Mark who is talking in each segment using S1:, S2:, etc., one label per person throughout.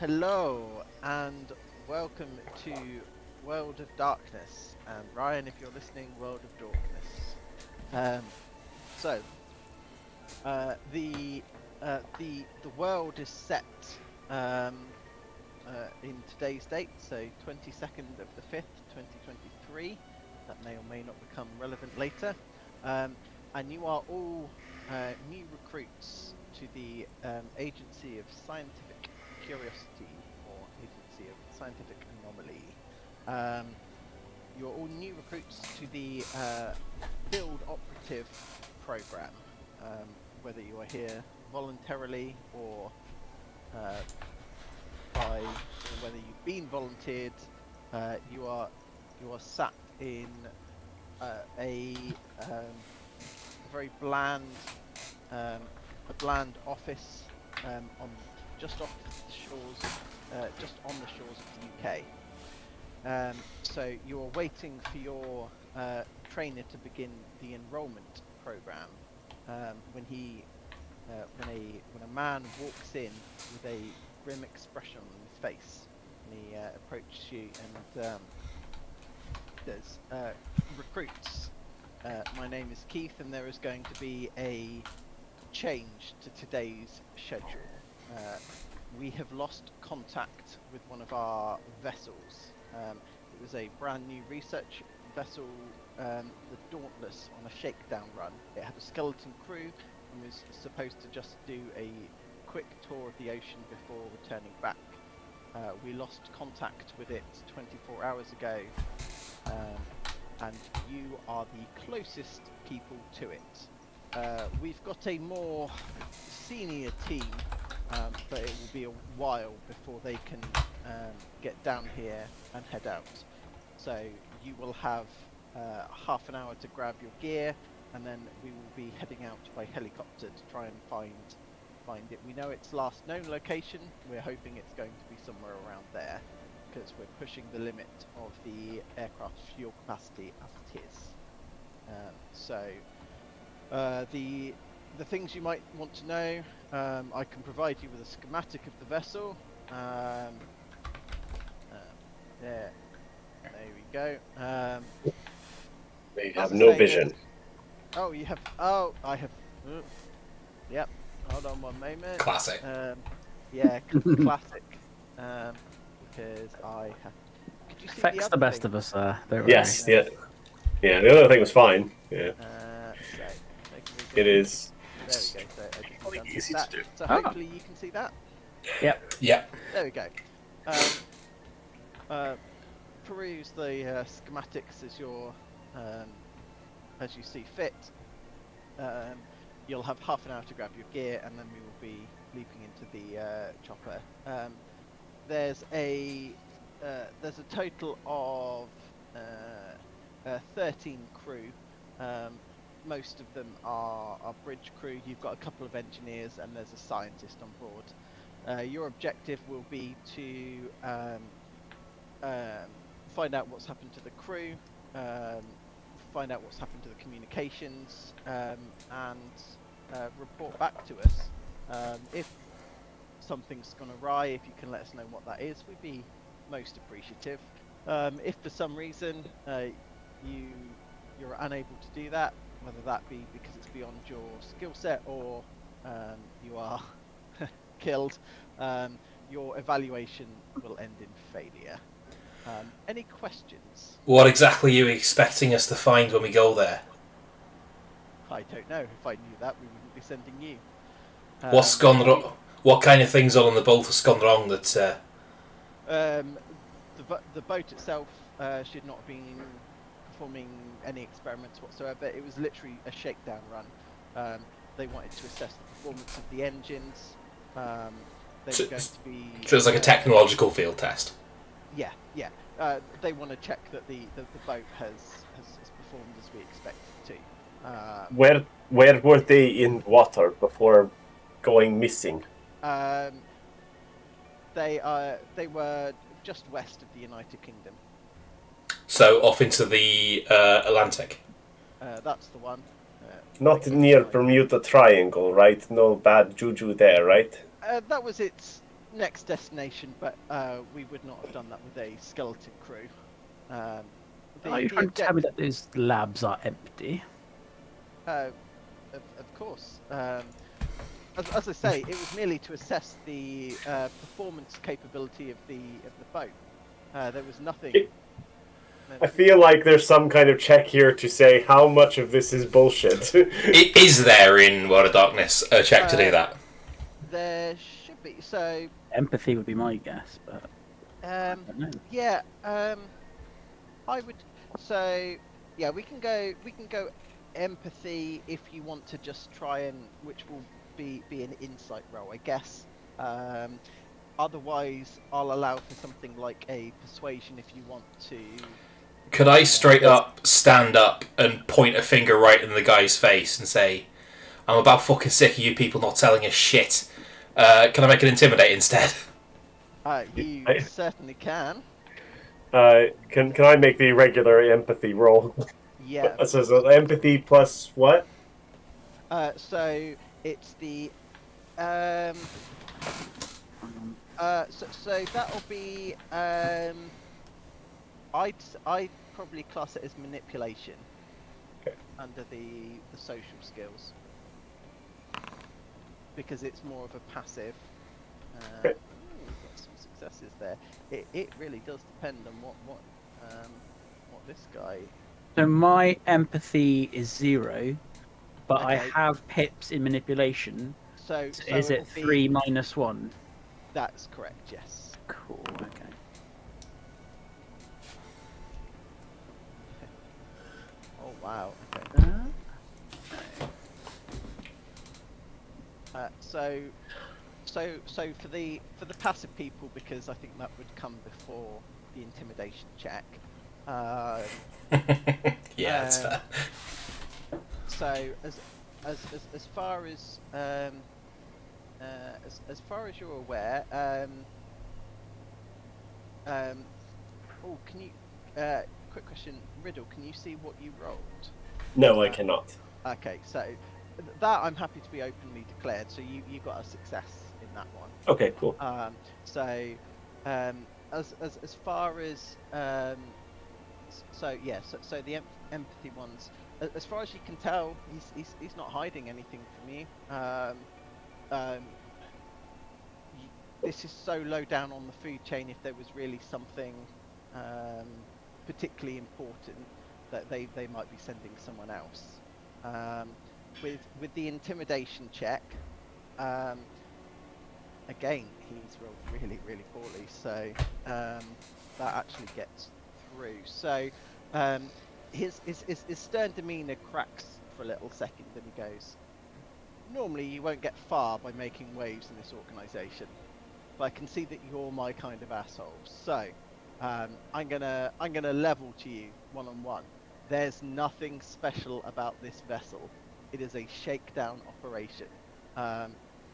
S1: Hello and welcome to World of Darkness. And Ryan, if you're listening, World of Darkness. So the world is set in today's date, so 22nd of the 5th, 2023. That may or may not become relevant later. And you are all new recruits to the Agency of Scientific Curiosity, or Agency of Scientific Anomaly. You're all new recruits to the Field Operative program. Whether you are here voluntarily or whether you've been volunteered, you are sat in a very bland office on just off the shores, just on the shores of the UK. So you are waiting for your trainer to begin the enrolment program. When a man walks in with a grim expression on his face, and he approaches you and says, "Recruits, my name is Keith, and there is going to be a change to today's schedule. We have lost contact with one of our vessels. It was a brand new research vessel, the Dauntless, on a shakedown run. It had a skeleton crew and was supposed to just do a quick tour of the ocean before returning back. We lost contact with it 24 hours ago, and you are the closest people to it. We've got a more senior team, but it will be a while before they can get down here and head out. So you will have half an hour to grab your gear, and then we will be heading out by helicopter to try and find it. We know its last known location. We're hoping it's going to be somewhere around there, because we're pushing the limit of the aircraft's fuel capacity as it is. The things you might want to know, I can provide you with a schematic of the vessel. There we go.
S2: We have no vision.
S1: Oh, you have. Oh, I have. Yep. Hold on one moment.
S3: Classic.
S1: Yeah, classic. Because I have. Could you see
S4: Affects the best of us, don't worry.
S2: Yes, yeah. Yeah, the other thing was fine. Yeah. It is.
S1: There we go. So I just
S2: Easy
S1: that.
S2: to do.
S1: So hopefully you can see that.
S4: Yep.
S3: Yep.
S1: There we go. Peruse the schematics as you see fit. You'll have half an hour to grab your gear, and then we will be leaping into the chopper. There's a total of 13 crew. Most of them are bridge crew. You've got a couple of engineers, and there's a scientist on board. Your objective will be to find out what's happened to the crew, find out what's happened to the communications, and report back to us. If something's gone awry, if you can let us know what that is, we'd be most appreciative. If for some reason you're unable to do that, whether that be because it's beyond your skill set or you are killed, your evaluation will end in failure. Any questions?
S3: What exactly are you expecting us to find when we go there?
S1: I don't know. If I knew that, we wouldn't be sending you.
S3: What's gone wrong? What kind of things on the boat has gone wrong? That
S1: the boat itself should not have been performing any experiments whatsoever. It was literally a shakedown run. They wanted to assess the performance of the engines. They were going to be.
S3: So it's like a technological field test.
S1: Yeah. They want to check that the boat has performed as we expect it to.
S2: Where were they in water before going missing?
S1: They were just west of the United Kingdom.
S3: So off into the Atlantic.
S1: That's the one.
S2: Not near Bermuda Triangle, right? No bad juju there, right?
S1: That was its next destination, but we would not have done that with a skeleton crew. Um,
S4: Are you
S1: the
S4: trying to tell me
S1: object,
S4: that those labs are empty?
S1: of course. As I say, it was merely to assess the performance capability of the boat. There was nothing.
S2: I feel like there's some kind of check here to say how much of this is bullshit.
S3: Is there in World of Darkness a check to do that?
S1: There should be. So,
S4: Empathy would be my guess, but I
S1: um,
S4: don't know.
S1: yeah, I would. So, yeah, we can go. We can go empathy if you want to just try and, which will be an insight roll, I guess. Otherwise, I'll allow for something like a persuasion if you want to.
S3: Could I straight up stand up and point a finger right in the guy's face and say, "I'm about fucking sick of you people not telling us shit. Can I make it intimidate instead?"
S1: You certainly can.
S2: Can I make the regular empathy roll?
S1: Yeah.
S2: So empathy plus what?
S1: So it's the so that'll be I'd probably class it as manipulation.
S2: Okay.
S1: Under the social skills, because it's more of a passive.
S2: Okay.
S1: We've got some successes there. It really does depend on what this guy.
S4: So my empathy is 0, but I
S1: Okay.
S4: have pips in manipulation.
S1: So
S4: Is it
S1: it'll be
S4: 3 minus 1?
S1: That's correct. Yes.
S4: Cool. Okay.
S1: Oh wow. Okay. So for the passive people, because I think that would come before the intimidation check.
S3: Yeah, that's fair.
S1: So as far as as far as you're aware, oh, can you? Quick question, Riddle. Can you see what you rolled?
S2: No, I cannot.
S1: Okay, so that I'm happy to be openly declared. So you got a success in that one.
S2: Okay, cool.
S1: So as far as so the empathy ones, as far as you can tell, he's not hiding anything from you. This is so low down on the food chain. If there was really something particularly important, that they might be sending someone else. With the intimidation check, again he's rolled really poorly, so that actually gets through. So his stern demeanor cracks for a little second, and he goes, "Normally you won't get far by making waves in this organisation, but I can see that you're my kind of asshole. So I'm gonna level to you one-on-one. There's nothing special about this vessel. It is a shakedown operation.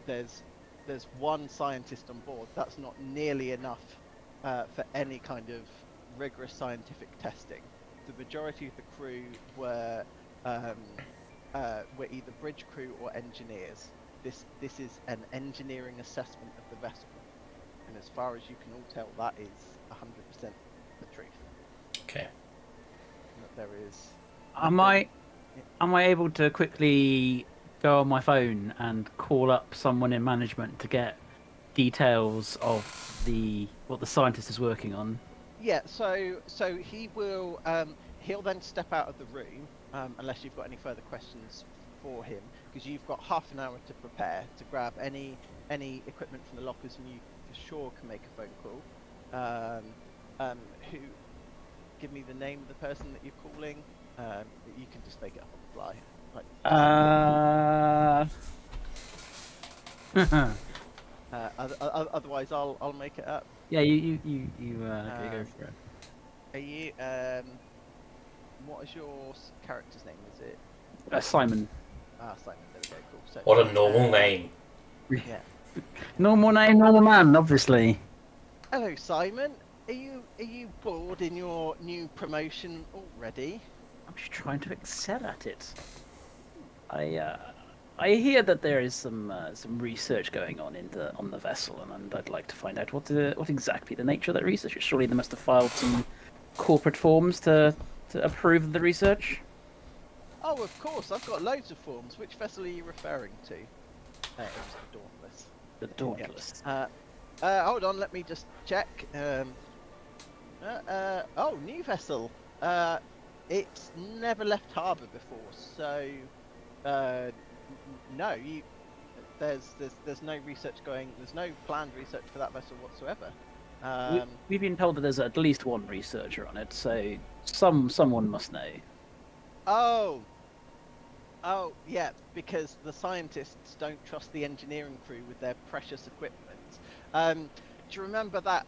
S1: There's one scientist on board. That's not nearly enough for any kind of rigorous scientific testing. The majority of the crew were either bridge crew or engineers. This is an engineering assessment of the vessel, and as far as you can all tell, that is 100% the truth.
S3: Okay.
S1: That there is.
S4: Am I able to quickly go on my phone and call up someone in management to get details of what the scientist is working on?
S1: Yeah. So he will. He'll then step out of the room, unless you've got any further questions for him, because you've got half an hour to prepare to grab any equipment from the lockers, and you for sure can make a phone call. Who? Give me the name of the person that you're calling. You can just make it up on the fly. Otherwise, I'll make it up.
S4: Yeah, you go for it.
S1: Are you? What is your character's name? Is it?
S4: Simon.
S1: Simon. There we go. Cool. So,
S3: What a normal name.
S1: Yeah.
S4: Normal name, normal man, obviously.
S1: Hello, Simon. Are you bored in your new promotion already?
S4: I'm just trying to excel at it. I I hear that there is some research going on on the vessel, and I'd like to find out what exactly the nature of that research is. Surely they must have filed some corporate forms to approve the research.
S1: Oh, of course, I've got loads of forms. Which vessel are you referring to? It was the Dauntless.
S4: The Dauntless.
S1: Hold on, let me just check. Oh, new vessel. It's never left harbour before, so no, there's no research going. There's no planned research for that vessel whatsoever.
S4: We've been told that there's at least one researcher on it, so someone must know.
S1: Oh, yeah, because the scientists don't trust the engineering crew with their precious equipment. Do you remember that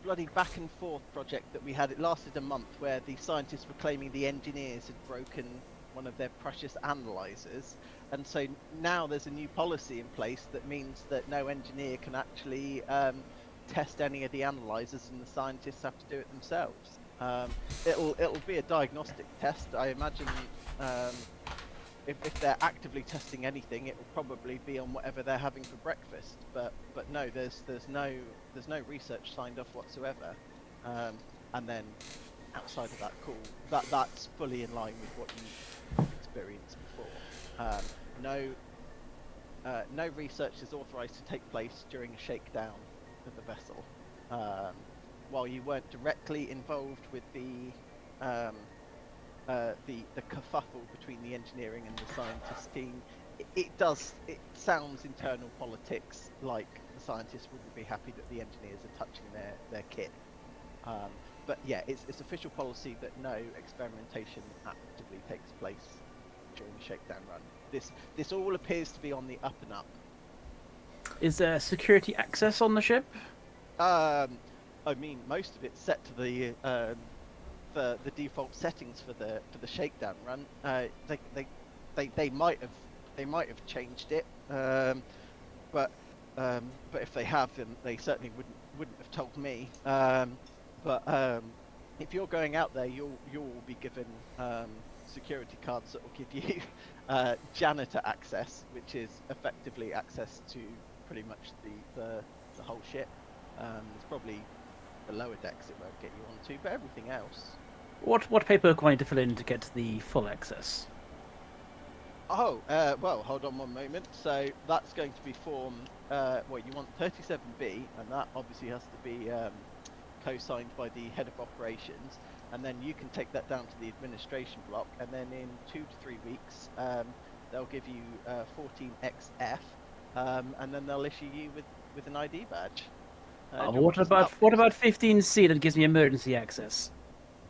S1: bloody back and forth project that we had? It lasted a month, where the scientists were claiming the engineers had broken one of their precious analyzers, and so now there's a new policy in place that means that no engineer can actually test any of the analyzers, and the scientists have to do it themselves. It'll be a diagnostic test, I imagine. If they're actively testing anything, it will probably be on whatever they're having for breakfast. But no, there's no research signed off whatsoever. And then outside of that, cool. That's fully in line with what you've experienced before. No research is authorized to take place during a shakedown of the vessel. While you weren't directly involved with the kerfuffle between the engineering and the scientist team, it sounds internal politics, like the scientists wouldn't be happy that the engineers are touching their kit. But yeah, it's official policy that no experimentation actively takes place during the shakedown run. This all appears to be on the up and up.
S4: Is there security access on the ship?
S1: I mean, most of it's set to the default settings for the shakedown run. They might have changed it, but if they have, then they certainly wouldn't have told me. But if you're going out there, you'll be given security cards that will give you janitor access, which is effectively access to pretty much the whole ship. There's probably the lower decks it won't get you onto, but everything else.
S4: What paperwork do I need to fill in to get the full access?
S1: Oh, well, hold on one moment. So that's going to be form. Well, you want 37B, and that obviously has to be co-signed by the head of operations, and then you can take that down to the administration block, and then in 2 to 3 weeks, they'll give you 14XF, and then they'll issue you with an ID badge.
S4: What about 15C that gives me emergency access?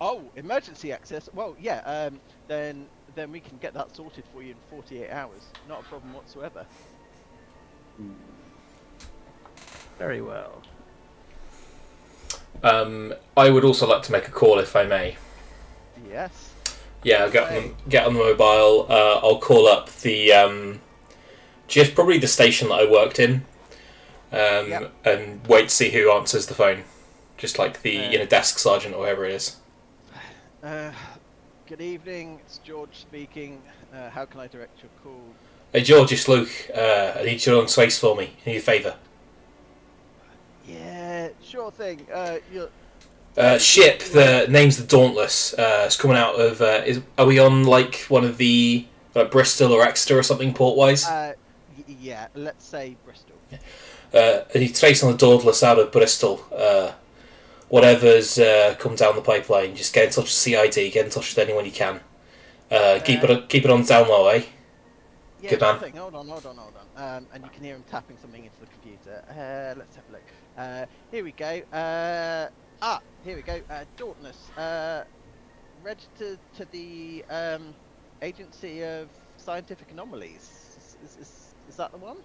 S1: Oh, emergency access. Well, yeah. Then we can get that sorted for you in 48 hours. Not a problem whatsoever.
S4: Very well.
S3: I would also like to make a call, if I may.
S1: Yes.
S3: Yeah, get on the mobile. I'll call up the just probably the station that I worked in,
S1: Yep.
S3: and wait to see who answers the phone. Just like the desk sergeant or whoever it is.
S1: Good evening. It's George speaking. How can I direct your call?
S3: Hey George, it's Luke. I need you on space for me. I need a favour.
S1: Yeah, sure thing.
S3: Ship. The name's the Dauntless. It's coming out of. Are we on like one of the Bristol or Exeter or something port-wise?
S1: Yeah. Let's say Bristol.
S3: I need space on the Dauntless out of Bristol. Whatever's come down the pipeline, just get in touch with CID. Get in touch with anyone you can. Keep it on down low, eh?
S1: Yeah,
S3: Good man.
S1: sure thing. Hold on. And you can hear him tapping something into the computer. Let's have a look. Here we go. Here we go. Dauntless. Registered to the Agency of Scientific Anomalies. Is that the one?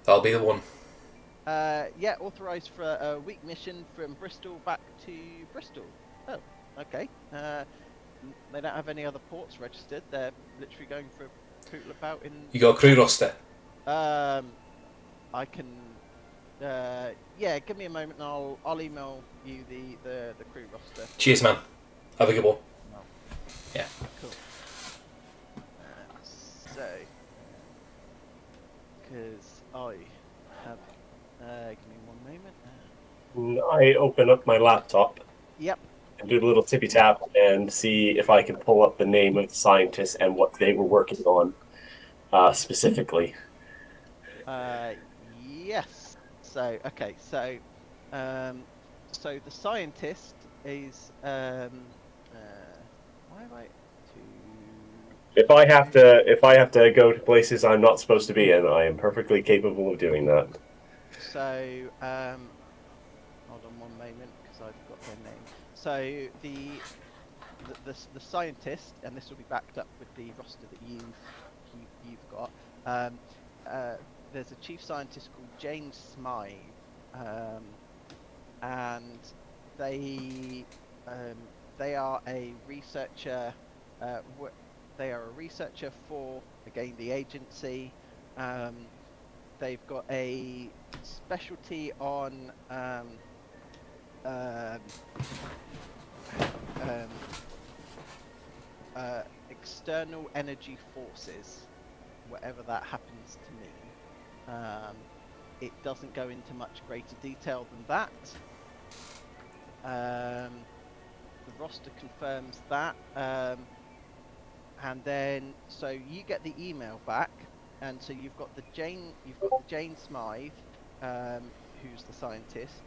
S3: That'll be the one.
S1: Yeah, authorised for a week mission from Bristol back to Bristol. Oh, okay. They don't have any other ports registered. They're literally going for a poodle about in.
S3: You got a crew roster?
S1: I can. Yeah, give me a moment and I'll email you the crew roster.
S3: Cheers, man. Have a good one.
S1: No.
S3: Yeah.
S1: Cool. So,
S2: I open up my laptop
S1: Yep.
S2: and do a little tippy tap and see if I can pull up the name of the scientist and what they were working on specifically.
S1: Yes. So okay. Um, so the scientist is why have I to
S2: If I have to go to places I'm not supposed to be in, I am perfectly capable of doing that.
S1: so hold on one moment because I've got their name. So the scientist, and this will be backed up with the roster that you've got. Um, there's a chief scientist called James Smythe, and they they are a researcher. They are a researcher for again the agency. They've got a specialty on um, um, external energy forces, whatever that happens to mean. It doesn't go into much greater detail than that. The roster confirms that, and then so you get the email back, and so you've got the Jane Smythe, who's the scientist.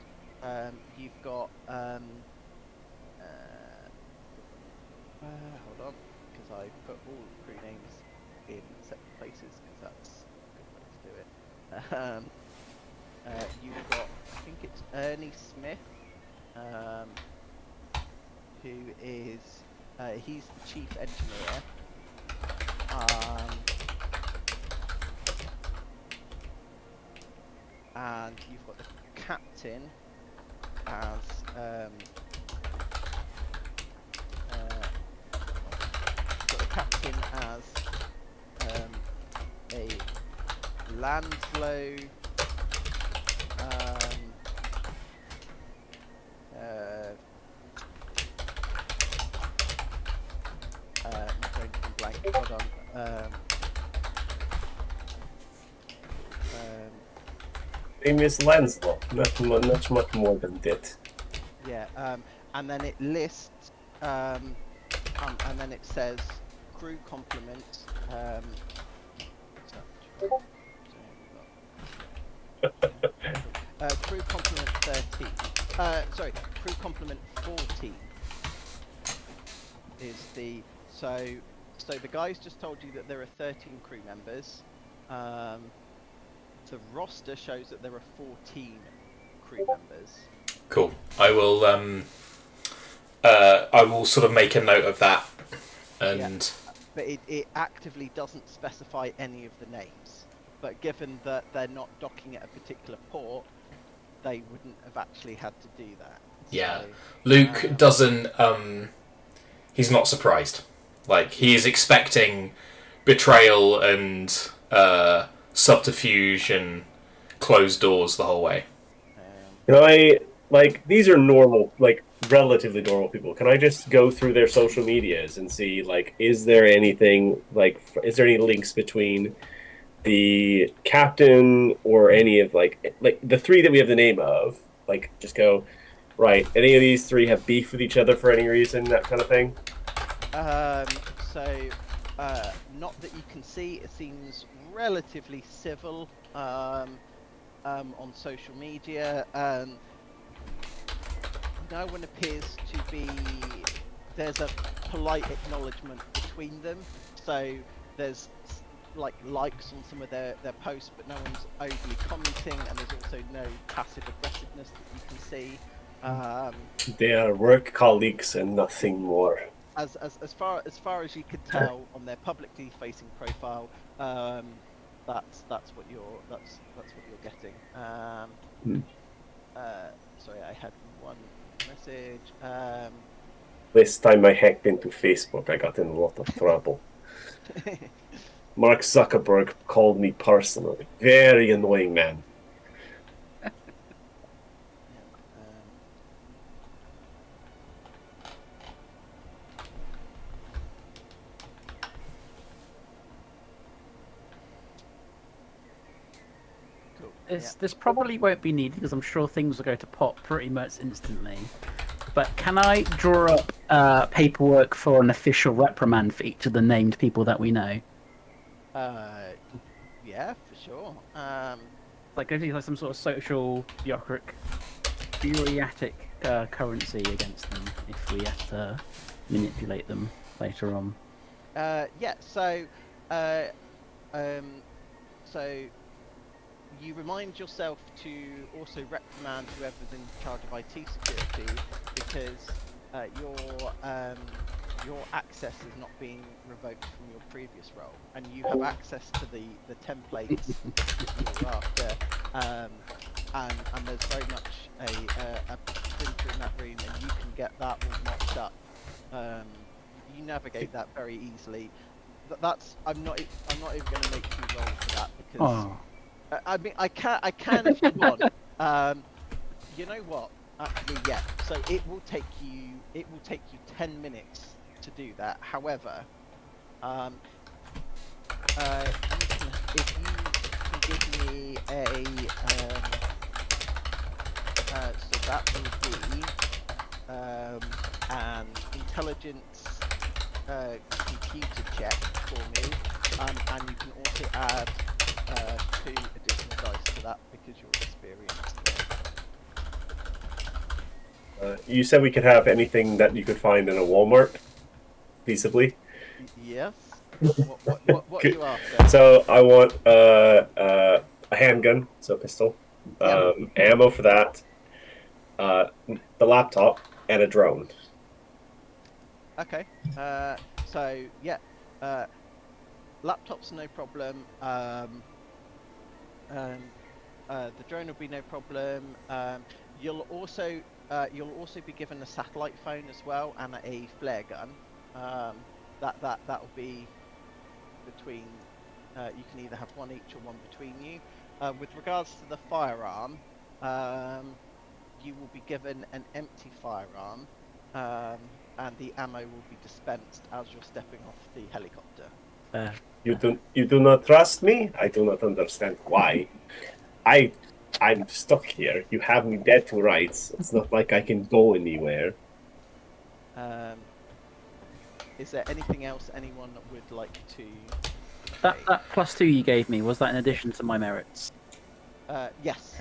S1: You've got hold on, because I put all the crew names in separate places because that's a good way to do it. You've got, I think it's Ernie Smith, who is he's the chief engineer. And you've got the captain as a Lanslow my brain's gone blank. Hold on.
S2: Name is Lanslow. Not much more than that.
S1: Yeah. And then it lists and then it says crew compliments. Crew complement 13. Sorry, crew complement 14 is the so the guys just told you that there are 13 crew members. The roster shows that there are 14 crew members.
S3: Cool. I will sort of make a note of that, and
S1: but it actively doesn't specify any of the names. But given that they're not docking at a particular port, they wouldn't have actually had to do that.
S3: yeah,
S1: So,
S3: Luke doesn't. He's not surprised. Like, he is expecting betrayal and subterfuge and closed doors the whole way.
S2: Can I, like, these are normal, like, relatively normal people. Can I just go through their social medias and see, like, is there anything, like, is there any links between the captain or any of, like the three that we have the name of? Like, just go, right, any of these three have beef with each other for any reason, that kind of thing?
S1: Not that you can see. It seems relatively civil on social media. No one appears to be. There's a polite acknowledgement between them. So there's like likes on some of their posts, but no one's overly commenting, and there's also no passive aggressiveness that you can see.
S2: They are work colleagues and nothing more.
S1: As far as you could tell on their publicly facing profile, that's what you're getting. Sorry, I had one message.
S2: This time I hacked into Facebook, I got in a lot of trouble. Mark Zuckerberg called me personally. Very annoying man.
S1: Cool.
S4: This probably won't be needed because I'm sure things will go to pot pretty much instantly. But can I draw up paperwork for an official reprimand for each of the named people that we know?
S1: Yeah, for sure.
S4: Like, give you like some sort of social bureaucratic currency against them if we have to manipulate them later on.
S1: Yeah. So you remind yourself to also reprimand whoever's in charge of IT security because your access is not being revoked from your previous role, and you have access to the templates you're after, and there's very much a printer in that room, and you can get that all mocked up. You navigate that very easily. I'm not even going to make you roll for that because I mean I can if you want. You know what? Actually, yeah. So it will take you 10 minutes to do that. However, if you can give me a so that will be an intelligence computer check for me, and you can also add 2 additional dice to that because you're experienced.
S2: You said we could have anything that you could find in a Walmart, feasibly.
S1: Yes. What are you after?
S2: So I want a handgun, so a pistol, ammo for that, the laptop, and a drone.
S1: Okay. So yeah, laptop's no problem. The drone will be no problem. You'll also be given a satellite phone as well and a flare gun. That'll be between. You can either have one each or one between you. With regards to the firearm, you will be given an empty firearm, and the ammo will be dispensed as you're stepping off the helicopter.
S2: You do not trust me? I do not understand why. I'm stuck here. You have me dead to rights. It's not like I can go anywhere.
S1: Is there anything else anyone would like to?
S4: That +2 you gave me, was that in addition to my merits?
S1: Yes.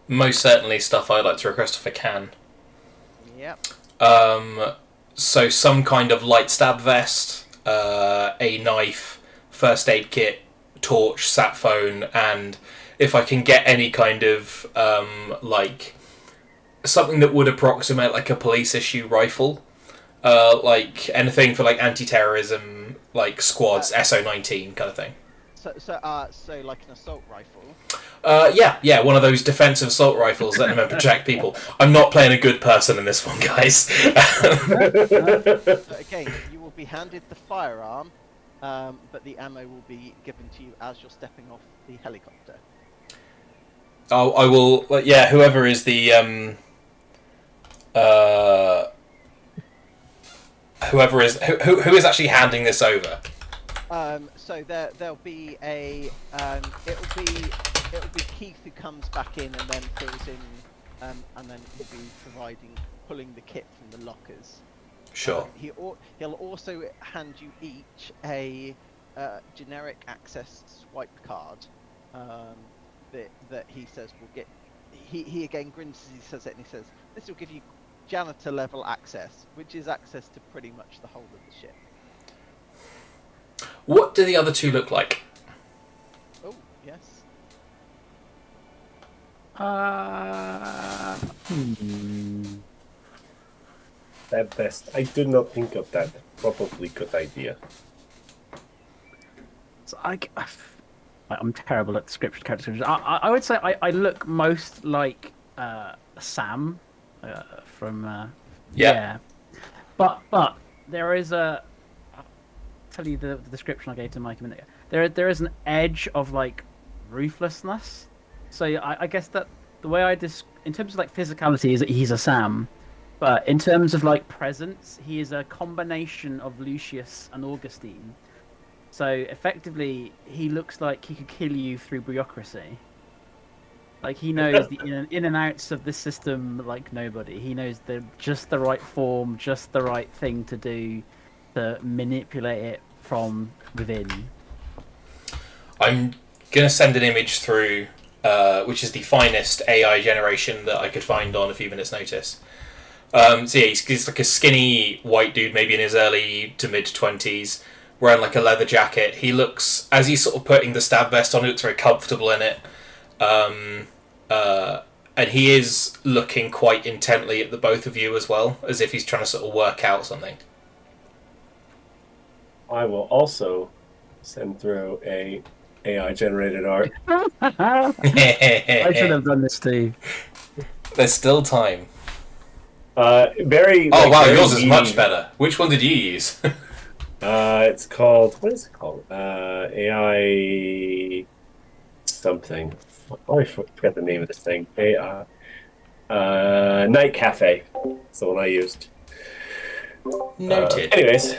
S3: Most certainly stuff I'd like to request if I can.
S1: Yep.
S3: So some kind of light stab vest, a knife, first aid kit, torch, sat phone, and if I can get any kind of like something that would approximate like a police issue rifle, like anything for like anti-terrorism, like squads, SO19 kind of thing.
S1: So like an assault rifle.
S3: Yeah, one of those defensive assault rifles that can protect people. I'm not playing a good person in this one, guys.
S1: So again, you will be handed the firearm, but the ammo will be given to you as you're stepping off the helicopter.
S3: Oh, I will. Yeah, whoever is the whoever is who is actually handing this over.
S1: So there'll be a it'll be Keith who comes back in and then fills in, and then he'll be pulling the kit from the lockers.
S3: Sure.
S1: He'll also hand you each a generic access swipe card that he says will get. He again grins as he says it, and he says this will give you janitor level access, which is access to pretty much the whole of the ship.
S3: What do the other two look like?
S1: Oh, yes.
S2: That best. I did not think of that. Probably good idea.
S4: So I'm terrible at character description. I would say I look most like Sam from yeah. But there is a. I'll tell you the description I gave to Mike a minute ago. There is an edge of like ruthlessness. So I guess that the way in terms of like physicality is that he's a Sam, but in terms of like presence, he is a combination of Lucius and Augustine. So effectively, he looks like he could kill you through bureaucracy. Like he knows the in and outs of the system like nobody. He knows just the right form, just the right thing to do to manipulate it from within.
S3: I'm gonna send an image through, which is the finest AI generation that I could find on a few minutes' notice. So yeah, he's like a skinny white dude, maybe in his early to mid 20s, wearing like a leather jacket. He looks, as he's sort of putting the stab vest on, he looks very comfortable in it. And he is looking quite intently at the both of you as well, as if he's trying to sort of work out something.
S2: I will also send through a AI generated art.
S4: I should have done this too.
S3: There's still time.
S2: Very.
S3: Oh
S2: like,
S3: wow,
S2: very
S3: yours is
S2: weedy.
S3: much better. Which one did you use?
S2: It's called, what is it called? AI something. Oh, I forgot the name of this thing. AI Night Cafe. That's the one I used.
S3: Noted.
S2: Anyways,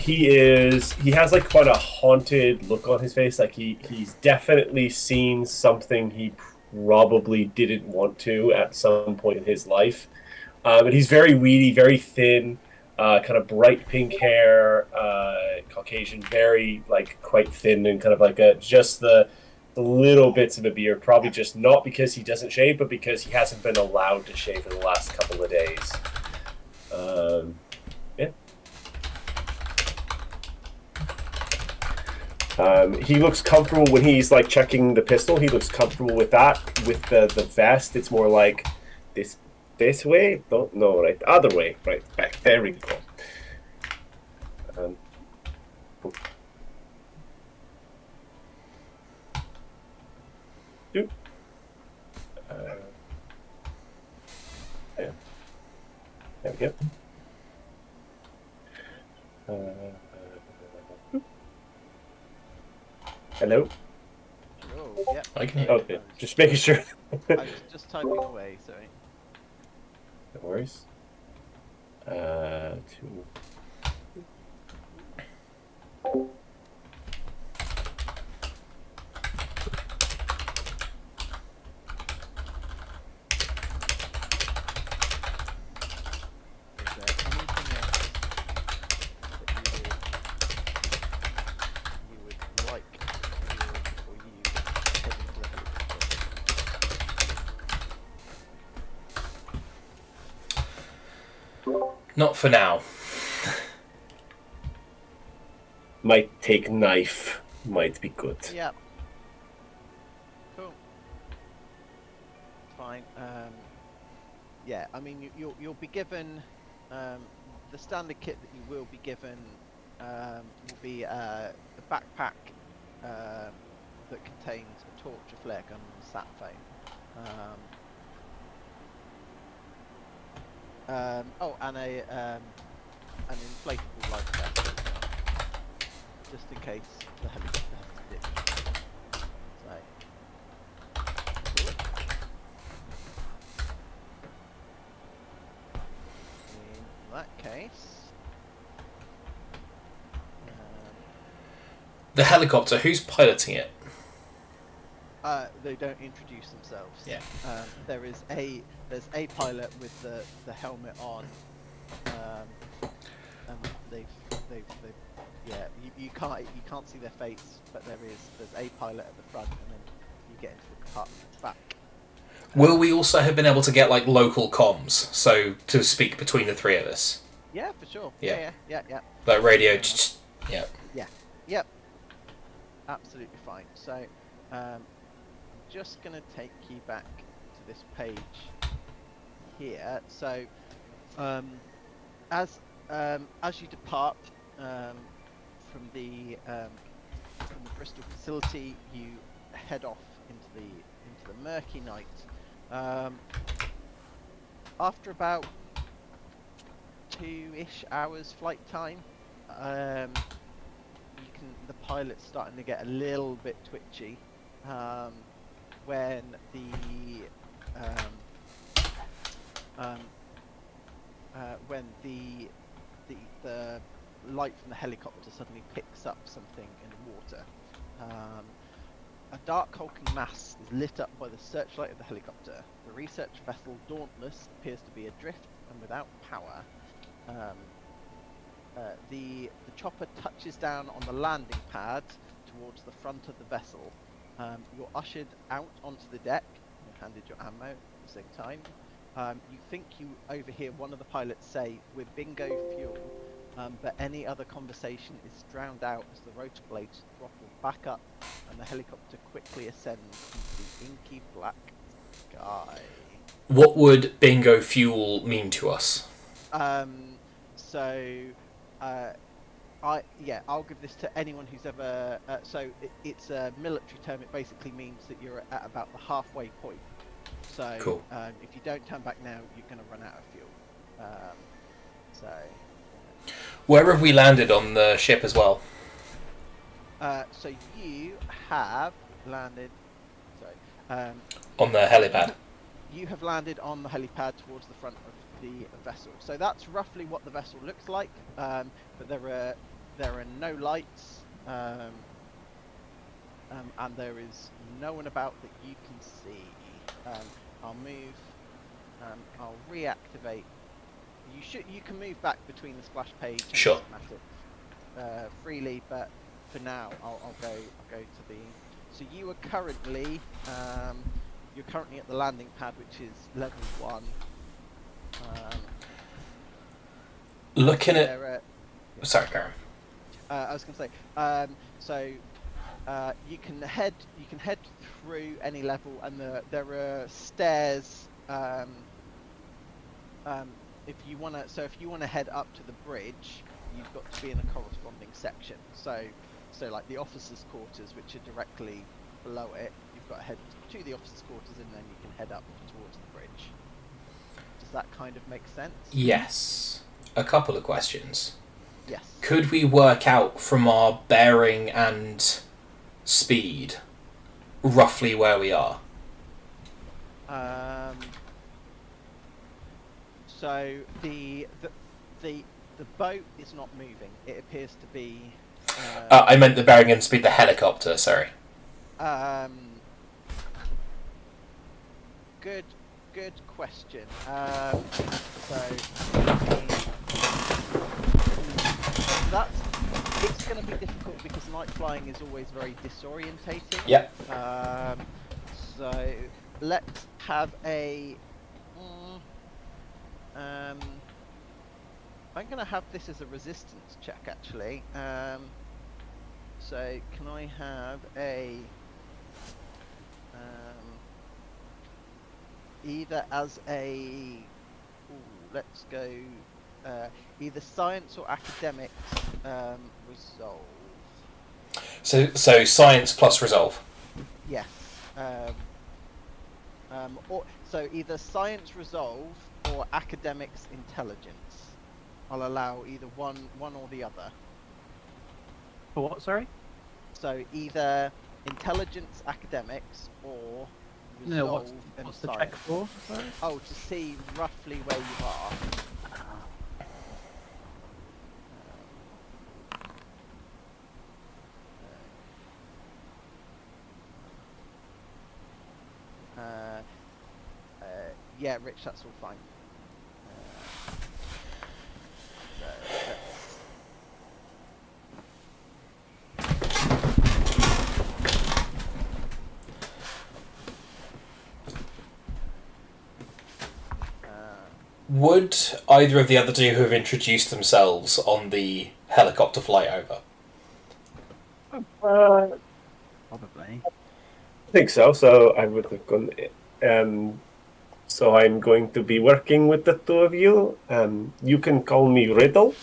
S2: he has like quite a haunted look on his face. Like he's definitely seen something he probably didn't want to at some point in his life. But he's very weedy, very thin, kind of bright pink hair, Caucasian, very like quite thin and kind of like just the little bits of a beard. Probably just not because he doesn't shave, but because he hasn't been allowed to shave in the last couple of days. Yeah. He looks comfortable when he's like checking the pistol. He looks comfortable with that. With the vest, it's more like this way. Don't know, right? The other way, right back. There we go. Yeah. There we go. Hello?
S1: Oh, yeah.
S3: I can hear.
S2: Okay, just making sure.
S1: I was just typing away, sorry.
S2: No worries. Two.
S1: Is there anything else that you would like or you head into the helicopter?
S3: Not for now.
S2: Might take knife. Might be good.
S1: Yeah. Cool. Fine. Yeah, I mean, you'll be given the standard kit that you will be given will be a backpack that contains a torch, a flare gun, and a sat phone. Oh, and an inflatable life vest as well, just in case the helicopter has to ditch. So, cool. In that case,
S3: The helicopter, who's piloting it?
S1: they don't introduce themselves.
S3: Yeah.
S1: There's a pilot with the helmet on, and they've yeah, you can't see their face, but there's a pilot at the front, and then you get into the compartment at the back.
S3: Will we also have been able to get like local comms, so to speak between the three of us?
S1: Yeah, for sure.
S3: Yeah.
S1: Yeah.
S3: Like radio. Yeah.
S1: Yep. Absolutely fine. So, I'm just gonna take you back to this page here. So, as you depart from the Bristol facility, you head off into the murky night. After about 2-ish hours flight time, the pilot's starting to get a little bit twitchy when light from the helicopter suddenly picks up something in the water. A dark hulking mass is lit up by the searchlight of the helicopter. The research vessel Dauntless appears to be adrift and without power. The chopper touches down on the landing pad towards the front of the vessel. You're ushered out onto the deck. You're handed your ammo at the same time. You think you overhear one of the pilots say, "We're bingo fuel," but any other conversation is drowned out as the rotor blades throttle back up and the helicopter quickly ascends into the inky black sky.
S3: What would bingo fuel mean to us?
S1: I'll give this to anyone who's ever. It's a military term. It basically means that you're at about the halfway point. So
S3: Cool.
S1: If you don't turn back now, you're going to run out of fuel.
S3: Where have we landed on the ship as well?
S1: So you have landed.
S3: On the helipad.
S1: You have landed on the helipad towards the front of the vessel. So that's roughly what the vessel looks like. But there are no lights, and there is no one about that you can see. I'll move. I'll reactivate. You can move back between the splash page and
S3: Sure.
S1: the freely, but for now I'll go to the. So you are currently you're currently at the landing pad, which is level 1.
S3: Looking at. Sorry, Karen.
S1: I was going to say. You can head through any level, and there are stairs. If you want to head up to the bridge, you've got to be in a corresponding section. So like the officers' quarters, which are directly below it, you've got to head to the officers' quarters, and then you can head up towards the bridge. Does that kind of make sense?
S3: Yes. A couple of questions.
S1: Yes.
S3: Could we work out from our bearing and speed roughly where we are?
S1: So the boat is not moving. It appears to be.
S3: I meant the bearing and speed, the helicopter. Sorry.
S1: Good question. It's going to be difficult because night flying is always very disorientating.
S3: Yep.
S1: So let's have a. I'm going to have this as a resistance check, actually. So can I have a either as a let's go either science or academics resolve.
S3: So science plus resolve.
S1: Yes. So either science resolve or academics intelligence. I'll allow either one or the other.
S4: For what, sorry?
S1: So either intelligence academics or resolve
S4: No, what's
S1: and
S4: the
S1: science.
S4: check for? Sorry?
S1: Oh, to see roughly where you are. Yeah, Rich, that's all fine.
S3: Would either of the other two who have introduced themselves on the helicopter flight over?
S4: Probably.
S2: I think so. So I would have gone. So I'm going to be working with the two of you. You can call me Riddle.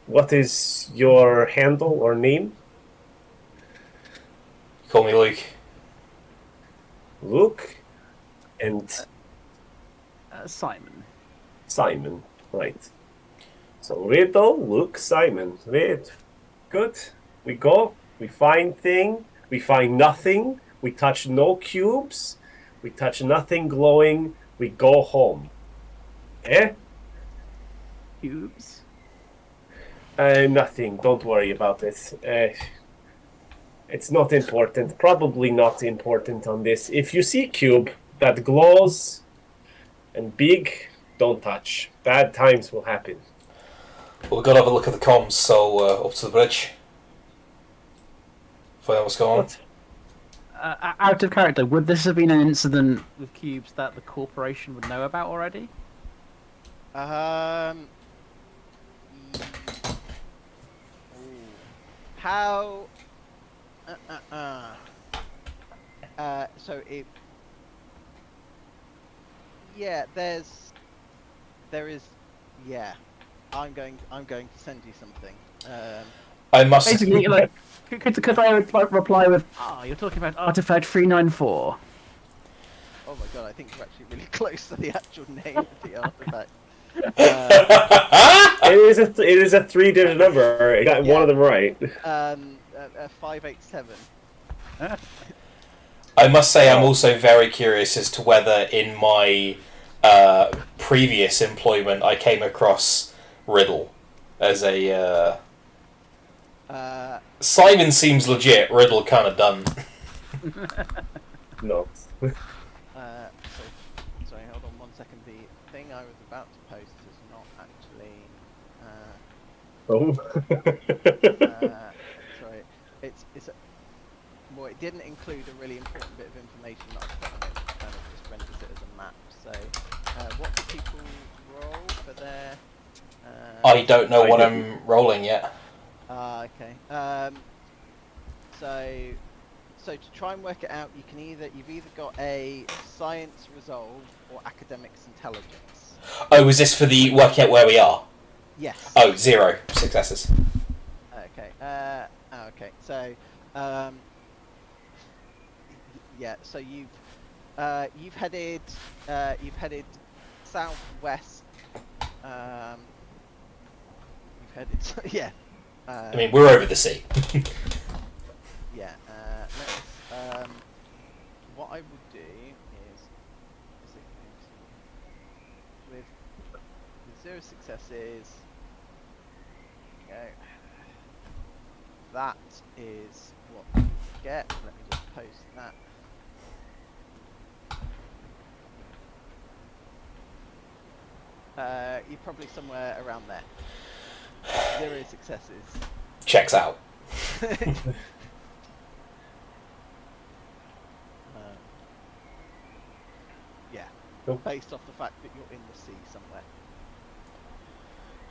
S2: What is your handle or name?
S3: Call me Luke.
S2: Luke and
S4: Simon.
S2: Simon. Right. So Riddle, Luke, Simon. Right. Good. We go. We find thing. We find nothing. We touch no cubes. We touch nothing glowing. We go home. Eh?
S4: Cubes.
S2: Nothing. Don't worry about it. It's not important. Probably not important on this. If you see cube that glows and big, don't touch. Bad times will happen.
S3: Well, we've got to have a look at the comms, so up to the bridge. Find out what's going on.
S2: What?
S4: Out of character, would this have been an incident with cubes that the corporation would know about already?
S1: Ooh. How? So it. Yeah, there is. Yeah, I'm going to send you something.
S3: I must.
S4: Basically, like, could I reply with, you're talking about Artifact 394?
S1: Oh my god, I think you're actually really close to the actual name of the artifact.
S2: It is a 3-digit number. I got one of them right.
S1: 587.
S3: I must say, I'm also very curious as to whether in my previous employment I came across Riddle as a. Simon seems legit. Riddle kind of done.
S2: No.
S1: Sorry, hold on 1 second. The thing I was about to post is not actually. Sorry, it's. Well, it didn't include a really important bit of information that I put on it. It kind of just renders it as a map. So, what do people roll for their?
S3: I don't know what I'm rolling yet.
S1: Okay. So to try and work it out, you've either got a science resolve or academics intelligence.
S3: Oh, is this for the working out where we are?
S1: Yes.
S3: Oh, 0 successes.
S1: Okay. Okay. So, yeah. So you've headed southwest. You've headed. Yeah.
S3: I mean, we're over the sea.
S1: Yeah. What I would do is with 0 successes. Go. That is what you get. Let me just post that. You're probably somewhere around there. 0 successes.
S3: Checks out.
S1: Yeah.
S2: Cool.
S1: Based off the fact that you're in the sea somewhere.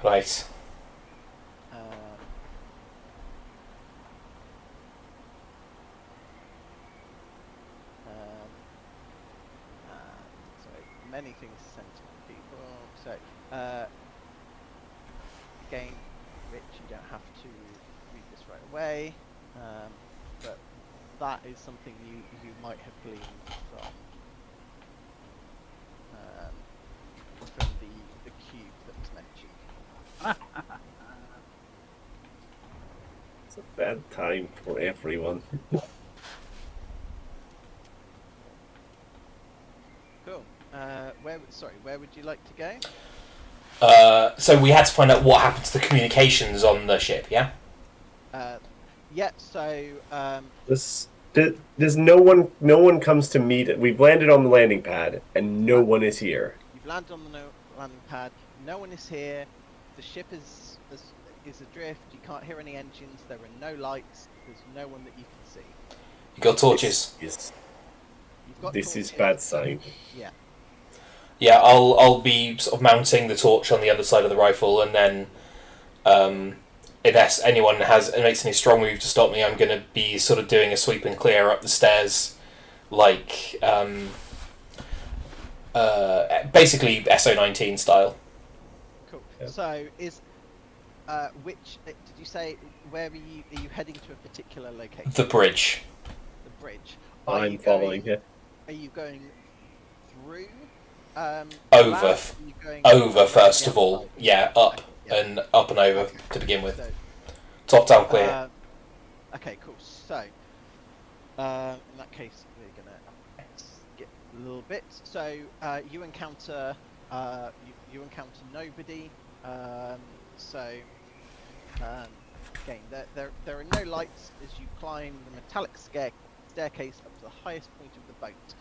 S3: Right.
S1: Sorry, many things sent to people. So, again, Rich, you don't have to read this right away, but that is something you might have gleaned from the cube that was mentioned.
S2: It's a bad time for everyone.
S1: Cool. Where would you like to go?
S3: So we had to find out what happened to the communications on the ship, yeah?
S1: Yeah, so
S2: There's no one comes to meet. We've landed on the landing pad and no one is here.
S1: you've landed on the landing pad, no one is here, the ship is adrift, you can't hear any engines, there are no lights, there's no one that you can see.
S3: You got torches?
S2: Yes.
S1: You've got
S2: This
S1: torches,
S2: is bad sign.
S1: Yeah.
S3: Yeah, I'll be sort of mounting the torch on the other side of the rifle, and then unless anyone makes any strong move to stop me, I'm going to be sort of doing a sweep and clear up the stairs, like basically SO19 style.
S1: Cool.
S2: Yep.
S1: So is which did you say? Where are you heading to a particular location?
S3: The bridge.
S1: The bridge.
S2: I'm following here.
S1: Are you going through?
S3: Over.
S1: land, or are you going
S3: Over
S1: around
S3: first
S1: the
S3: of all,
S1: outside?
S3: yeah, up
S1: Yeah.
S3: and up and over
S1: Okay.
S3: to begin with.
S1: So,
S3: Top down clear.
S1: okay, cool. So, in that case, we're gonna skip a little bit. So, you encounter you encounter nobody. So, Again, there are no lights as you climb the metallic staircase up to the highest point of the boat.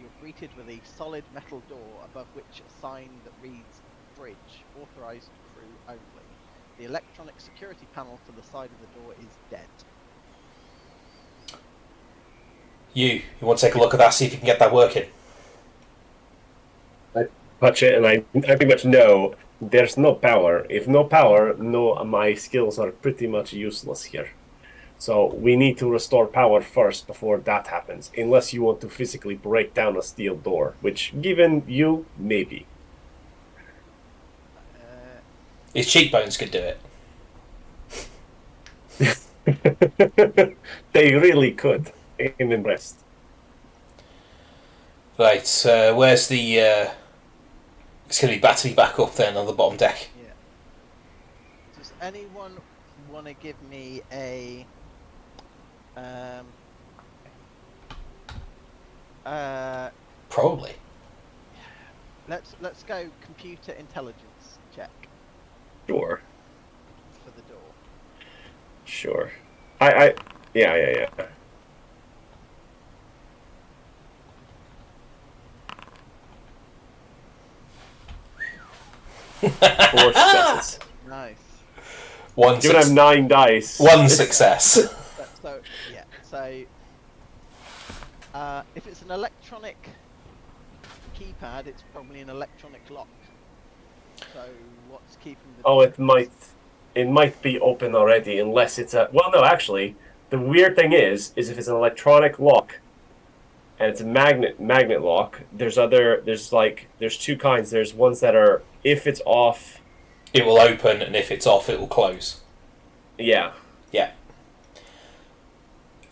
S1: You're greeted with a solid metal door above which a sign that reads "Bridge, authorized crew only." The electronic security panel to the side of the door is dead.
S3: You want to take a look at that, see if you can get that working?
S2: I touch it, and I pretty much know there's no power. If no power, no, my skills are pretty much useless here. So we need to restore power first before that happens, unless you want to physically break down a steel door, which, given you, maybe.
S3: His cheekbones could do
S2: They really could. I'm impressed.
S3: Right, where's the... It's going to be battery back up then on the bottom deck.
S1: Yeah. Does anyone want to give me a...
S3: Probably.
S1: Let's go computer intelligence check
S2: Sure.
S1: for the door.
S2: Sure. Yeah. 4 successes.
S1: Nice.
S2: You would have 9 dice.
S3: One success.
S1: So yeah. So if it's an electronic keypad, it's probably an electronic lock. So what's keeping the...
S2: Oh, it might be open already, unless it's a... Well, no, actually, the weird thing is if it's an electronic lock and it's a magnet lock, there's 2 kinds. There's ones that are, if it's off,
S3: it will open, and if it's off, it will close.
S2: Yeah.
S3: Yeah.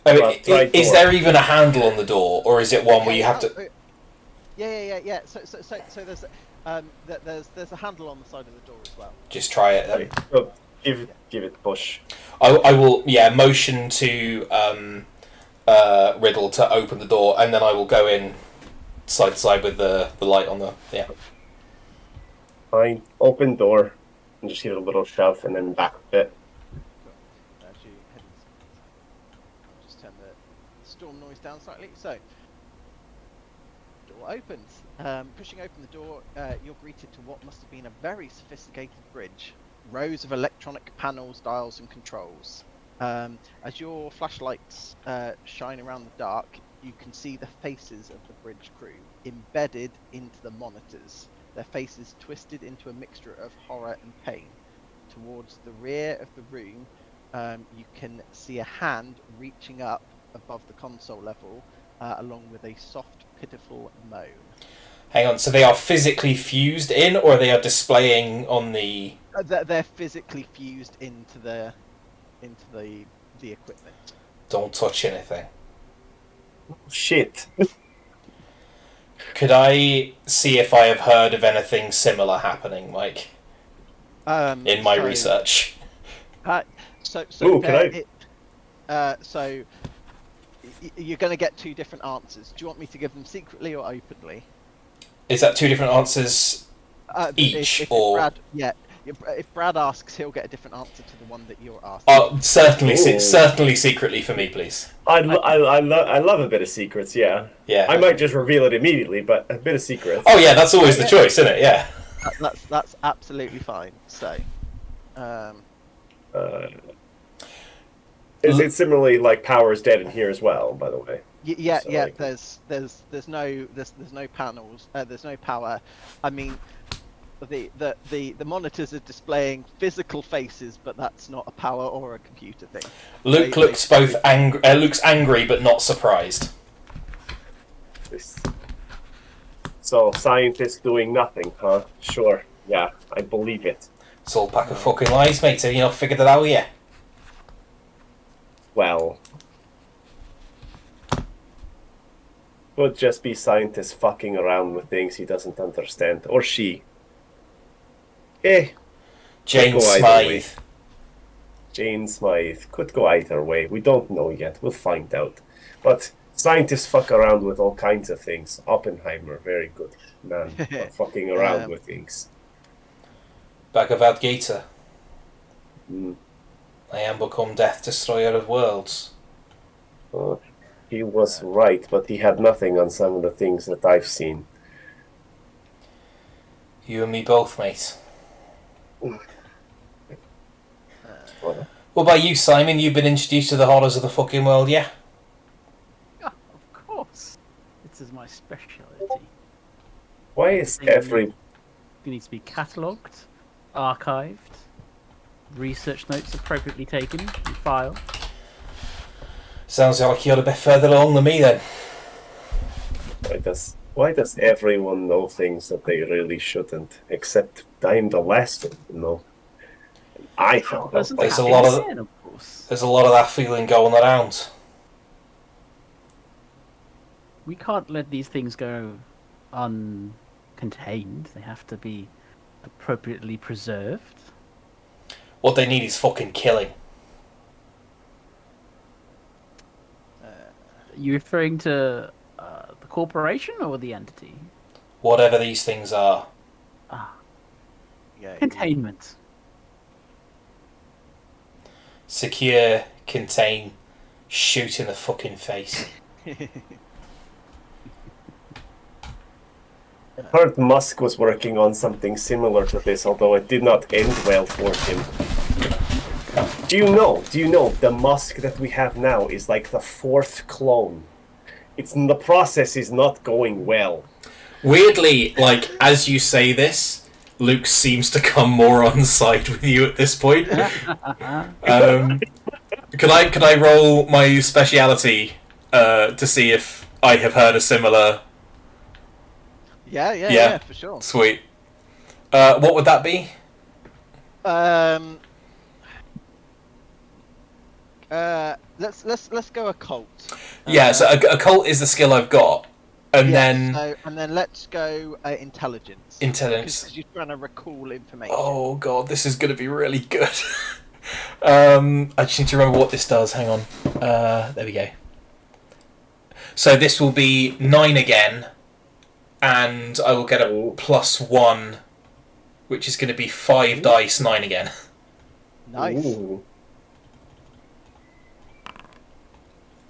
S3: I mean, is there even a handle on the door, or is it one where you have to...
S1: Yeah. So there's a handle on the side of the door as well.
S3: Just try it then.
S2: So give it a push.
S3: I will, motion to Riddle to open the door, and then I will go in side to side with the light on the... Yeah.
S2: Fine. Open door, and just give it a little shove, and then back a bit.
S1: Actually, I'll just turn the storm noise down slightly. So, door opens. Pushing open the door, you're greeted to what must have been a very sophisticated bridge. Rows of electronic panels, dials, and controls. As your flashlights shine around the dark, you can see the faces of the bridge crew embedded into the monitors. Their faces twisted into a mixture of horror and pain. Towards the rear of the room, you can see a hand reaching up above the console level, along with a soft, pitiful moan.
S3: Hang on, so they are physically fused in, or they are displaying on the...
S1: They're physically fused into the equipment.
S3: Don't touch anything.
S2: Shit.
S3: Could I see if I have heard of anything similar happening, Mike? In my research.
S1: So you're going to get 2 different answers. Do you want me to give them secretly or openly?
S3: Is that 2 different answers each, or...
S1: Brad, yeah. If Brad asks, he'll get a different answer to the one that you're asking.
S3: Oh, certainly secretly for me, please.
S2: I love a bit of secrets, yeah.
S3: Yeah.
S2: I might just reveal it immediately, but a bit of secrets.
S3: Oh yeah, that's always the choice, isn't it? Yeah.
S1: That's absolutely fine. So,
S2: is it similarly like power is dead in here as well? By the way.
S1: Yeah.
S2: So, like...
S1: There's no panels. There's no power. I mean, the monitors are displaying physical faces, but that's not a power or a computer thing.
S3: Luke looks angry. Looks angry, but not surprised.
S2: So scientists doing nothing, huh? Sure. Yeah, I believe it.
S3: It's all a pack of fucking lies, mate. Have you not figured it out yet?
S2: Well, would just be scientists fucking around with things he doesn't understand, or she.
S3: Jane Smythe.
S2: Jane Smythe could go either way. We don't know yet. We'll find out. But scientists fuck around with all kinds of things. Oppenheimer, very good man, for fucking around with things.
S3: Bhagavad Gita. I am become Death Destroyer of Worlds.
S2: Oh, he was right, but he had nothing on some of the things that I've seen.
S3: You and me both, mate.
S2: Well,
S3: What about you, Simon? You've been introduced to the horrors of the fucking world, yeah?
S4: Yeah, of course. This is my speciality.
S2: why is
S4: Everything needs to be catalogued, archived, research notes appropriately taken and filed.
S3: Sounds like you're a bit further along than me then.
S2: why does everyone know things that they really shouldn't? Except I'm the last one to know. I found out.
S4: Doesn't
S3: There's a
S4: happen
S3: lot of-
S4: again, of course.
S3: There's a lot of that feeling going around.
S4: We can't let these things go uncontained. They have to be appropriately preserved.
S3: What they need is fucking killing.
S4: Are you referring to the corporation or the entity?
S3: Whatever these things are.
S1: Yeah,
S4: Containment.
S3: Secure, contain, shoot in the fucking face.
S2: I heard Musk was working on something similar to this, although it did not end well for him. Do you know the Musk that we have now is like the 4th clone? The process is not going well.
S3: Weirdly, like, as you say this, Luke seems to come more on side with you at this point. Could I roll my speciality to see if I have heard a similar...
S1: yeah, for sure.
S3: Sweet. What would that be?
S1: Let's go occult.
S3: Yeah, so occult is the skill I've got. And then...
S1: and then let's go intelligence.
S3: Intelligence.
S1: Because you're trying to recall information.
S3: Oh god, this is going to be really good. I just need to remember what this does. Hang on. There we go. So this will be 9 again, and I will get a +1, which is going to be 5 dice, 9 again.
S1: Nice.
S2: Ooh.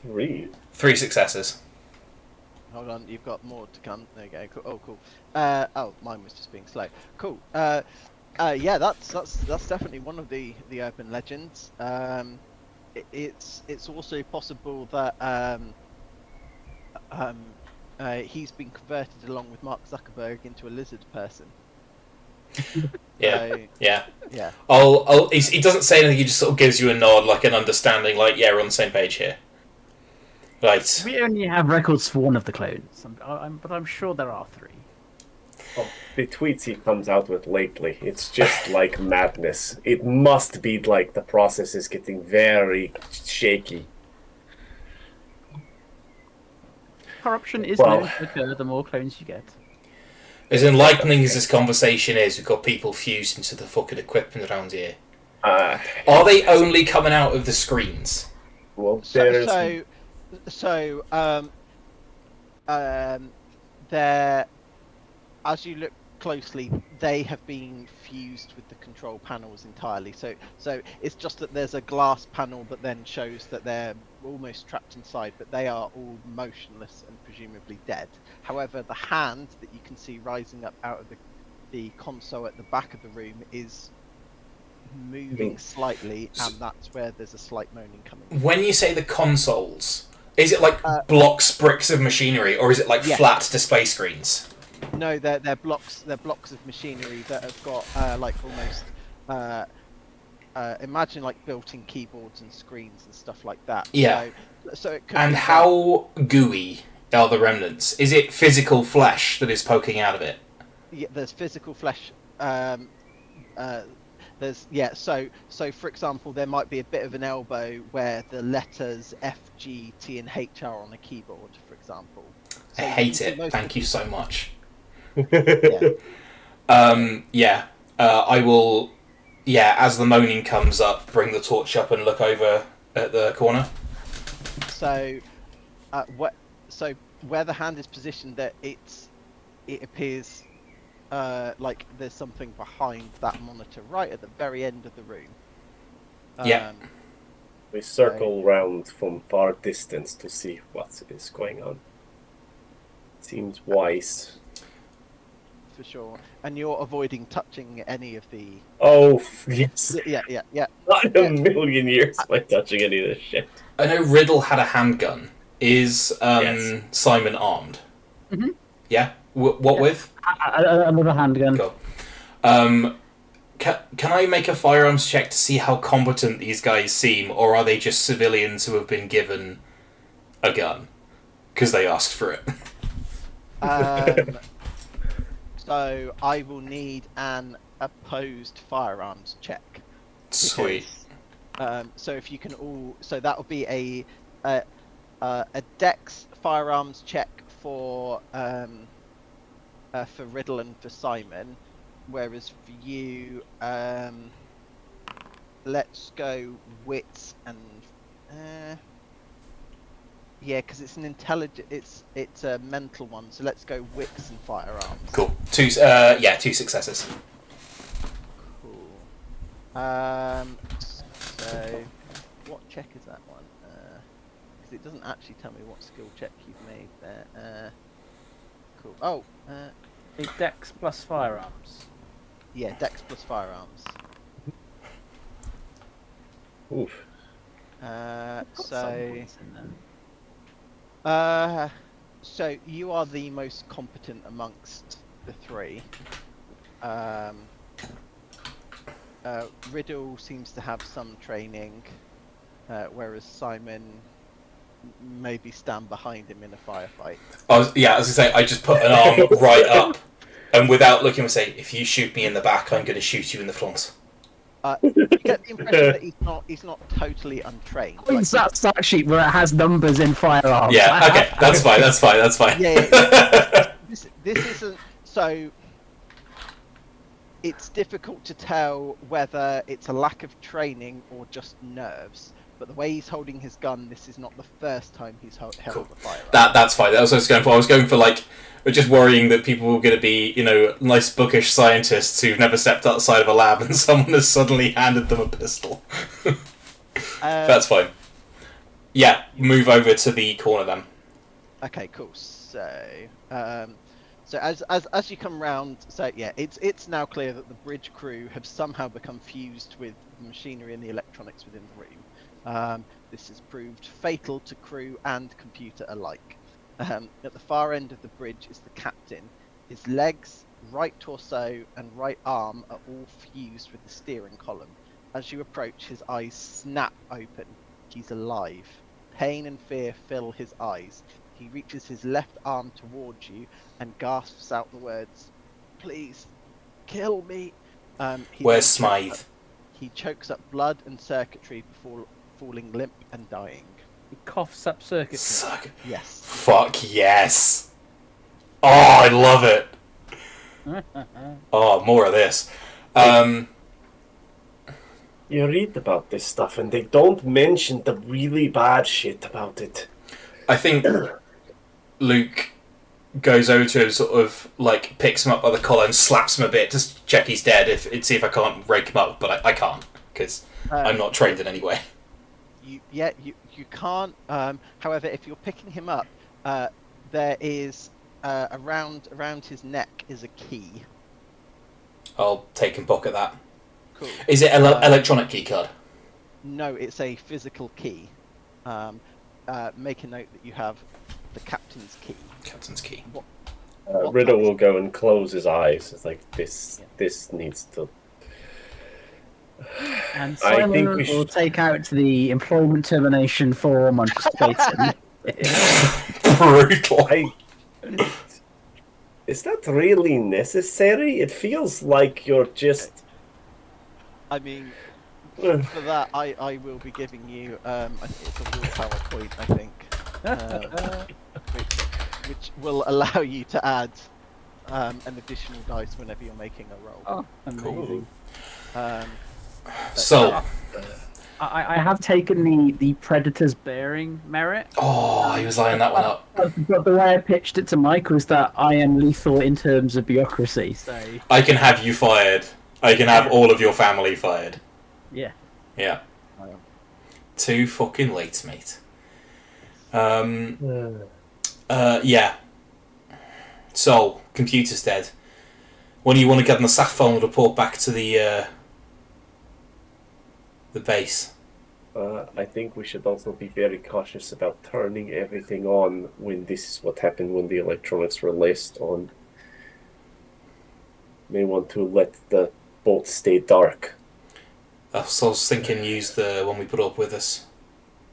S2: 3.
S3: 3 successes.
S1: Hold on, you've got more to come. There you go. Cool. Oh, cool. Oh, mine was just being slow. Cool. Yeah, that's definitely one of the urban legends. It's also possible that he's been converted along with Mark Zuckerberg into a lizard person.
S3: Yeah,
S1: So,
S3: yeah.
S1: yeah.
S3: He doesn't say anything. He just sort of gives you a nod, like an understanding, like, yeah, we're on the same page here. Right.
S4: We only have records for one of the clones, but I'm sure there are 3.
S2: Oh, the tweets he comes out with lately, it's just like madness. It must be like the process is getting very shaky.
S4: Corruption is
S2: Well-
S4: known to occur the more clones you get.
S3: As enlightening as this conversation is, we've got people fused into the fucking equipment around here. Are they only coming out of the screens?
S2: Well, there's...
S1: There, as you look closely, they have been fused with the control panels entirely. So it's just that there's a glass panel that then shows that they're almost trapped inside, but they are all motionless and presumably dead. However, the hand that you can see rising up out of the console at the back of the room is moving slightly, and that's where there's a slight moaning coming.
S3: When you say the consoles, is it like bricks of machinery, or is it like flat display screens?
S1: No, they're blocks. They're blocks of machinery that have got like almost imagine like built-in keyboards and screens and stuff like that.
S3: Yeah.
S1: So it could
S3: And
S1: be
S3: how gooey are the remnants? Is it physical flesh that is poking out of it?
S1: yeah, there's physical flesh. So for example, there might be a bit of an elbow where the letters F, G, T, and H are on a keyboard, for example.
S3: I hate it. Thank you so much.
S1: Yeah.
S3: I will. Yeah, as the moaning comes up, bring the torch up and look over at the corner.
S1: So, where the hand is positioned, that it appears like there's something behind that monitor, right at the very end of the room.
S3: Yeah.
S2: We circle round from far distance to see what is going on. Seems wise.
S1: For sure. And you're avoiding touching any of the...
S2: Oh, yes.
S1: Yeah.
S2: Not in a million years am I touching any of this shit.
S3: I know Riddle had a handgun. Is
S2: Yes.
S3: Simon armed?
S4: Mhm.
S3: Yeah? What
S4: Yeah.
S3: with?
S4: Another handgun.
S3: Cool. Can I make a firearms check to see how competent these guys seem, or are they just civilians who have been given a gun? Because they asked for it.
S1: So I will need an opposed firearms check.
S3: Sweet.
S1: Because, so if you can all... So that will be a Dex firearms check for Riddle and for Simon. Whereas for you, let's go wits and yeah, because it's an intelligent, it's a mental one. So let's go wits and firearms.
S3: Cool. Two successes.
S1: Cool. So what check is that one? Because it doesn't actually tell me what skill check you've made there. Cool. Oh.
S4: A Dex plus firearms.
S1: Yeah, Dex plus firearms.
S2: Oof.
S1: So you are the most competent amongst the three. Riddle seems to have some training, whereas Simon maybe stand behind him in a firefight.
S3: I was gonna say, I just put an arm right up, and without looking, I say, if you shoot me in the back, I'm going to shoot you in the front.
S1: You get the impression that he's not totally untrained.
S4: It's that start sheet where it has numbers in firearms.
S3: Yeah, okay, that's fine.
S1: Yeah. This isn't so. It's difficult to tell whether it's a lack of training or just nerves. But the way he's holding his gun, this is not the first time he's held
S3: Cool.
S1: a firearm.
S3: That's fine. That's what I was going for. I was going for, like, just worrying that people were going to be, nice bookish scientists who've never stepped outside of a lab and someone has suddenly handed them a pistol. That's fine. Yeah, move over to the corner then.
S1: Okay, cool. So as you come round, so yeah, it's now clear that the bridge crew have somehow become fused with the machinery and the electronics within the room. This has proved fatal to crew and computer alike. At the far end of the bridge is the captain. His legs, right torso, and right arm are all fused with the steering column. As you approach, his eyes snap open. He's alive. Pain and fear fill his eyes. He reaches his left arm towards you and gasps out the words, "Please, kill me."
S3: Where's Smythe?
S1: He chokes up blood and circuitry before falling limp and dying.
S4: He coughs up circuitry.
S1: Yes.
S3: Fuck yes. Oh, I love it. Oh, more of this.
S2: You read about this stuff and they don't mention the really bad shit about it.
S3: I think Luke goes over to him, sort of, like, picks him up by the collar and slaps him a bit to check he's dead, see if I can't rake him up, but I can't, because I'm not trained in any way.
S1: You can't. However, if you're picking him up, there is around his neck is a key.
S3: I'll take and pocket that.
S1: Cool.
S3: Is it electronic key card?
S1: No, it's a physical key. Make a note that you have the captain's key.
S3: Captain's key.
S1: What
S2: Riddle will go and close his eyes. It's like this.
S1: Yeah.
S2: This needs to.
S4: And
S2: I
S4: Simon
S2: think we
S4: will
S2: should-
S4: take out the employment termination form on Jason.
S3: Brutal.
S2: Is that really necessary? It feels like you're just.
S1: I mean, for that, I will be giving you. I think it's a willpower point. I think, which will allow you to add an additional dice whenever you're making a roll.
S4: Oh, amazing.
S3: So,
S4: I have taken the Predator's bearing merit.
S3: oh, he was lining that one up.
S4: But the way I pitched it to Mike was that I am lethal in terms of bureaucracy. So
S3: I can have you fired. I can have all of your family fired.
S4: yeah.
S3: Yeah. Too fucking late, mate.
S2: Uh,
S3: Yeah. So, computer's dead. When do you want to get on the sat phone and report back to the base?
S2: I think we should also be very cautious about turning everything on when this is what happened when the electronics were laced on. May want to let the boat stay dark.
S3: So I was thinking use the one we put up with us.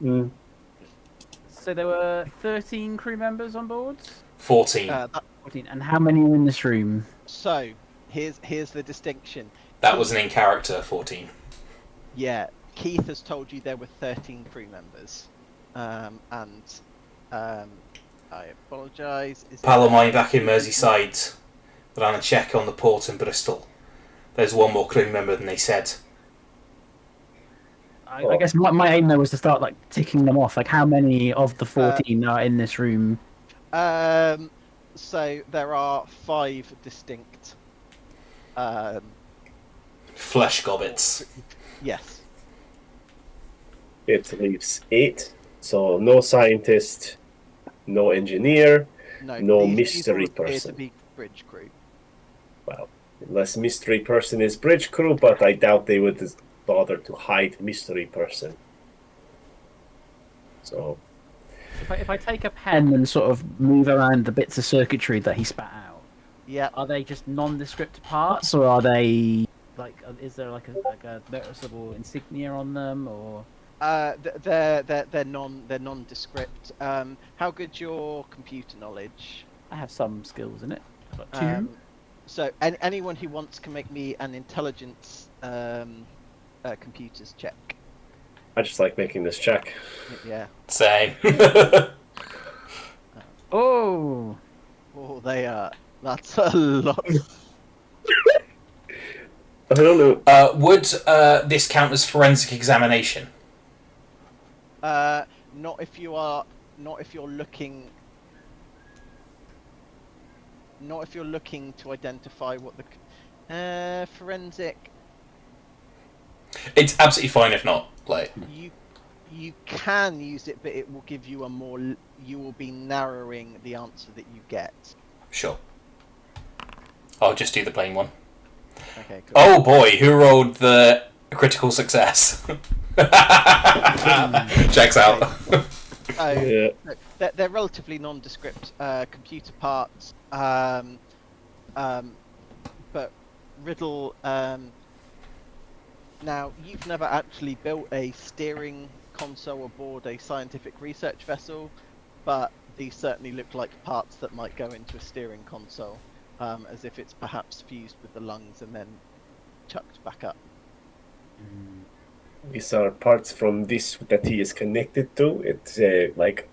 S4: So there were 13 crew members on board.
S3: 14.
S4: 14. And how many are in this room?
S1: So here's the distinction.
S3: That was an in character 14.
S1: Yeah, Keith has told you there were 13 crew members, and I apologise.
S3: Palomine back in Merseyside ran a check on the port in Bristol. There's one more crew member than they said.
S4: I guess my aim there was to start like ticking them off. Like how many of the 14 are in this room?
S1: So there are 5 distinct.
S3: Flesh gobbets.
S1: Yes.
S2: It leaves 8. So no scientist, no engineer, no mystery
S1: these all appear
S2: person.
S1: to be bridge crew.
S2: Well, unless mystery person is bridge crew, but I doubt they would bother to hide mystery person. So
S4: If I take a pen and sort of move around the bits of circuitry that he spat out,
S1: Yeah.
S4: are they just nondescript parts, or are they like? Is there like a noticeable insignia on them, or?
S1: They're nondescript. How good's your computer knowledge?
S4: I have some skills in it. I've got 2.
S1: So anyone who wants can make me an intelligence computers check.
S2: I just like making this check.
S1: Yeah.
S3: Same.
S4: Oh,
S1: They are. That's a lot.
S2: I don't know.
S3: Would this count as forensic examination?
S1: Not if you're looking. Not if you're looking to identify what the forensic.
S3: It's absolutely fine if not. Like
S1: You can use it, but it will give you a more. You will be narrowing the answer that you get.
S3: sure. I'll just do the plain one.
S1: Okay. Cool.
S3: Oh boy, who rolled the critical success? Checks out.
S1: So,
S2: Yeah.
S1: they're relatively nondescript computer parts, but Riddle. Now, you've never actually built a steering console aboard a scientific research vessel, but these certainly look like parts that might go into a steering console, as if it's perhaps fused with the lungs and then chucked back up.
S2: These are parts from this that he is connected to. It's like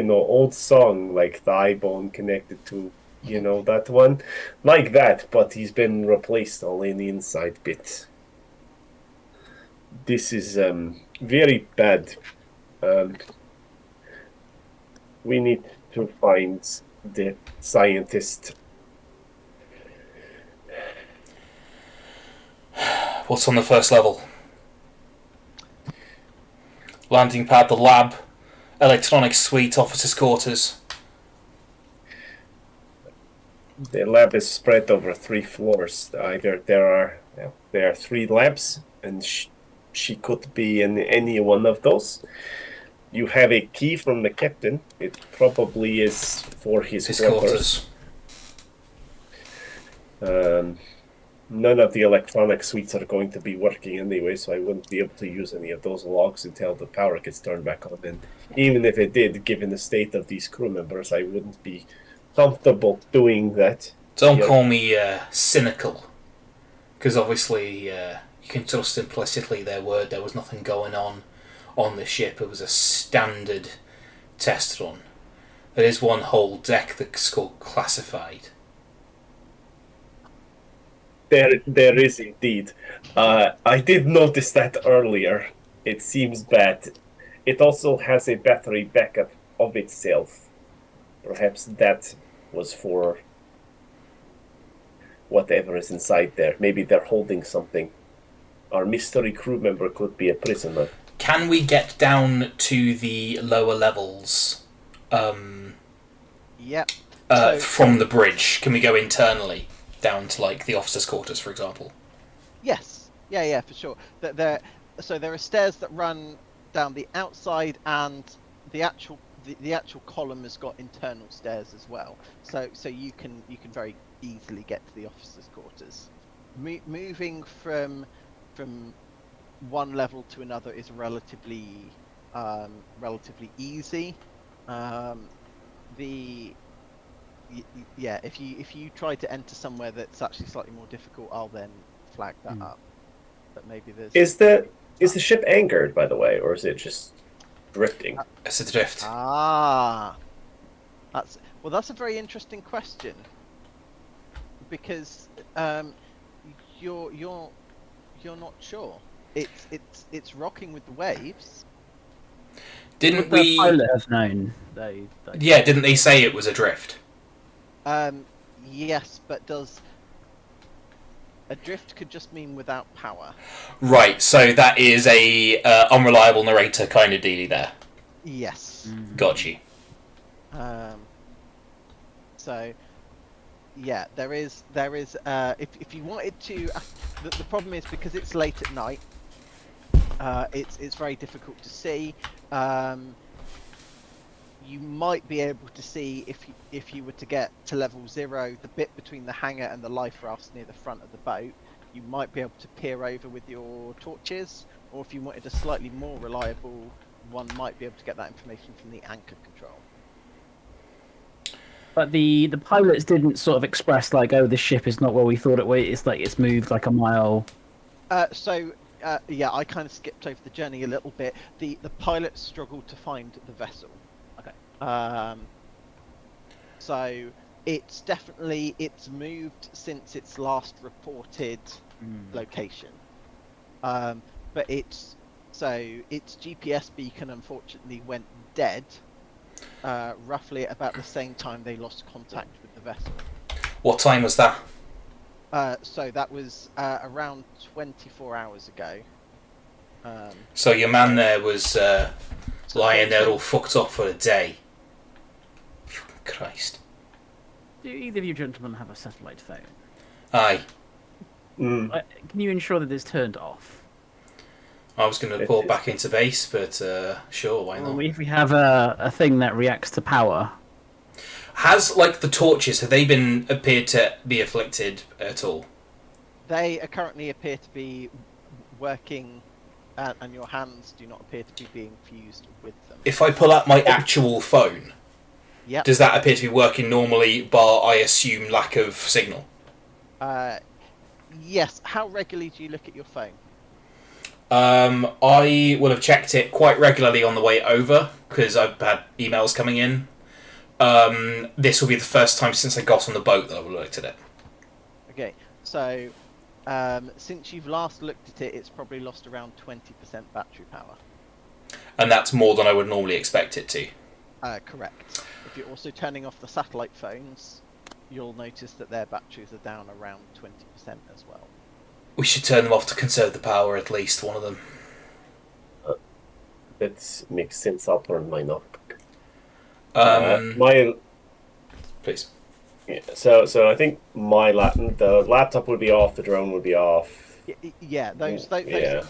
S2: old song like the eye bone connected to that one, like that. But he's been replaced all in the inside bit. This is very bad. We need to find the scientist.
S3: What's on the first level? Landing pad, the lab, electronics suite, officers' quarters.
S2: The lab is spread over 3 floors. Either there are 3 labs, and she could be in any one of those. You have a key from the captain. It probably is for his quarters. None of the electronic suites are going to be working anyway, so I wouldn't be able to use any of those logs until the power gets turned back on. And even if it did, given the state of these crew members, I wouldn't be comfortable doing that.
S3: Don't call me cynical, because obviously you can trust implicitly their word. There was nothing going on the ship. It was a standard test run. There is one whole deck that's called classified.
S2: There is indeed. I did notice that earlier. It seems bad. It also has a battery backup of itself. Perhaps that was for whatever is inside there. Maybe they're holding something. our mystery crew member could be a prisoner.
S3: Can we get down to the lower levels
S1: Yep. So-
S3: from the bridge? Can we go internally down to like the officers' quarters, for example?
S1: Yes. Yeah, for sure. There are stairs that run down the outside, and the actual column has got internal stairs as well. So you can very easily get to the officers' quarters. Moving from one level to another is relatively easy. If you try to enter somewhere that's actually slightly more difficult, I'll then flag that up. But maybe there's
S2: Is the ship anchored, by the way, or is it just drifting?
S3: It's a drift.
S1: That's a very interesting question, because you're not sure. It's rocking with the waves.
S3: Didn't
S4: Would the
S3: we?
S4: pilot have known?
S3: Yeah, didn't they say it was a drift?
S1: Yes, but a drift could just mean without power.
S3: Right. So that is a unreliable narrator kind of dealy there.
S1: Yes.
S3: Got you.
S1: So, yeah, there is. If you wanted to, the problem is because it's late at night. It's very difficult to see. You might be able to see if you were to get to level 0, the bit between the hangar and the life rafts near the front of the boat. You might be able to peer over with your torches, or if you wanted a slightly more reliable one, might be able to get that information from the anchor control.
S4: But the pilots didn't sort of express like, oh, this ship is not where we thought it was. It's like it's moved like a mile.
S1: Yeah, I kind of skipped over the journey a little bit. The pilots struggled to find the vessel.
S4: Okay.
S1: So it's moved since its last reported location. But its GPS beacon unfortunately went dead roughly at about the same time they lost contact with the vessel.
S3: What time was that?
S1: So that was around 24 hours ago.
S3: So your man there was lying there all fucked up for a day. Christ.
S4: Do either of you gentlemen have a satellite phone?
S3: Aye.
S4: Can you ensure that it's turned off?
S3: I was going to report back into base, but sure, why not?
S4: Well, if we have a thing that reacts to power.
S3: Has, like, the torches, have they appeared to be afflicted at all?
S1: They currently appear to be working, and your hands do not appear to be being fused with them.
S3: If I pull out my actual phone,
S1: Yep.
S3: does that appear to be working normally, bar, I assume, lack of signal?
S1: Yes. How regularly do you look at your phone?
S3: I will have checked it quite regularly on the way over, because I've had emails coming in. This will be the first time since I got on the boat that I've looked at it.
S1: Okay, so since you've last looked at it, it's probably lost around 20% battery power.
S3: And that's more than I would normally expect it to.
S1: Correct. If you're also turning off the satellite phones, you'll notice that their batteries are down around 20% as well.
S3: We should turn them off to conserve the power, at least one of them.
S2: That makes sense. I'll turn mine off.
S3: Please.
S2: Yeah, so I think the laptop would be off, the drone would be off.
S1: Yeah, those would be,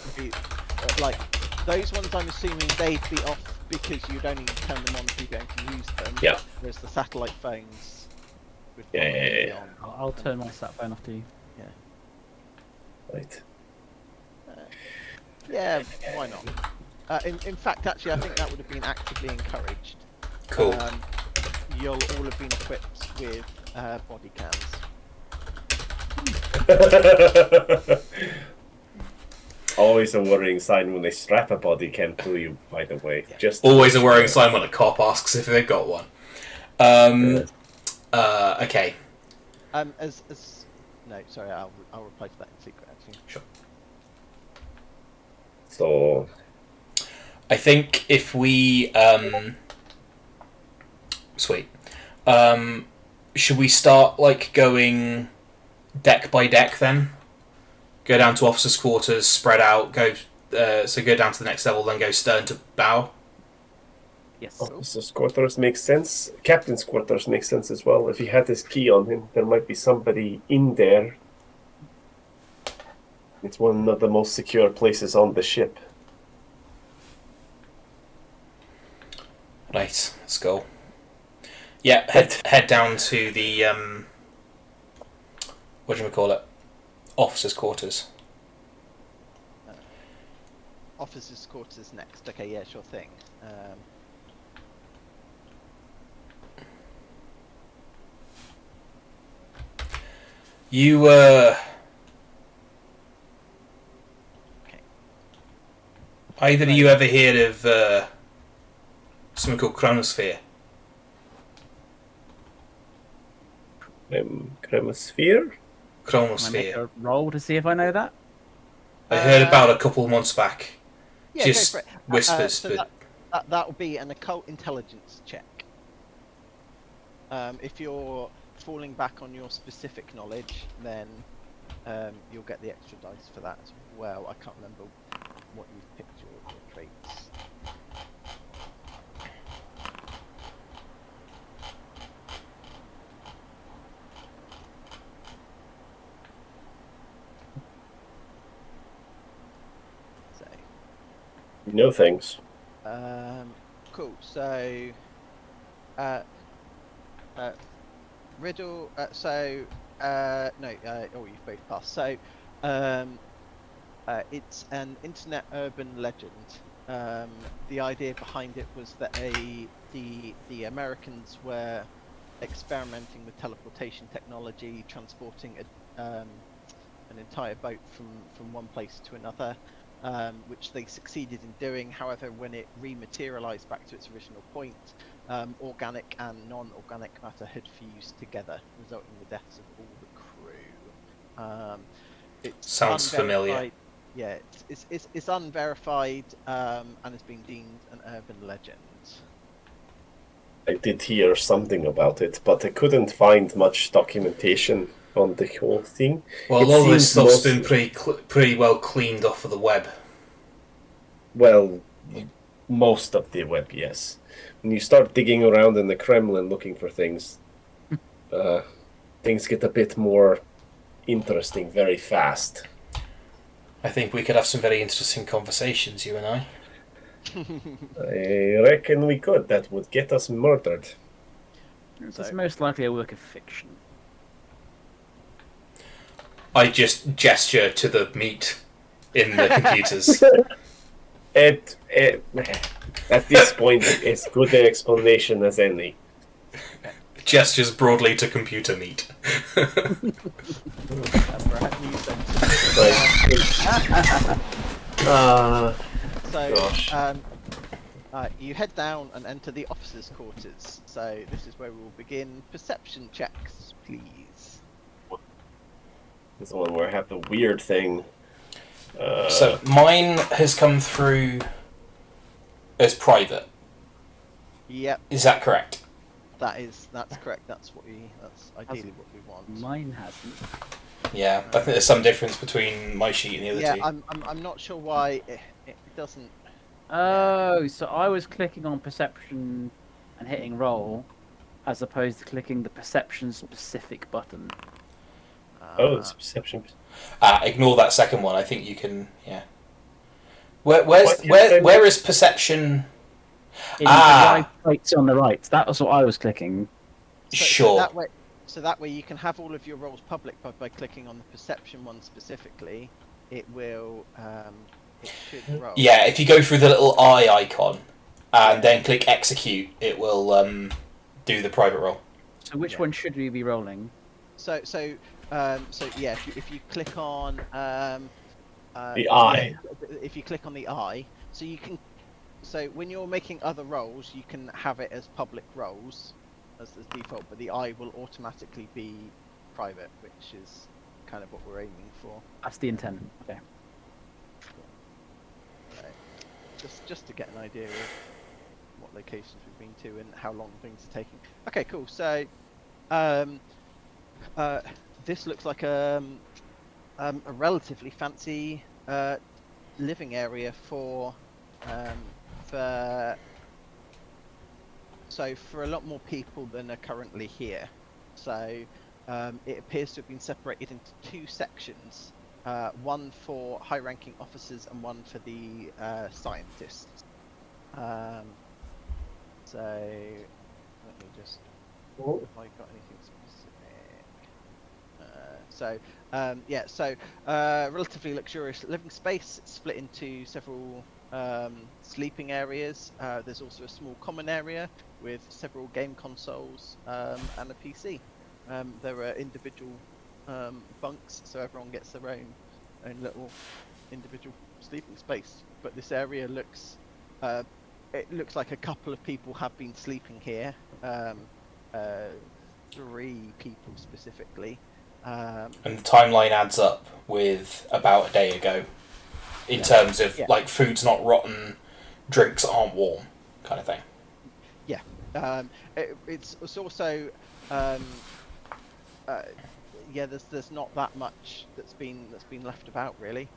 S1: like, those ones I'm assuming they'd be off because you'd only turn them on if you're going to use them.
S2: Yeah.
S1: Whereas the satellite phones would
S2: Yeah.
S1: be on.
S4: I'll turn my sat phone off to you.
S2: Right.
S1: Yeah, why not? In fact, actually, I think that would have been actively encouraged.
S3: Cool.
S1: You'll all have been equipped with body cams.
S2: Always a worrying sign when they strap a body cam to you, by the way.
S1: Yeah.
S2: Just
S3: Always a worrying sign when a cop asks if they've got one. Okay.
S1: No, sorry, I'll reply to that in secret, actually.
S3: Sure.
S2: So
S3: I think if we sweet. Should we start like going deck by deck then? Go down to officers' quarters, spread out. Go down to the next level, then go stern to bow.
S4: Yes.
S2: Officer's quarters makes sense. Captain's quarters makes sense as well. If he had his key on him, there might be somebody in there. It's one of the most secure places on the ship.
S3: Right, let's go. Yeah, head down to the what do we call it? Officers' quarters.
S1: Officers' quarters next. Okay, yeah, sure thing.
S3: You
S1: Okay.
S3: either of you ever heard of something called chronosphere?
S2: Chromosphere?
S4: Can I make
S3: Chronosphere.
S4: a roll to see if I know that?
S3: I heard about it a couple of months back.
S1: Yeah,
S3: Just
S1: go for it.
S3: whispers,
S1: So
S3: but
S1: that will be an occult intelligence check. If you're falling back on your specific knowledge, then you'll get the extra dice for that as well. I can't remember what you've picked your traits. So.
S2: No thanks.
S1: Cool. So, riddle. No. Oh, you've both passed. So, it's an internet urban legend. The idea behind it was that the Americans were experimenting with teleportation technology, transporting an entire boat from one place to another. Which they succeeded in doing. However, when it rematerialized back to its original point, organic and non-organic matter had fused together, resulting in the deaths of all the crew. It's
S3: sounds familiar.
S1: Yeah, it's unverified and has been deemed an urban legend.
S2: I did hear something about it, but I couldn't find much documentation on the whole thing.
S3: Well, all this stuff's been pretty well cleaned off of the web.
S2: Well, most of the web, yes. When you start digging around in the Kremlin looking for things, things get a bit more interesting very fast.
S3: I think we could have some very interesting conversations, you and I.
S2: I reckon we could. That would get us murdered.
S4: It's most likely a work of fiction.
S3: I just gesture to the meat in the computers.
S2: At this point, it's good an explanation as any.
S3: Gestures broadly to computer meat.
S2: Gosh.
S1: You head down and enter the officers' quarters. So this is where we will begin perception checks, please.
S2: This is the one where I have the weird thing.
S3: So mine has come through as private.
S1: Yep.
S3: Is that correct?
S1: That's correct. That's ideally what we want.
S4: Mine hasn't.
S3: Yeah, I think there's some difference between my sheet and the other two.
S1: I'm not sure why it doesn't.
S4: Oh, so I was clicking on perception and hitting roll, as opposed to clicking the perception specific button.
S2: It's perception.
S3: Ignore that second one. I think you can. Yeah. Where is perception?
S4: In the right traits on the right. That was what I was clicking.
S3: Sure.
S1: So that way you can have all of your roles public, but by clicking on the perception one specifically, it will. It should roll.
S3: Yeah, if you go through the little eye icon and then click execute, it will do the private roll.
S4: So which one should we be rolling?
S1: So yeah, if you click on
S2: the eye.
S1: Yeah, if you click on the eye, so you can. So when you're making other roles, you can have it as public roles as the default, but the eye will automatically be private, which is kind of what we're aiming for.
S4: That's the intent. Okay.
S1: Right. Just to get an idea of what locations we've been to and how long things are taking. Okay, cool. So, this looks like a relatively fancy living area for for a lot more people than are currently here. So it appears to have been separated into two sections, one for high-ranking officers and one for the scientists. So let me just, have I got anything specific? Relatively luxurious living space. It's split into several sleeping areas. There's also a small common area with several game consoles and a PC. There are individual bunks, so everyone gets their own little individual sleeping space. But this area looks it looks like a couple of people have been sleeping here. 3 people specifically.
S3: And the timeline adds up with about a day ago, in terms of like food's not rotten, drinks aren't warm, kind of thing.
S1: Yeah, it's also there's not that much that's been left about really.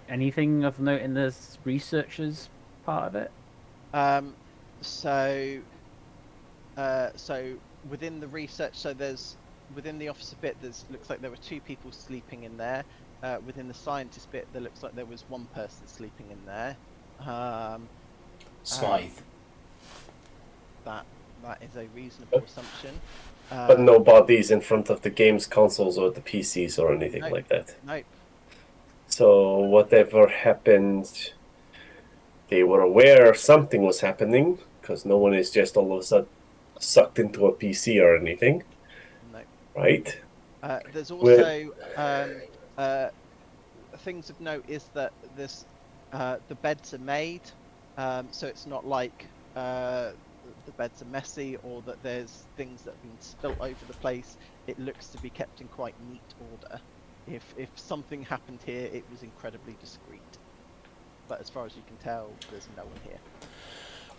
S4: Anything of note in this researchers part of it?
S1: So within the research, within the officer bit, looks like there were 2 people sleeping in there. Within the scientist bit, there looks like there was 1 person sleeping in there.
S3: Smythe.
S1: That is a reasonable assumption.
S2: But no bodies in front of the games consoles or the PCs or anything like that.
S1: Nope.
S2: So whatever happened, they were aware something was happening, because no one is just all of a sudden sucked into a PC or anything.
S1: Nope.
S2: Right?
S1: There's also things of note is that the beds are made, so it's not like the beds are messy or that there's things that have been spilt over the place. It looks to be kept in quite neat order. If something happened here, it was incredibly discreet. But as far as you can tell, there's no one here.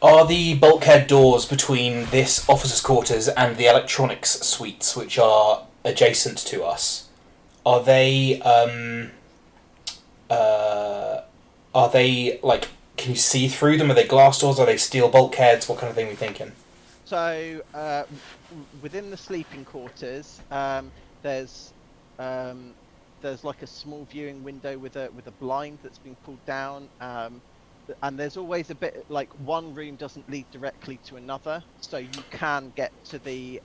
S3: Are the bulkhead doors between this officer's quarters and the electronics suites, which are adjacent to us, are they like, can you see through them? Are they glass doors? Are they steel bulkheads? What kind of thing are we thinking?
S1: So within the sleeping quarters, there's like a small viewing window with a blind that's been pulled down, and there's always a bit like one room doesn't lead directly to another, so you can get to the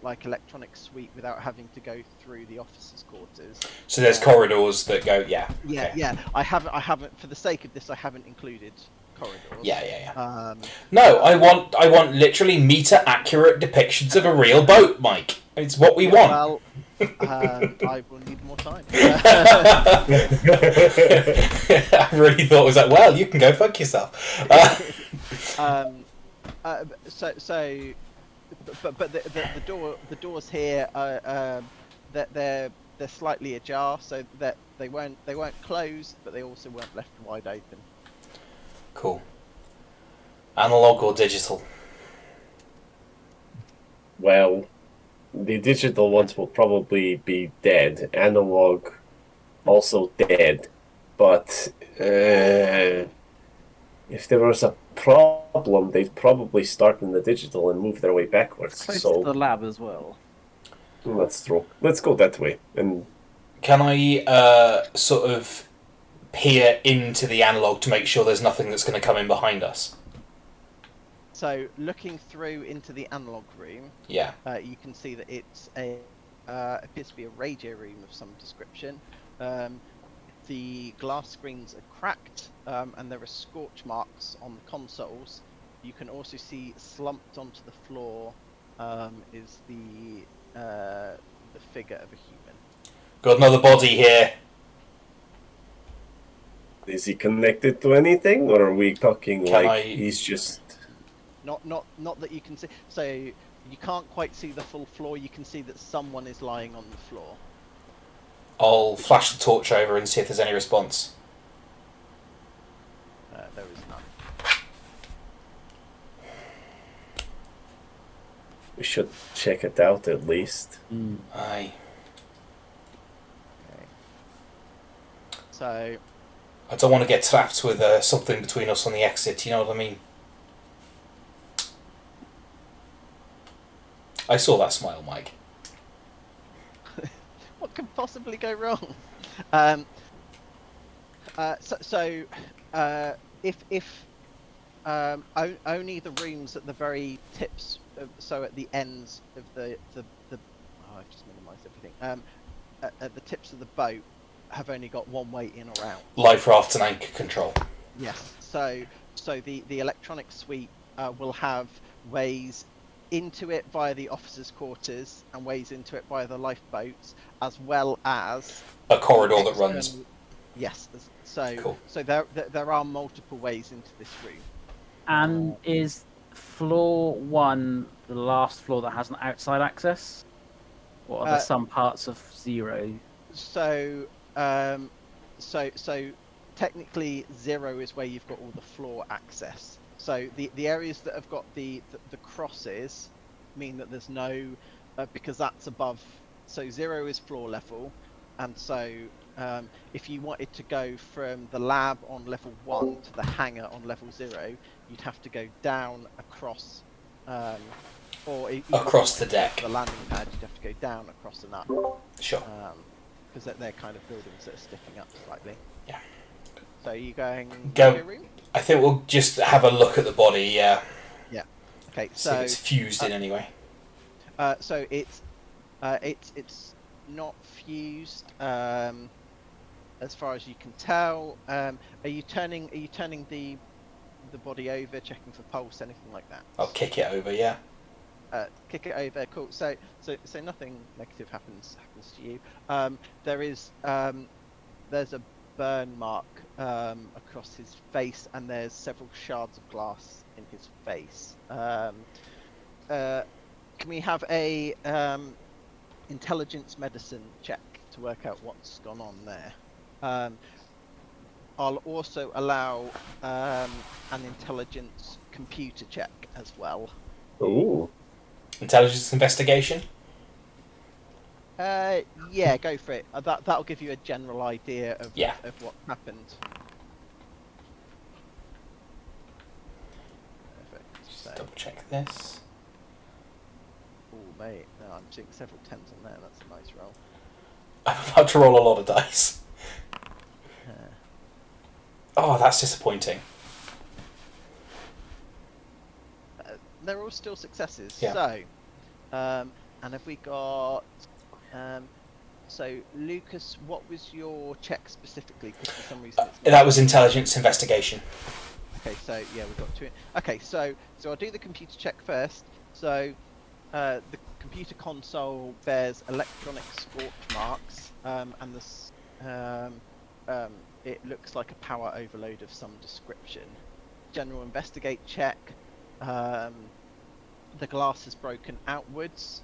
S1: like electronic suite without having to go through the officers' quarters.
S3: So there's corridors that go, yeah.
S1: Yeah,
S3: okay.
S1: yeah. I haven't for the sake of this, I haven't included corridors.
S3: Yeah. No, I want literally meter accurate depictions of a real boat, Mike. It's what we want.
S1: Well, I will need more time.
S3: I really thought it was like, well, you can go fuck yourself.
S1: But the doors here are they're slightly ajar, so that they weren't closed, but they also weren't left wide open.
S3: Cool. Analog or digital?
S2: Well, the digital ones will probably be dead. Analog, also dead. But if there was a problem, they'd probably start in the digital and move their way backwards.
S4: Close
S2: So
S4: to the lab as well.
S2: let's go that way. And
S3: can I sort of peer into the analog to make sure there's nothing that's going to come in behind us?
S1: So looking through into the analog room,
S3: Yeah.
S1: You can see that it's appears to be a radio room of some description. The glass screens are cracked, and there are scorch marks on the consoles. You can also see slumped onto the floor is the figure of a human.
S3: Got another body here.
S2: is he connected to anything, or are we talking he's just...
S1: Not that you can see. So you can't quite see the full floor. You can see that someone is lying on the floor.
S3: I'll flash the torch over and see if there's any response.
S1: There is none.
S2: We should check it out at least.
S3: Aye.
S1: So
S3: I don't want to get trapped with something between us on the exit. You know what I mean? I saw that smile, Mike.
S1: what can possibly go wrong? Um, if only the rooms at the very tips, so at the ends of the oh, I've just minimised everything. At the tips of the boat have only got one way in or out.
S3: Life raft and anchor control.
S1: Yes. So the electronic suite will have ways into it via the officers' quarters and ways into it via the lifeboats, as well as
S3: A corridor that runs.
S1: Yes. So
S3: Cool.
S1: so there are multiple ways into this room.
S4: And is floor 1 the last floor that has an outside access? Or are there some parts of 0?
S1: So technically 0 is where you've got all the floor access. So the areas that have got the crosses mean that there's no because that's above. So 0 is floor level, and so if you wanted to go from the lab on level 1 to the hangar on level 0, you'd have to go down across, or
S3: Across the deck.
S1: The landing pad, you'd have to go down across and up.
S3: Sure.
S1: Because they're kind of buildings that are sticking up slightly.
S3: Yeah.
S1: So are you going
S3: Go.
S1: to your room?
S3: I think we'll just have a look at the body. Yeah.
S1: Yeah. Okay.
S3: See if it's fused in anyway.
S1: So it's not fused, as far as you can tell. Are you turning the body over, checking for pulse, anything like that?
S3: I'll kick it over. Yeah.
S1: Kick it over. Cool. So nothing negative happens to you. There's a burn mark across his face, and there's several shards of glass in his face. Can we have a intelligence medicine check to work out what's gone on there? I'll also allow an intelligence computer check as well.
S2: Ooh.
S3: Intelligence investigation.
S1: Yeah, go for it. That'll give you a general idea of what happened. Perfect.
S3: Just double check this.
S1: Oh mate, no, I'm seeing several 10s on there. That's a nice roll.
S3: I'm about to roll a lot of dice. Oh, that's disappointing.
S1: They're all still successes.
S3: Yeah.
S1: So, and have we got? So Lucas, what was your check specifically? Because for some reason it's not...
S3: That was intelligence investigation.
S1: Okay, so yeah, we've got two. Okay, so I'll do the computer check first. So the computer console bears electronic scorch marks, and this it looks like a power overload of some description. General investigate check. The glass is broken outwards,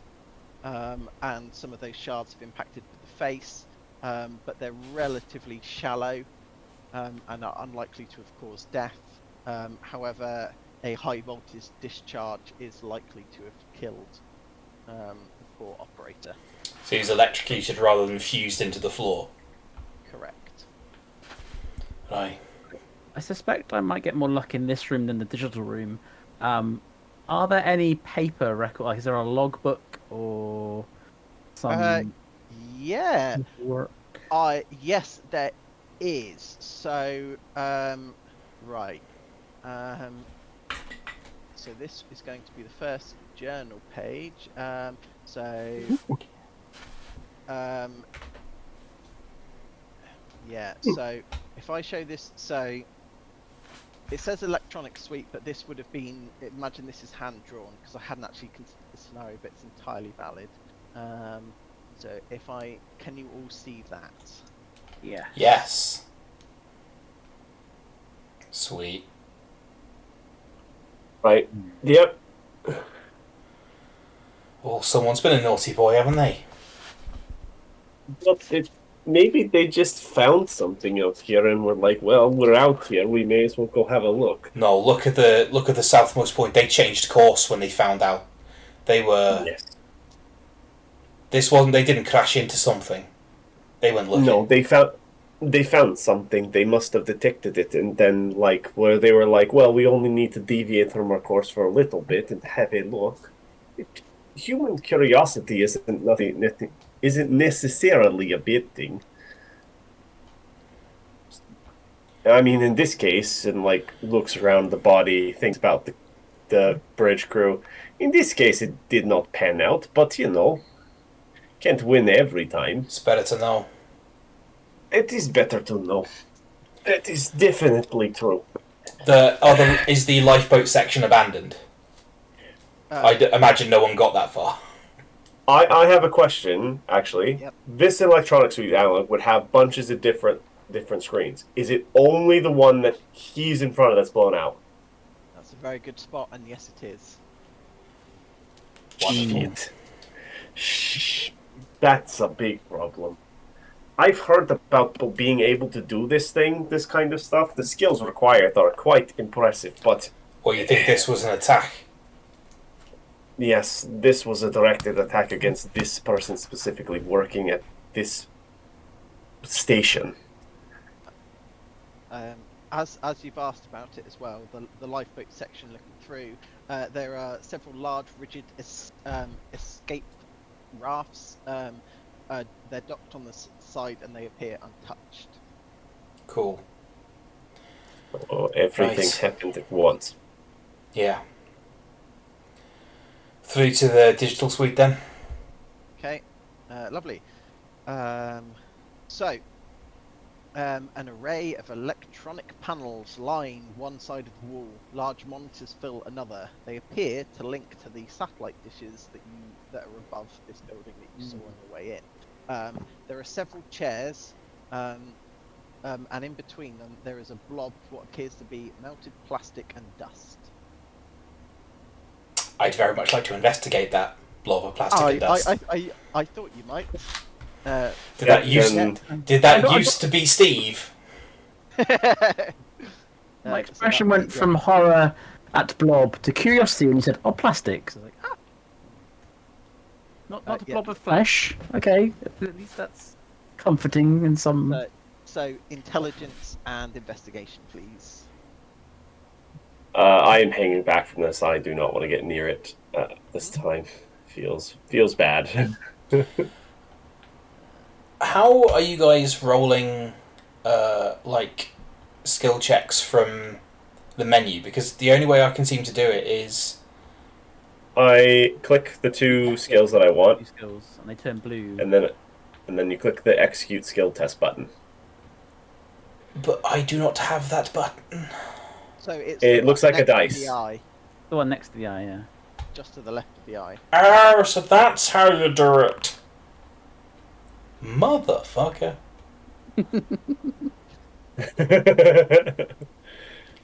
S1: and some of those shards have impacted with the face, but they're relatively shallow and are unlikely to have caused death. However, a high voltage discharge is likely to have killed the poor operator.
S3: So he's electrocuted rather than fused into the floor.
S1: Correct.
S3: Right.
S4: I suspect I might get more luck in this room than the digital room. Are there any paper record? Like, is there a logbook or some
S1: yeah.
S4: work?
S1: Yes, there is. So right. So this is going to be the first journal page. Yeah. So if I show this, so it says electronic suite, but this would have been, imagine this is hand drawn, because I hadn't actually considered the scenario, but it's entirely valid. So if can you all see that?
S4: Yeah.
S3: Yes. Sweet.
S2: Right. Yep.
S3: Well, someone's been a naughty boy, haven't they?
S2: But maybe they just found something out here and were like, well, we're out here, we may as well go have a look.
S3: No, look at the southmost point. They changed course when they found out. They were.
S2: Yes.
S3: This wasn't. They didn't crash into something. They went looking.
S2: No, they found. they found something. They must have detected it, and then like where they were like, well, we only need to deviate from our course for a little bit and have a look. Human curiosity isn't necessarily a bad thing. I mean, in this case, and like looks around the body, thinks about the bridge crew. In this case, it did not pan out, but can't win every time.
S3: It's better to know.
S2: It is better to know. That is definitely true.
S3: Is the lifeboat section abandoned? Imagine no one got that far.
S2: I have a question, actually.
S1: Yep.
S2: This electronic suite analog would have bunches of different screens. Is it only the one that he's in front of that's blown out?
S1: That's a very good spot, and yes, it is.
S2: Shit. Shh. That's a big problem. I've heard about being able to do this kind of stuff. The skills required are quite impressive, but...
S3: Or you think this was an attack?
S2: Yes, this was a directed attack against this person specifically working at this station.
S1: As you've asked about it as well, the lifeboat section looking through, there are several large rigid escape rafts. They're docked on the side and they appear untouched.
S3: Cool.
S2: Oh, everything
S3: Right.
S2: happened at once.
S3: Yeah. Through to the digital suite then.
S1: Okay, lovely. An array of electronic panels line one side of the wall. Large monitors fill another. They appear to link to the satellite dishes that are above this building that you saw on the way in. There are several chairs, and in between them there is a blob of what appears to be melted plastic and dust.
S3: I'd very much like to investigate that blob of plastic and dust.
S1: I thought you might.
S3: Did that used to be Steve?
S4: My expression went from horror at blob to curiosity, and you said, "Oh, plastic." So I was like, ah, not a blob of flesh. Okay, at least that's comforting in some.
S1: So intelligence and investigation, please.
S2: I am hanging back from this. I do not want to get near it this time. Feels bad.
S3: How are you guys rolling, like, skill checks from the menu? Because the only way I can seem to do it is...
S2: I click the two skills that I want,
S4: skills, and they turn blue.
S2: and then you click the execute skill test button.
S3: But I do not have that button.
S1: So
S2: it looks like a dice.
S1: The eye,
S4: The one next to the eye, yeah.
S1: just to the left of the eye.
S3: Oh, so that's how you do it. Motherfucker.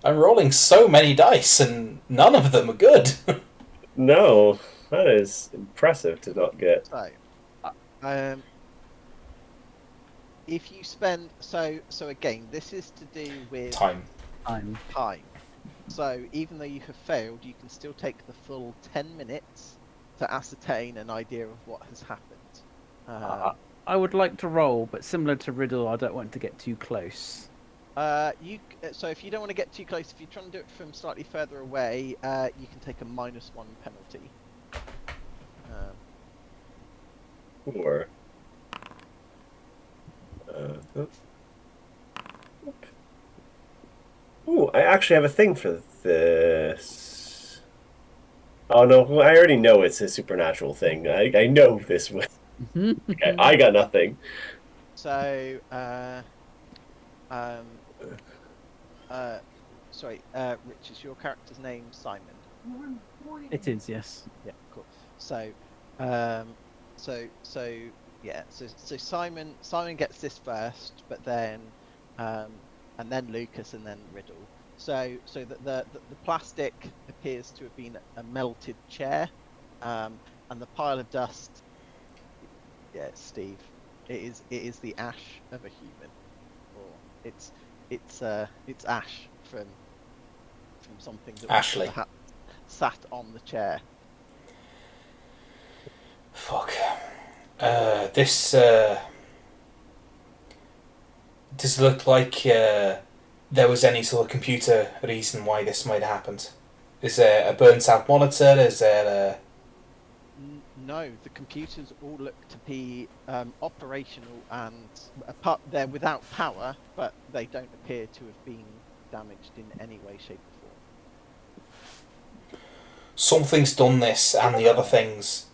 S3: I'm rolling so many dice and none of them are good.
S2: No, that is impressive to not get.
S1: So, if you spend so again, this is to do with
S3: Time.
S1: Time. So even though you have failed, you can still take the full 10 minutes to ascertain an idea of what has happened.
S4: I would like to roll, but similar to Riddle, I don't want to get too close.
S1: So if you don't want to get too close, if you're trying to do it from slightly further away, you can take a -1 penalty.
S2: Or ooh, I actually have a thing for this. Oh no, I already know it's a supernatural thing. I know this one. Okay, I got nothing.
S1: So, sorry, Rich, is your character's name Simon?
S4: It is, yes.
S1: Yeah, cool. So, so Simon gets this first, but then, and then Lucas, and then Riddle. So the plastic appears to have been a melted chair, and the pile of dust. Yeah, Steve. It is the ash of a human, or it's ash from something that
S3: Ashley.
S1: perhaps sat on the chair.
S3: Fuck. This Does it look like there was any sort of computer reason why this might have happened? Is there a burnt out monitor? Is there
S1: No, the computers all look to be operational and apart. They're without power, but they don't appear to have been damaged in any way, shape, or form.
S3: something's done this and the other things,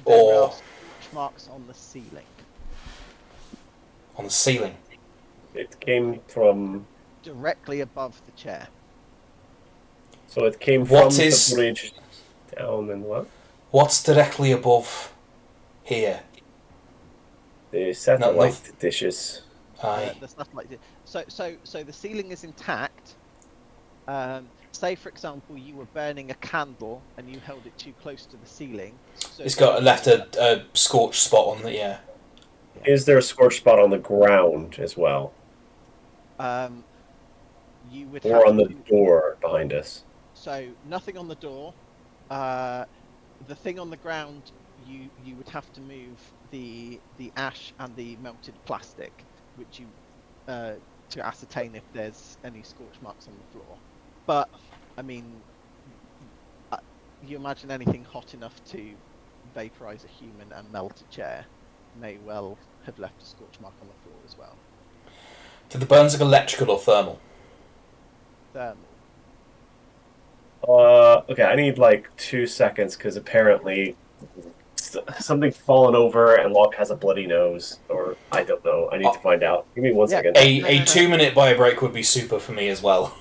S1: There
S3: or
S1: are scorch marks on the ceiling,
S3: on the ceiling?
S2: It came from.
S1: directly above the chair.
S2: So it came
S3: What
S2: from
S3: is-
S2: the bridge down and what?
S3: What's directly above here?
S2: The satellite
S3: No.
S2: dishes.
S3: Aye.
S1: The stuff like this. So the ceiling is intact. Say, for example, you were burning a candle and you held it too close to the ceiling. So
S3: It's got left a scorched spot on the
S1: Yeah.
S2: Is there a scorch spot on the ground as well?
S1: You would
S2: Or
S1: have
S2: on the
S1: to,
S2: door behind us?
S1: So nothing on the door. The thing on the ground, you would have to move the ash and the melted plastic, which you to ascertain if there's any scorch marks on the floor. But I mean, you imagine anything hot enough to vaporize a human and melt a chair may well have left a scorch mark on the floor as well.
S3: Do the burns look electrical or thermal?
S1: Thermal.
S2: Okay, I need like 2 seconds because apparently something fallen over and Locke has a bloody nose, or I don't know. I need to find out. Give me 1 second.
S3: A 2-minute bio break would be super for me as well.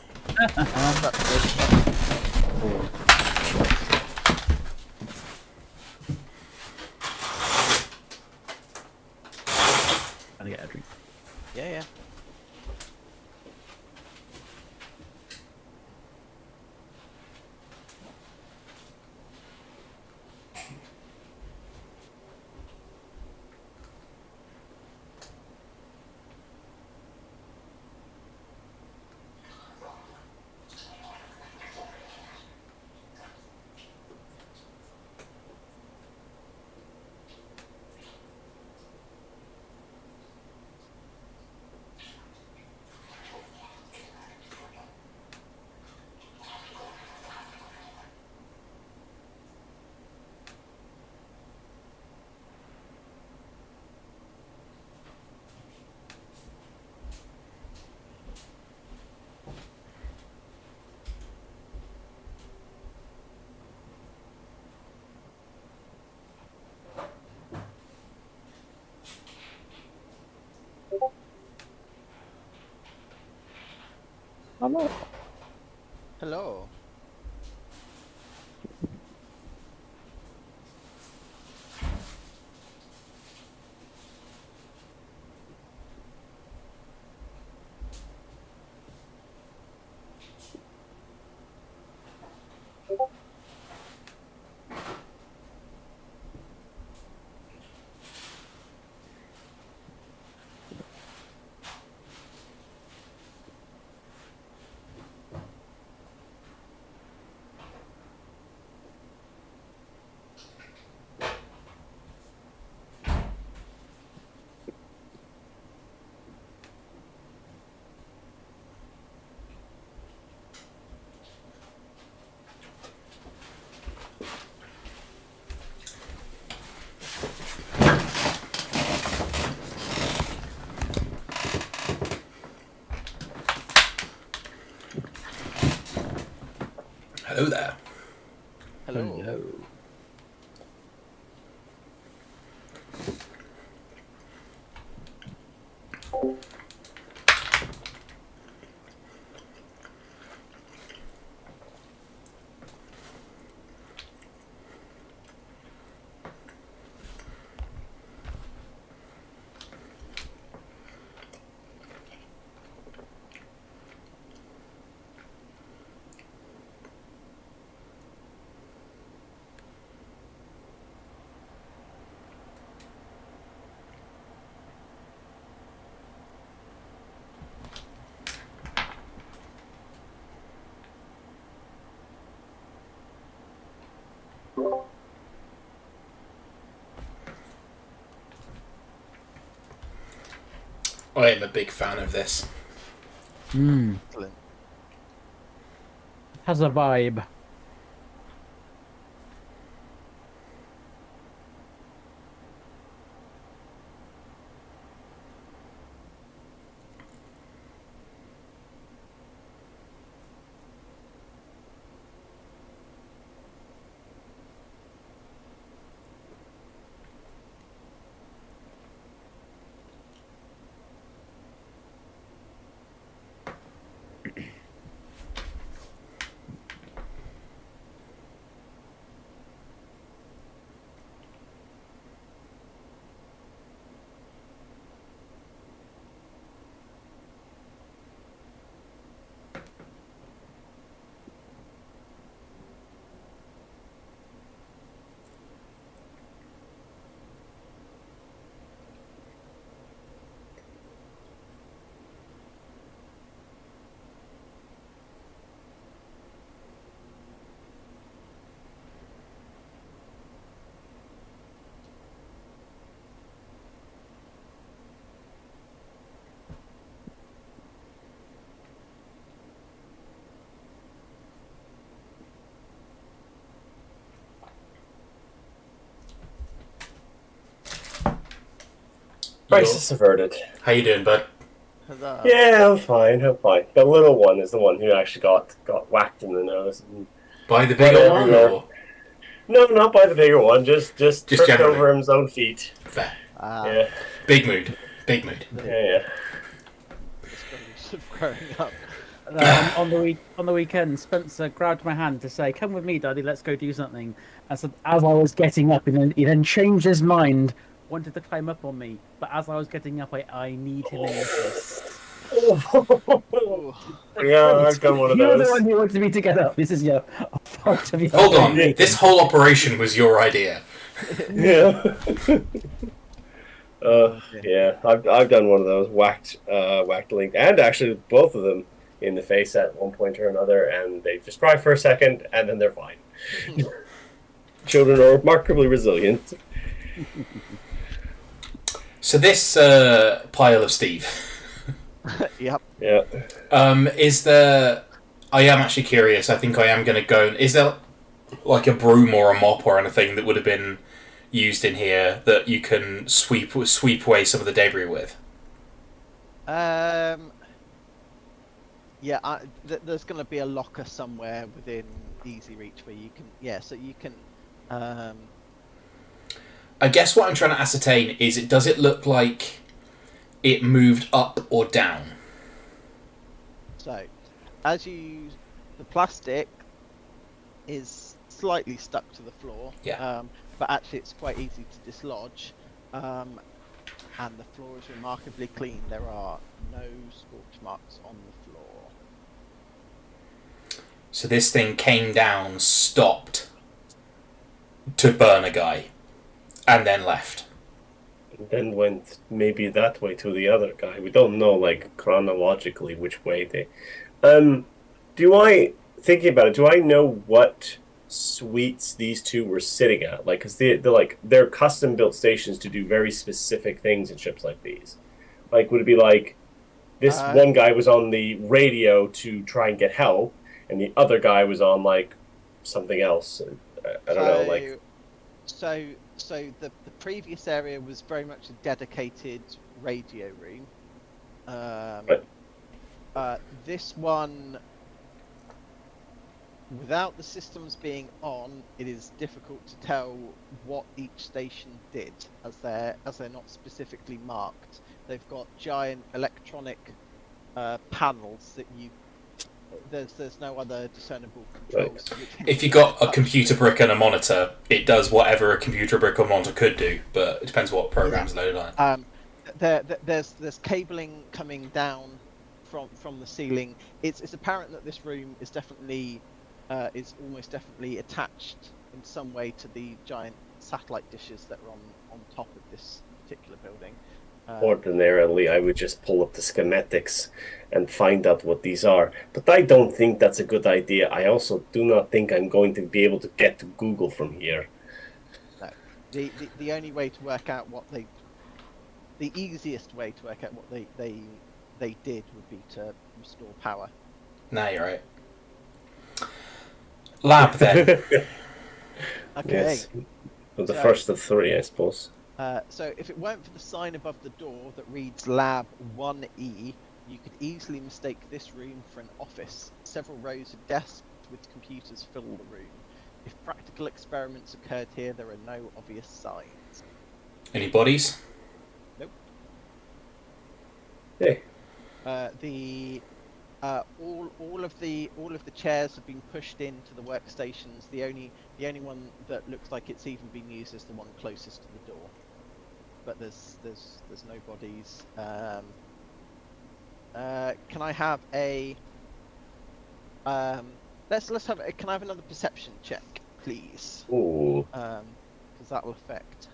S4: Gonna get a drink.
S1: Yeah. Hello.
S3: Hello there.
S1: Hello.
S3: I am a big fan of this.
S1: Excellent.
S4: Has a vibe.
S2: Crisis averted.
S3: How you doing, bud?
S1: Huzzah.
S2: Yeah, I'm fine. I'm fine. The little one is the one who actually got whacked in the nose.
S3: By the bigger one,
S2: Everywhere.
S3: or
S2: No, not by the bigger one. Just tripped
S3: generally?
S2: over his own feet.
S3: fair?
S2: Yeah,
S3: Big mood. Big mood.
S2: yeah.
S1: The struggles of growing up.
S4: On the weekend, Spencer grabbed my hand to say, "Come with me, Daddy. Let's go do something." And so, as I was getting up, he then changed his mind, wanted to climb up on me. But as I was getting up, I need him in the face.
S1: Ooh.
S2: Yeah, I've done one of
S4: You're the
S2: those.
S4: one who wanted me to get up. This is your fault of your
S3: Hold on.
S4: own.
S3: This whole operation was your idea.
S2: Yeah. Yeah, I've done one of those whacked Link, and actually both of them in the face at one point or another, and they just cry for a second, and then they're fine. Children are remarkably resilient.
S3: So this pile of Steve.
S1: Yep.
S2: Yeah.
S3: Is there... I am actually curious. I think I am going to go... Is there like a broom or a mop or anything that would have been used in here that you can sweep away some of the debris with?
S1: Yeah, there's going to be a locker somewhere within easy reach where you can. Yeah, so you can.
S3: I guess what I'm trying to ascertain is does it look like it moved up or down?
S1: So, the plastic is slightly stuck to the floor.
S3: Yeah.
S1: But actually, it's quite easy to dislodge. And the floor is remarkably clean. There are no scorch marks on the floor.
S3: So this thing came down, stopped to burn a guy, and then left.
S2: And then went maybe that way to the other guy. We don't know, like, chronologically which way they... Thinking about it, do I know what suites these two were sitting at? Like, because they're custom-built stations to do very specific things in ships like these. Like, would it be like, this one guy was on the radio to try and get help, and the other guy was on, like, something else? I don't know, like...
S1: So the previous area was very much a dedicated radio room. This one, without the systems being on, it is difficult to tell what each station did, as they're not specifically marked. They've got giant electronic panels that there's no other discernible controls.
S3: Right. If you got a computer brick and a monitor, it does whatever a computer brick or monitor could do, but it depends what program's loaded on it.
S1: There's cabling coming down from the ceiling. It's apparent that this room is almost definitely attached in some way to the giant satellite dishes that are on top of this particular building.
S2: Ordinarily, I would just pull up the schematics and find out what these are. But I don't think that's a good idea. I also do not think I'm going to be able to get to Google from here.
S1: No. The only way to work out what they the easiest way to work out what they did would be to restore power.
S3: Nah, you're right. Lab then.
S1: Okay.
S2: Yes. Well, the
S1: So-
S2: first of three, I suppose.
S1: So if it weren't for the sign above the door that reads Lab 1E, you could easily mistake this room for an office. Several rows of desks with computers fill the room. If practical experiments occurred here, there are no obvious signs.
S3: Any bodies?
S1: Nope.
S2: Hey.
S1: All of the chairs have been pushed into the workstations. The only one that looks like it's even been used is the one closest to the door. But there's no bodies. Can I have a let's have can I have another perception check, please?
S2: Ooh.
S1: Because that will affect.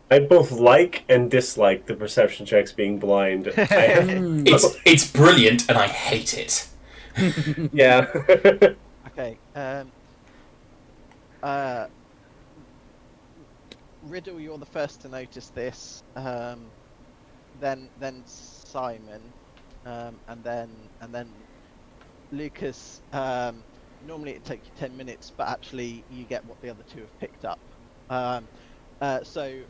S2: I both like and dislike the perception checks being blind. I have,
S3: It's brilliant, and I hate it.
S2: yeah.
S1: Okay. Riddle, you're the first to notice this. Then Simon, and then Lucas. Normally it takes you 10 minutes, but actually you get what the other two have picked up. So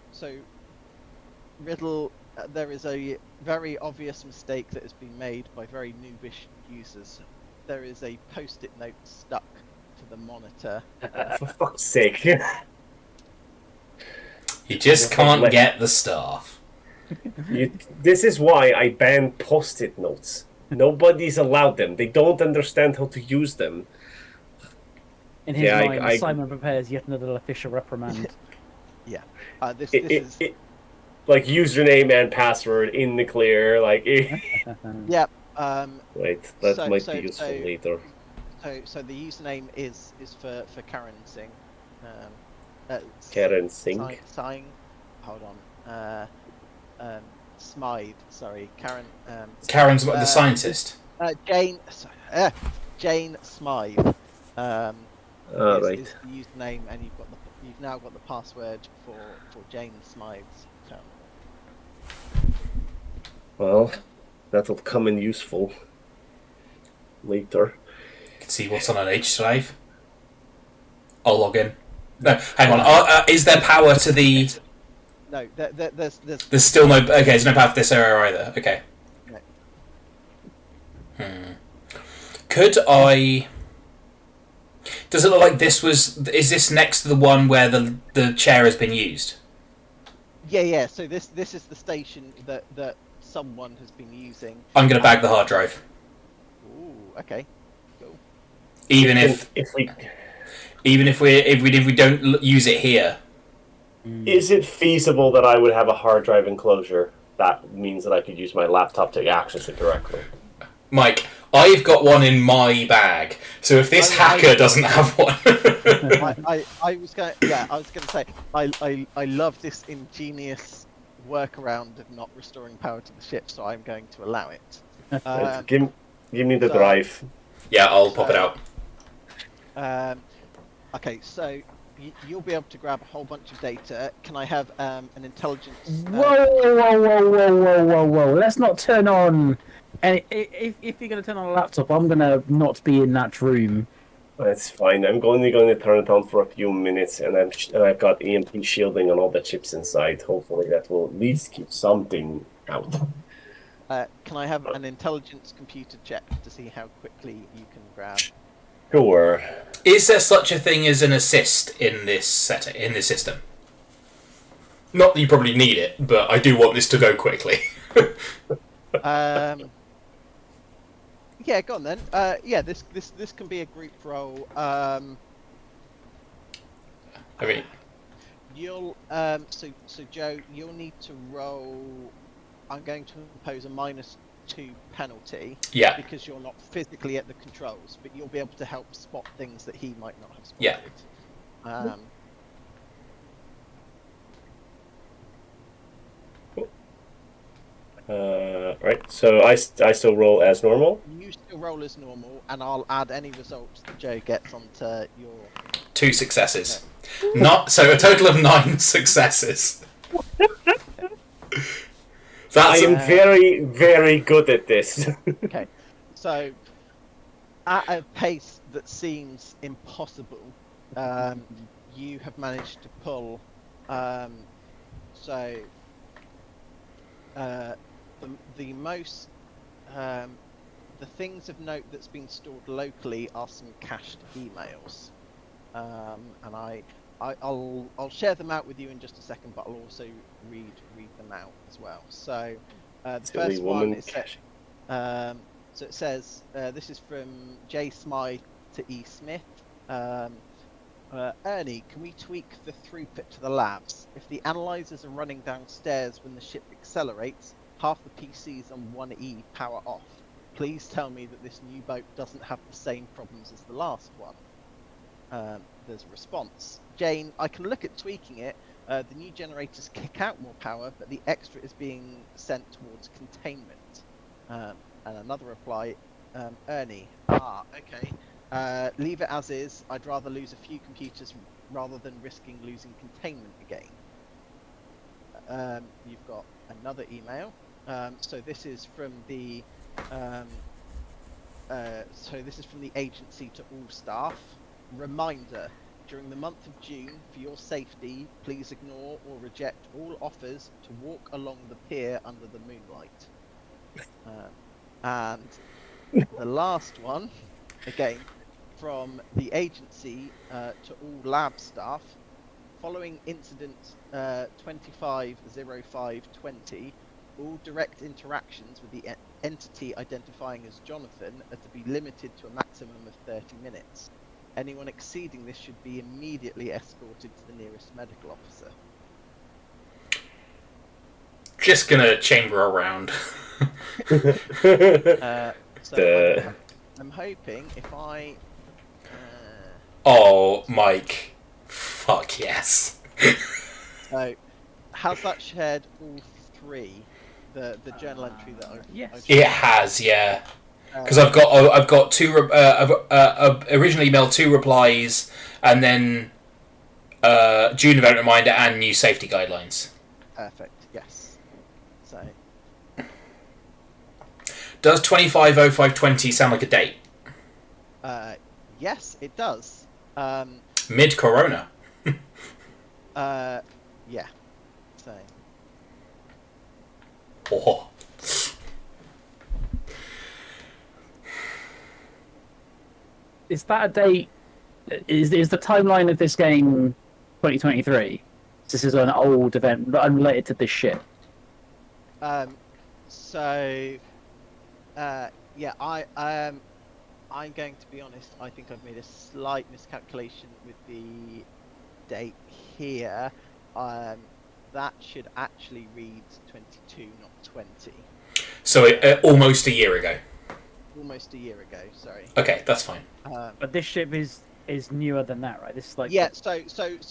S1: Riddle, there is a very obvious mistake that has been made by very noobish users. There is a post-it note stuck to the monitor.
S2: For fuck's sake.
S3: You just can't get the staff.
S2: This is why I banned post-it notes. Nobody's allowed them. They don't understand how to use them.
S4: In his mind, Simon prepares yet another official reprimand.
S1: Yeah. This is...
S2: like username and password in the clear. Like.
S1: Yeah.
S2: Wait, that might be useful later.
S1: So the username is for Karen Singh.
S2: Karen Singh.
S1: Hold on. Smythe. Sorry, Karen.
S3: Karen's the scientist.
S1: Jane Smythe. Is
S2: right.
S1: the username, and you've now got the password for Jane Smythe's account.
S2: Well, that'll come in useful later.
S3: You can see what's on an H drive. I'll log in. No, hang on. Is there power to the?
S1: No,
S3: there's still no. Okay, there's no power to this area either. Okay.
S1: No.
S3: Could I? Does it look like this was? Is this next to the one where the chair has been used?
S1: Yeah. So this is the station that someone has been using.
S3: I'm going to bag the hard drive.
S1: Ooh, okay, cool.
S3: Even if we don't use it here.
S2: Is it feasible that I would have a hard drive enclosure? That means that I could use my laptop to access it directly.
S3: Mike, I've got one in my bag, so if this hacker doesn't have one,
S1: I was going to say I love this ingenious workaround of not restoring power to the ship, so I'm going to allow it.
S2: Give me the drive.
S3: Yeah, I'll pop it out.
S1: Okay, so you'll be able to grab a whole bunch of data. Can I have an intelligence?
S4: Whoa! Let's not turn on. And if you're going to turn on a laptop, I'm going to not be in that room.
S2: That's fine. I'm only going to turn it on for a few minutes, and I've got EMP shielding on all the chips inside. Hopefully, that will at least keep something out.
S1: Can I have an intelligence computer check to see how quickly you can grab?
S2: Sure.
S3: Is there such a thing as an assist in this system? Not that you probably need it, but I do want this to go quickly.
S1: Yeah, go on then. Yeah, this can be a group roll.
S3: I mean,
S1: you'll so Joe, you'll need to roll. I'm going to impose a -2 penalty.
S3: Yeah.
S1: Because you're not physically at the controls, but you'll be able to help spot things that he might not have spotted.
S3: Yeah.
S2: Right. So I still roll as normal.
S1: You still roll as normal, and I'll add any results that Joe gets onto your.
S3: 2 successes. Not so a total of 9 successes.
S2: I
S3: That's
S2: am very, very good at this.
S1: Okay, so at a pace that seems impossible, you have managed to pull. So the most the things of note that's been stored locally are some cached emails, and I'll share them out with you in just a second, but I'll also read them out as well. So the
S2: Silly
S1: first
S2: woman.
S1: one is so it says this is from J. Smythe to E. Smith. Ernie, can we tweak the throughput to the labs? If the analyzers are running downstairs when the ship accelerates, half the PCs on 1E power off. Please tell me that this new boat doesn't have the same problems as the last one. There's a response. Jane, I can look at tweaking it. The new generators kick out more power, but the extra is being sent towards containment. And another reply, Ernie, okay. Leave it as is. I'd rather lose a few computers rather than risking losing containment again. You've got another email. So this is from the agency to all staff. Reminder: during the month of June, for your safety, please ignore or reject all offers to walk along the pier under the moonlight. And the last one, again, from the agency to all lab staff. Following incident 250520, all direct interactions with the entity identifying as Jonathan are to be limited to a maximum of 30 minutes. Anyone exceeding this should be immediately escorted to the nearest medical officer.
S3: just gonna chamber around.
S1: So I'm hoping if I.
S3: Oh, Mike. Fuck yes.
S1: So, has that shared all three? The journal entry that I've.
S4: Yes.
S3: It has, yeah. Because I've got two. I've originally emailed 2 replies, and then June event reminder and new safety guidelines.
S1: Perfect. Yes. So.
S3: Does 250520 sound like a date?
S1: Yes, it does.
S3: Mid Corona.
S1: Yeah. So.
S3: Oh.
S4: Is that a date? Is the timeline of this game 2023? This is an old event, but unrelated to this ship.
S1: So. Yeah. I'm going to be honest. I think I've made a slight miscalculation with the date here. That should actually read 22, not 20.
S3: So almost a year ago.
S1: Almost a year ago. Sorry.
S3: Okay, that's fine.
S4: But this ship is newer than that, right? This is like
S1: Yeah. So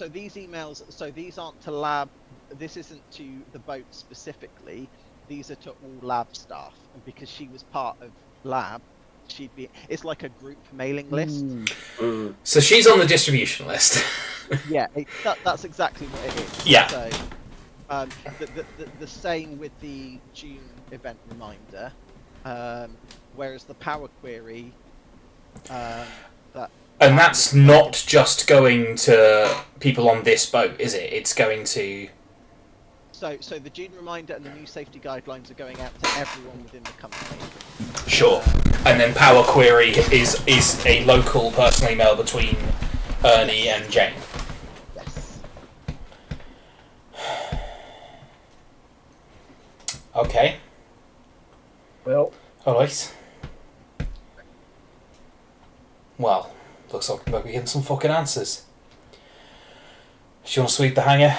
S1: these emails. So these aren't to lab. This isn't to the boat specifically. These are to all lab staff, and because she was part of lab, she'd be. It's like a group mailing list.
S3: So she's on the distribution list.
S1: Yeah, that's exactly what it is.
S3: Yeah.
S1: So, the same with the June event reminder, whereas the power query,
S3: And that's not just going to people on this boat, is it? It's going to.
S1: So the June reminder and the new safety guidelines are going out to everyone within the company.
S3: Sure. And then Power Query is a local personal email between Ernie and Jane.
S1: Yes.
S3: Okay.
S2: Well,
S3: Alright. Well, looks like we're getting some fucking answers. Do you want to sweep the hangar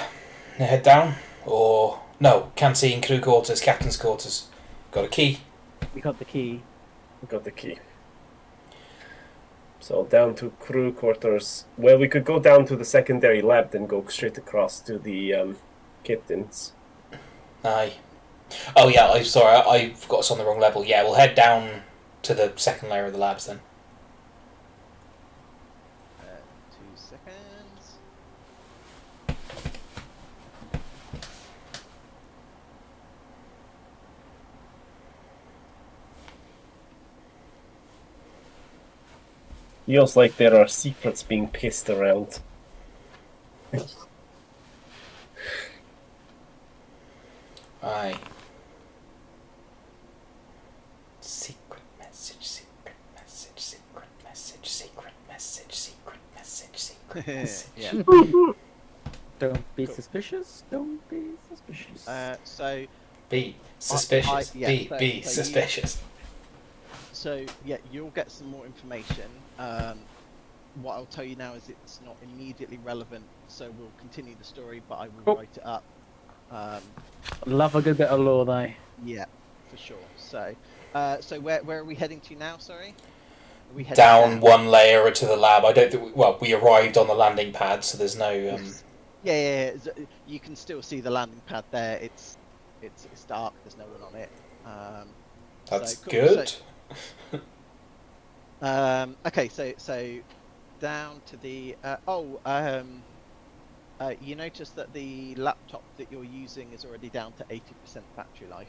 S3: and head down? Or, no, canteen, crew quarters, captain's quarters. Got a key.
S4: we got the key.
S2: we got the key. So down to crew quarters. Well, we could go down to the secondary lab, then go straight across to the kittens.
S3: Aye. Oh yeah, I'm sorry, I've got us on the wrong level. Yeah, we'll head down to the second layer of the labs then.
S1: 2 seconds.
S2: Feels like there are secrets being pissed around.
S3: Aye. Secret message, secret message, secret message, secret message, secret message, secret message.
S1: Yeah.
S4: Don't be
S1: Cool.
S4: suspicious. Don't be suspicious.
S1: So
S3: Be suspicious.
S1: yeah,
S3: Be
S1: so
S3: suspicious.
S1: yeah, you'll get some more information. What I'll tell you now is it's not immediately relevant, so we'll continue the story, but I will
S4: Cool.
S1: write it up.
S4: Love a good bit of lore, though.
S1: Yeah, for sure. So, so where are we heading to now? Sorry, are we heading
S3: Down one layer to the lab. I don't think. We arrived on the landing pad, so there's no.
S1: Yes. Yeah. You can still see the landing pad there. It's dark. There's no one on it.
S3: That's
S1: so, cool.
S3: good.
S1: So, okay, so down to the you notice that the laptop that you're using is already down to 80% battery life.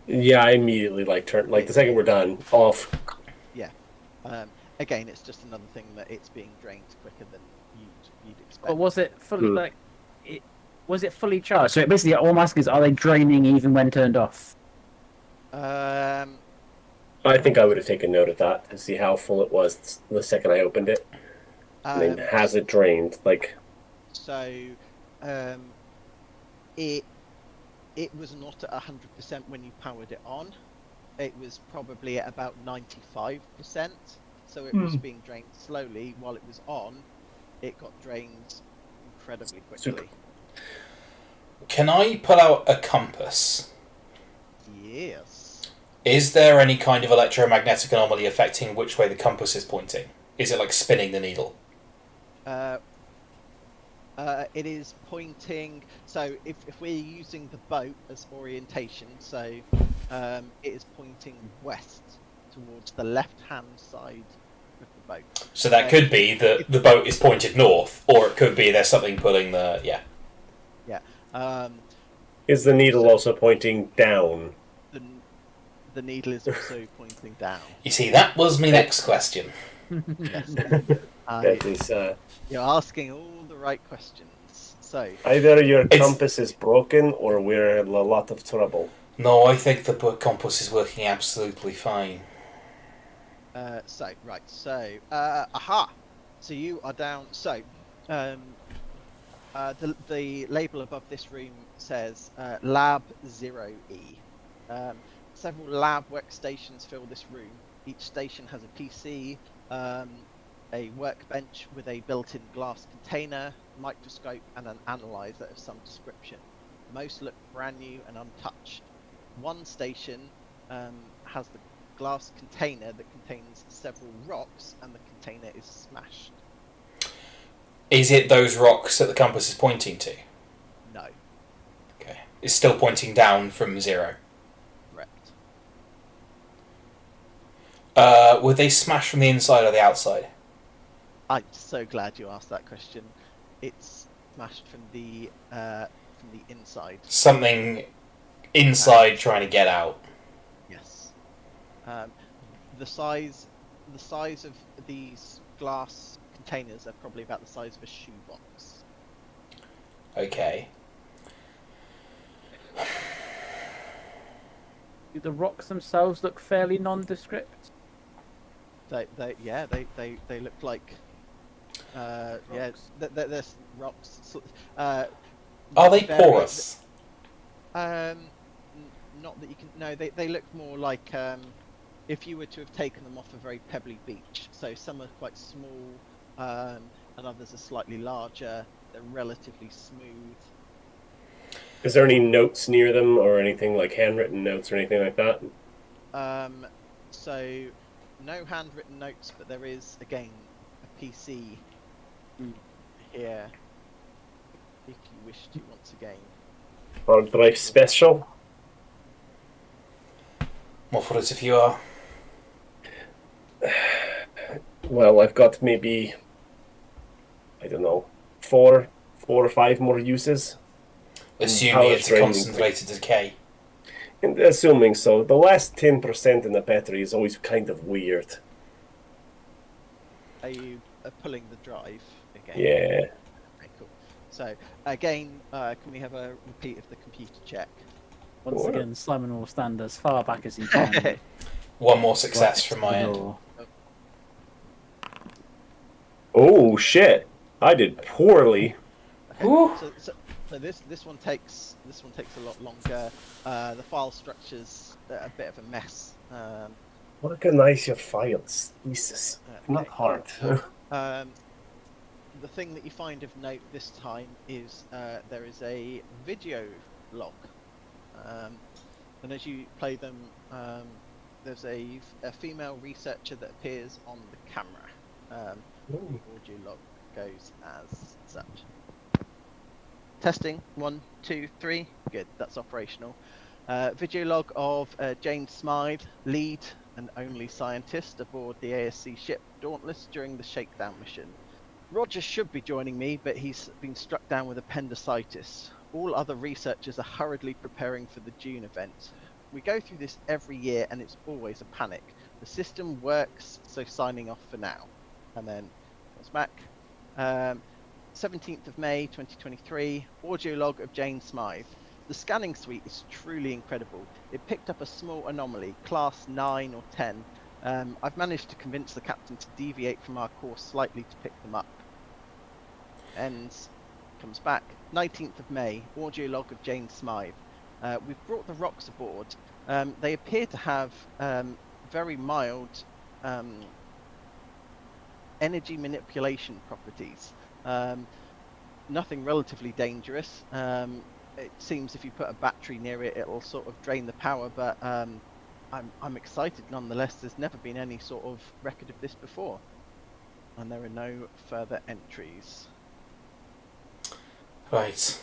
S2: Yeah, I immediately turn the second we're done off.
S1: Yeah. Again, it's just another thing that it's being drained quicker than you'd expect.
S4: But was it fully was it fully charged? So basically, all I'm asking is, are they draining even when turned off?
S2: I think I would have taken note of that to see how full it was the second I opened it. And then has it drained?
S1: So, it was not at 100% when you powered it on. It was probably at about 95%. So it was being drained slowly. While it was on, it got drained incredibly quickly.
S2: Super.
S3: Can I pull out a compass?
S1: Yes.
S3: Is there any kind of electromagnetic anomaly affecting which way the compass is pointing? Is it like spinning the needle?
S1: It is pointing. So if we're using the boat as orientation, so it is pointing west towards the left-hand side of the boat.
S3: So that could be that the boat is pointed north, or it could be there's something pulling the
S1: Yeah.
S2: Is the needle also pointing down?
S1: The needle is also pointing down.
S3: You see, that was my next question.
S1: Yes.
S2: That is.
S1: You're asking all the right questions. So
S2: Either your compass is broken or we're in a lot of trouble.
S3: No, I think the compass is working absolutely fine.
S1: So aha! So you are down. So, the label above this room says Lab 0E. Several lab workstations fill this room. Each station has a PC, a workbench with a built-in glass container, microscope, and an analyzer of some description. Most look brand new and untouched. One station has the glass container that contains several rocks, and the container is smashed.
S3: Is it those rocks that the compass is pointing to?
S1: No.
S3: Okay. It's still pointing down from 0.
S1: Correct.
S3: Were they smashed from the inside or the outside?
S1: I'm so glad you asked that question. It's smashed from the inside.
S3: Something inside trying to get out.
S1: Yes. The size of these glass containers are probably about the size of a shoebox.
S3: Okay.
S4: Do the rocks themselves look fairly nondescript?
S1: They look like they're rocks.
S3: Are they porous?
S1: Not that you can. No, they look more like if you were to have taken them off a very pebbly beach. So some are quite small, and others are slightly larger. They're relatively smooth.
S2: Is there any notes near them or anything like handwritten notes or anything like that?
S1: So no handwritten notes, but there is again a PC here if you wish to once again.
S2: Hard drive special?
S3: More for it if you are.
S2: Well, I've got maybe, I don't know, four or five more uses.
S3: Assuming
S2: Power
S3: it's a
S2: draining.
S3: concentrated decay.
S2: And assuming so. The last 10% in the battery is always kind of weird.
S1: Are you pulling the drive again?
S2: Yeah.
S1: Okay, cool. So again, can we have a repeat of the computer check?
S4: Once
S2: Sure.
S4: again, Simon will stand as far back as he can.
S3: One more
S4: right
S3: success
S4: next
S3: from
S4: to the
S3: my end.
S4: door.
S2: Oh shit! I did poorly.
S1: Okay.
S3: Ooh.
S1: So this one takes a lot longer. The file structure's a bit of a mess.
S2: Organize your files. Jesus. Not
S1: Okay,
S2: hard.
S1: cool. The thing that you find of note this time is there is a video log, and as you play them, there's a female researcher that appears on the camera. The audio log goes as such. Testing 1, 2, 3. Good, that's operational. Video log of Jane Smythe, lead and only scientist aboard the ASC ship Dauntless during the shakedown mission. Roger should be joining me, but he's been struck down with appendicitis. All other researchers are hurriedly preparing for the June event. We go through this every year and it's always a panic. The system works, so signing off for now. And then comes back. 17th of May 2023, audio log of Jane Smythe. The scanning suite is truly incredible. It picked up a small anomaly, class 9 or 10. I've managed to convince the captain to deviate from our course slightly to pick them up. Ends, comes back. 19th of May, audio log of Jane Smythe. We've brought the rocks aboard. They appear to have very mild energy manipulation properties. Nothing relatively dangerous. It seems if you put a battery near it, it'll sort of drain the power, but I'm excited nonetheless. There's never been any sort of record of this before. And there are no further entries.
S3: Right.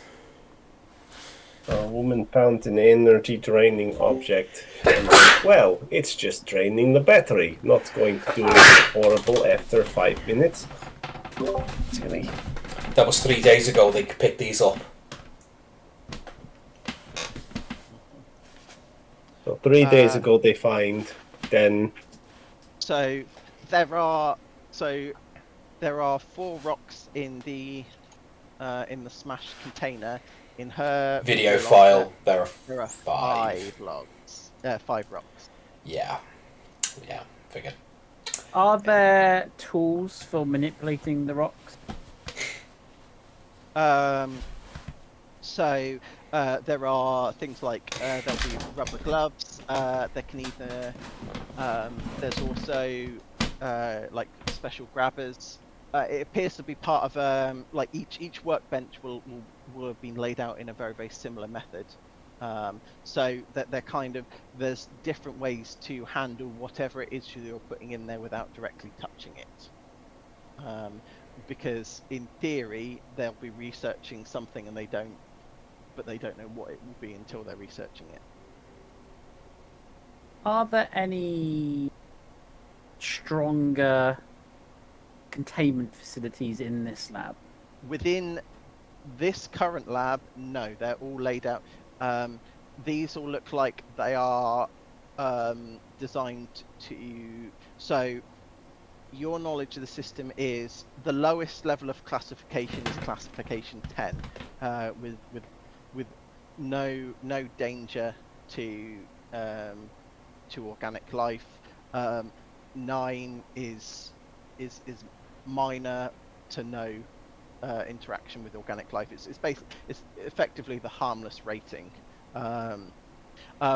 S2: A woman found an energy draining object. And went, well, it's just draining the battery. Not going to do anything horrible after 5 minutes. Silly.
S3: That was 3 days ago they picked these up.
S2: So 3 days ago they find, then...
S1: So there are 4 rocks in the smashed container. In her
S3: Video
S1: log,
S3: file, there
S1: there are
S3: five.
S1: 5 logs. 5 rocks.
S3: Yeah, figured.
S4: Are there tools for manipulating the rocks?
S1: So there are things like there'll be rubber gloves. There can either there's also like special grabbers. It appears to be part of like each workbench will have been laid out in a very similar method. So that they're kind of, there's different ways to handle whatever it is you're putting in there without directly touching it. Because in theory they'll be researching something and they don't know what it will be until they're researching it.
S4: Are there any stronger containment facilities in this lab?
S1: Within this current lab, no, they're all laid out. These all look like they are designed to, so your knowledge of the system is the lowest level of classification is classification 10, with no danger to organic life. 9 is minor to no interaction with organic life. It's effectively the harmless rating.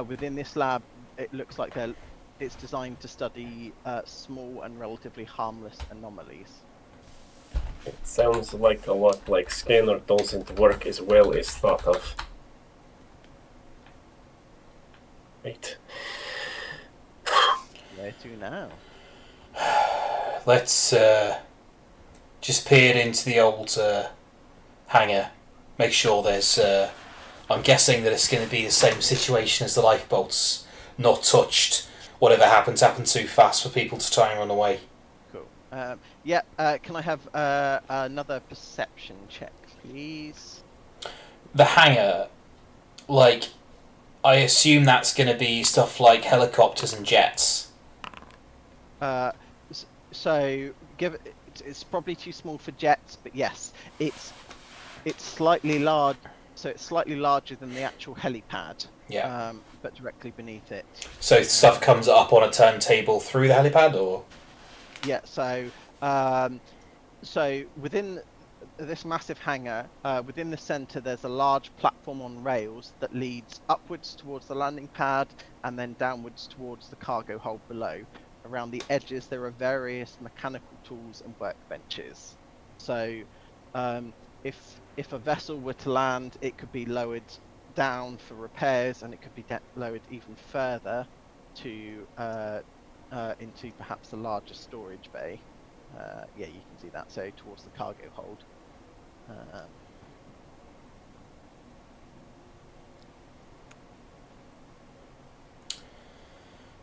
S1: Within this lab, it looks like it's designed to study small and relatively harmless anomalies.
S2: It sounds like a lot like scanner doesn't work as well as thought of. Right.
S1: Where to now?
S3: Let's just peer into the old hangar. Make sure there's... I'm guessing that it's going to be the same situation as the lifeboats. not touched. Whatever happens too fast for people to try and run away.
S1: Cool. Yeah. Can I have another perception check, please?
S3: The hangar, like, I assume that's going to be stuff like helicopters and jets.
S1: So it's probably too small for jets, but yes, it's slightly large. So it's slightly larger than the actual helipad.
S3: Yeah.
S1: But directly beneath it.
S3: So stuff comes up on a turntable through the helipad, or?
S1: Yeah. So within this massive hangar, within the centre, there's a large platform on rails that leads upwards towards the landing pad and then downwards towards the cargo hold below. Around the edges, there are various mechanical tools and workbenches. So, if a vessel were to land, it could be lowered down for repairs, and it could be lowered even further to into perhaps the larger storage bay. Yeah, you can see that. So towards the cargo hold.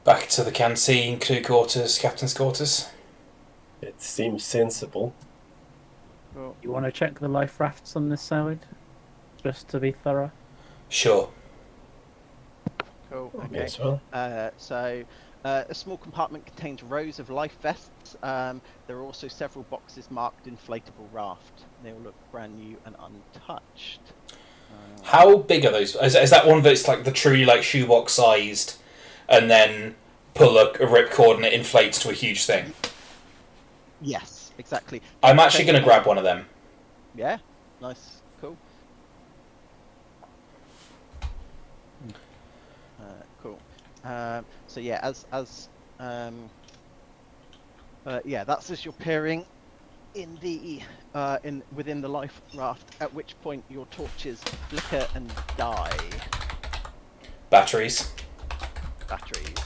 S3: Back to the canteen, crew quarters, captain's quarters.
S2: It seems sensible.
S1: Cool.
S4: You want to check the life rafts on this side, just to be thorough?
S3: Sure.
S1: Cool. Okay.
S2: Yes, well.
S1: A small compartment contains rows of life vests. There are also several boxes marked inflatable raft. They all look brand new and untouched.
S3: How big are those? Is that one that's like the truly like shoebox sized, and then pull a ripcord and it inflates to a huge thing?
S1: Yes, exactly.
S3: I'm actually going to grab one of them.
S1: Yeah, nice, cool. Cool. So yeah, that's as you're peering in the within the life raft. At which point your torches flicker and die.
S3: Batteries.
S1: Batteries.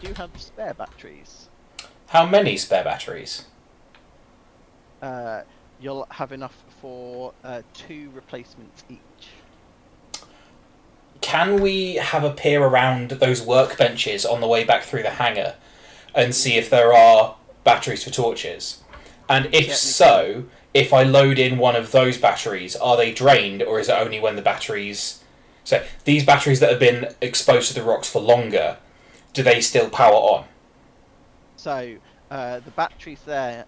S1: You do have spare batteries.
S3: How many spare batteries?
S1: You'll have enough for 2 replacements each.
S3: Can we have a peer around those workbenches on the way back through the hangar and see if there are batteries for torches? And if so, if I load in one of those batteries, are they drained, or is it only when the batteries... So these batteries that have been exposed to the rocks for longer, do they still power on?
S1: So the batteries there,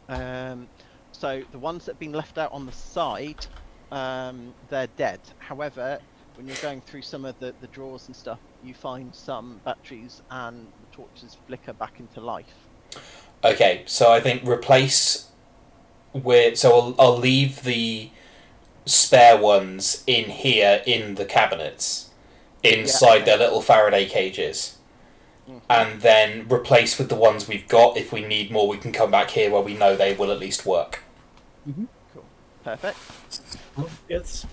S1: so the ones that have been left out on the side, they're dead. However, when you're going through some of the drawers and stuff, you find some batteries and the torches flicker back into life.
S3: Okay, so I think replace with... So I'll leave the spare ones in here in the cabinets, inside their little Faraday cages. Mm-hmm. And then replace with the ones we've got. If we need more, we can come back here where we know they will at least work.
S1: Mm-hmm. Cool. Perfect.
S2: Yes.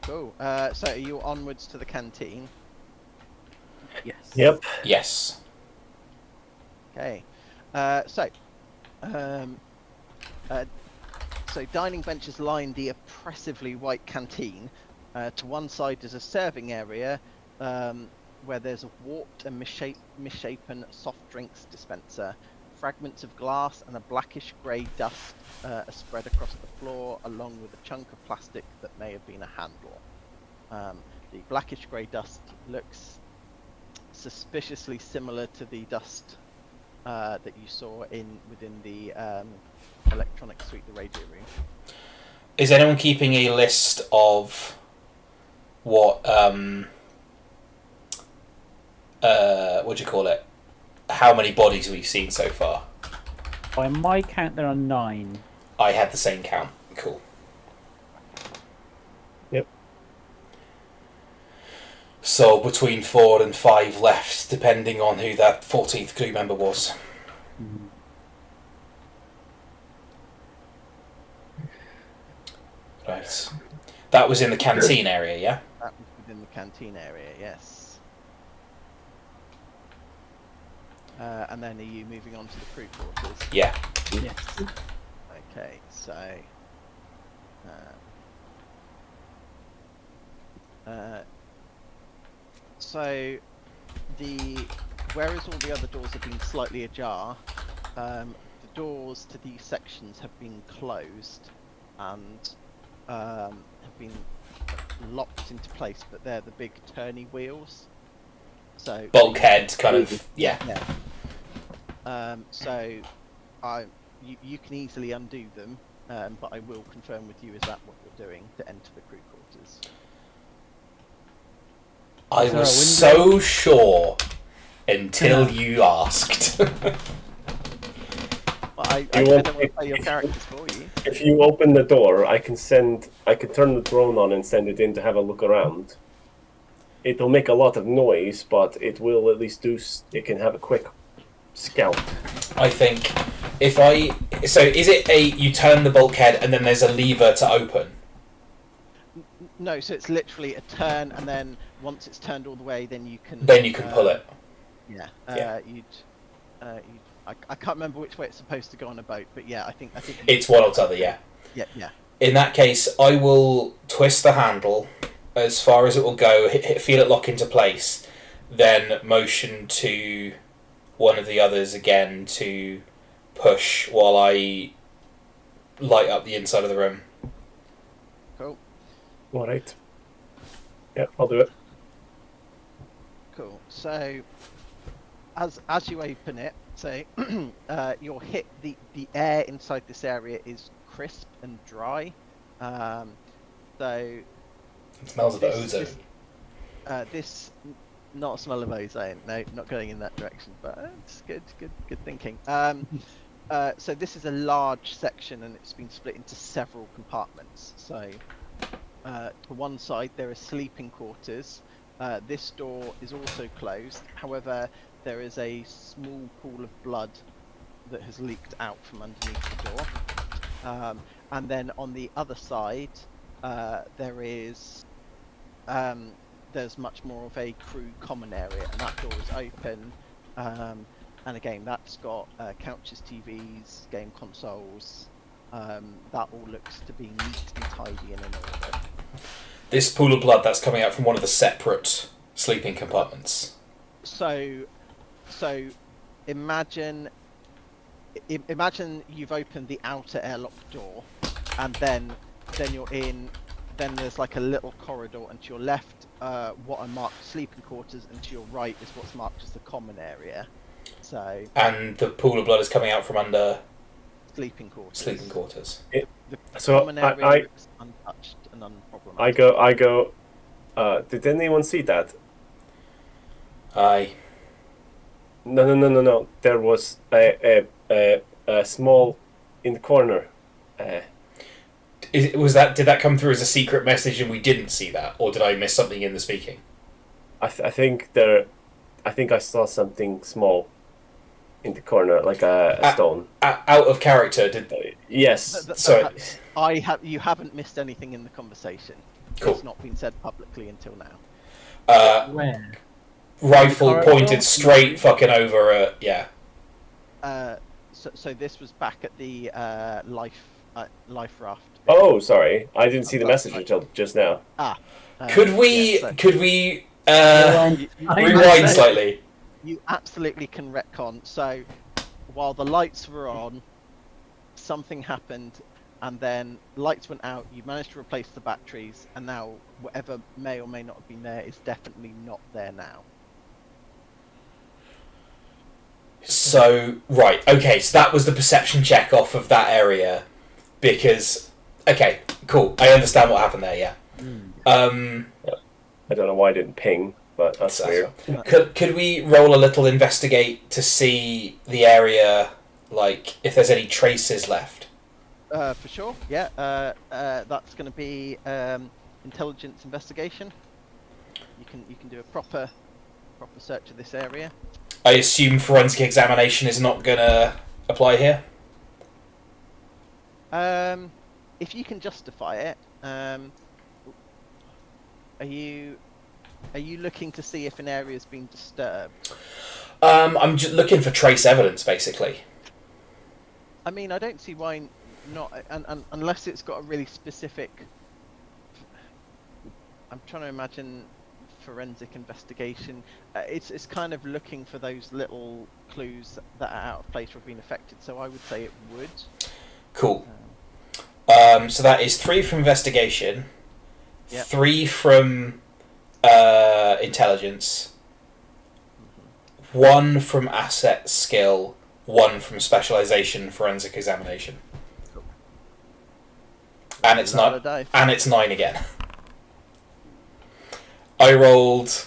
S1: Cool. So are you onwards to the canteen?
S4: Yes.
S2: Yep.
S3: Yes.
S1: Okay. So dining benches line the oppressively white canteen. To one side is a serving area where there's a warped and misshapen soft drinks dispenser. Fragments of glass and a blackish grey dust are spread across the floor, along with a chunk of plastic that may have been a handle. The blackish grey dust looks suspiciously similar to the dust that you saw within the electronic suite, the radio room.
S3: Is anyone keeping a list of what what do you call it? How many bodies we've seen so far?
S4: By my count, there are 9.
S3: I had the same count. Cool.
S2: Yep.
S3: So between 4 and 5 left, depending on who that 14th crew member was.
S4: Mm-hmm.
S3: Right. That was in the canteen area, yeah?
S1: That was within the canteen area, yes. And then are you moving on to the crew quarters?
S3: Yeah.
S4: Yes.
S1: Okay, so So whereas all the other doors have been slightly ajar, the doors to these sections have been closed and have been locked into place, but they're the big turny wheels. So
S3: Bulkhead, kind of, yeah.
S1: So you can easily undo them, but I will confirm with you, is that what you're doing to enter the crew quarters?
S3: I
S4: there
S3: was
S4: a window?
S3: so sure until you asked.
S1: Well, I
S2: You
S1: don't
S2: want-
S1: want to play your characters for you.
S2: If you open the door, I can turn the drone on and send it in to have a look around. It'll make a lot of noise, but it will at least it can have a quick scout.
S3: I think so is it you turn the bulkhead and then there's a lever to open?
S1: No, so it's literally a turn, and then once it's turned all the way, then you can
S3: Pull it.
S1: Yeah.
S3: Yeah.
S1: I can't remember which way it's supposed to go on a boat, but yeah, I think
S3: It's one or the other, yeah.
S1: Yeah.
S3: In that case, I will twist the handle as far as it will go, feel it lock into place, then motion to one of the others again to push while I light up the inside of the room.
S1: Cool.
S2: All right. Yeah, I'll do it.
S1: Cool. So as you open it, so you'll hit the air inside this area is crisp and dry. So
S3: It smells of ozone.
S1: this not a smell of ozone. No, not going in that direction. But it's good thinking. So this is a large section, and it's been split into several compartments. So to one side there are sleeping quarters. This door is also closed. However, there is a small pool of blood that has leaked out from underneath the door. And then on the other side, there's much more of a crew common area, and that door is open. And again, that's got couches, TVs, game consoles. That all looks to be neat and tidy and in order.
S3: This pool of blood that's coming out from one of the separate sleeping compartments.
S1: So imagine you've opened the outer airlock door, and then you're in. Then there's like a little corridor, and to your left, what are marked sleeping quarters, and to your right is what's marked as the common area. So.
S3: And the pool of blood is coming out from under
S1: sleeping quarters. The
S2: So
S1: common area is untouched and unproblematic.
S2: I go. Did anyone see that?
S3: Aye.
S2: No. There was a small in the corner.
S3: Did that come through as a secret message and we didn't see that, or did I miss something in the speaking?
S2: I think I saw something small in the corner, like a stone.
S3: Out of character,
S2: Yes.
S3: Sorry.
S1: You haven't missed anything in the conversation.
S3: Cool.
S1: It's not been said publicly until now.
S4: Where?
S3: Rifle pointed straight fucking over. Yeah.
S1: So this was back at the life raft.
S2: Oh, sorry, I didn't see the message until just now.
S3: Could we rewind slightly?
S1: You absolutely can retcon. So while the lights were on, something happened, and then lights went out. You managed to replace the batteries, and now whatever may or may not have been there is definitely not there now.
S3: So right, okay, so that was the perception check off of that area, because okay, cool, I understand what happened there. Yeah.
S2: I don't know why I didn't ping, but that's weird.
S3: Could we roll a little investigate to see the area, like if there's any traces left?
S1: For sure. Yeah. That's going to be intelligence investigation. You can do a proper search of this area.
S3: I assume forensic examination is not going to apply here.
S1: If you can justify it, are you looking to see if an area has been disturbed?
S3: I'm just looking for trace evidence, basically.
S1: I mean, I don't see why not, unless it's got a really specific. I'm trying to imagine forensic investigation. It's kind of looking for those little clues that are out of place or have been affected. So I would say it would.
S3: Cool.
S1: Um,
S3: So that is 3 from investigation,
S1: Yep.
S3: 3 from intelligence,
S1: mhm.
S3: 1 from asset skill, 1 from specialization forensic examination,
S1: Cool.
S3: and it's
S1: Roll a
S3: not,
S1: dice.
S3: and it's 9 again. I rolled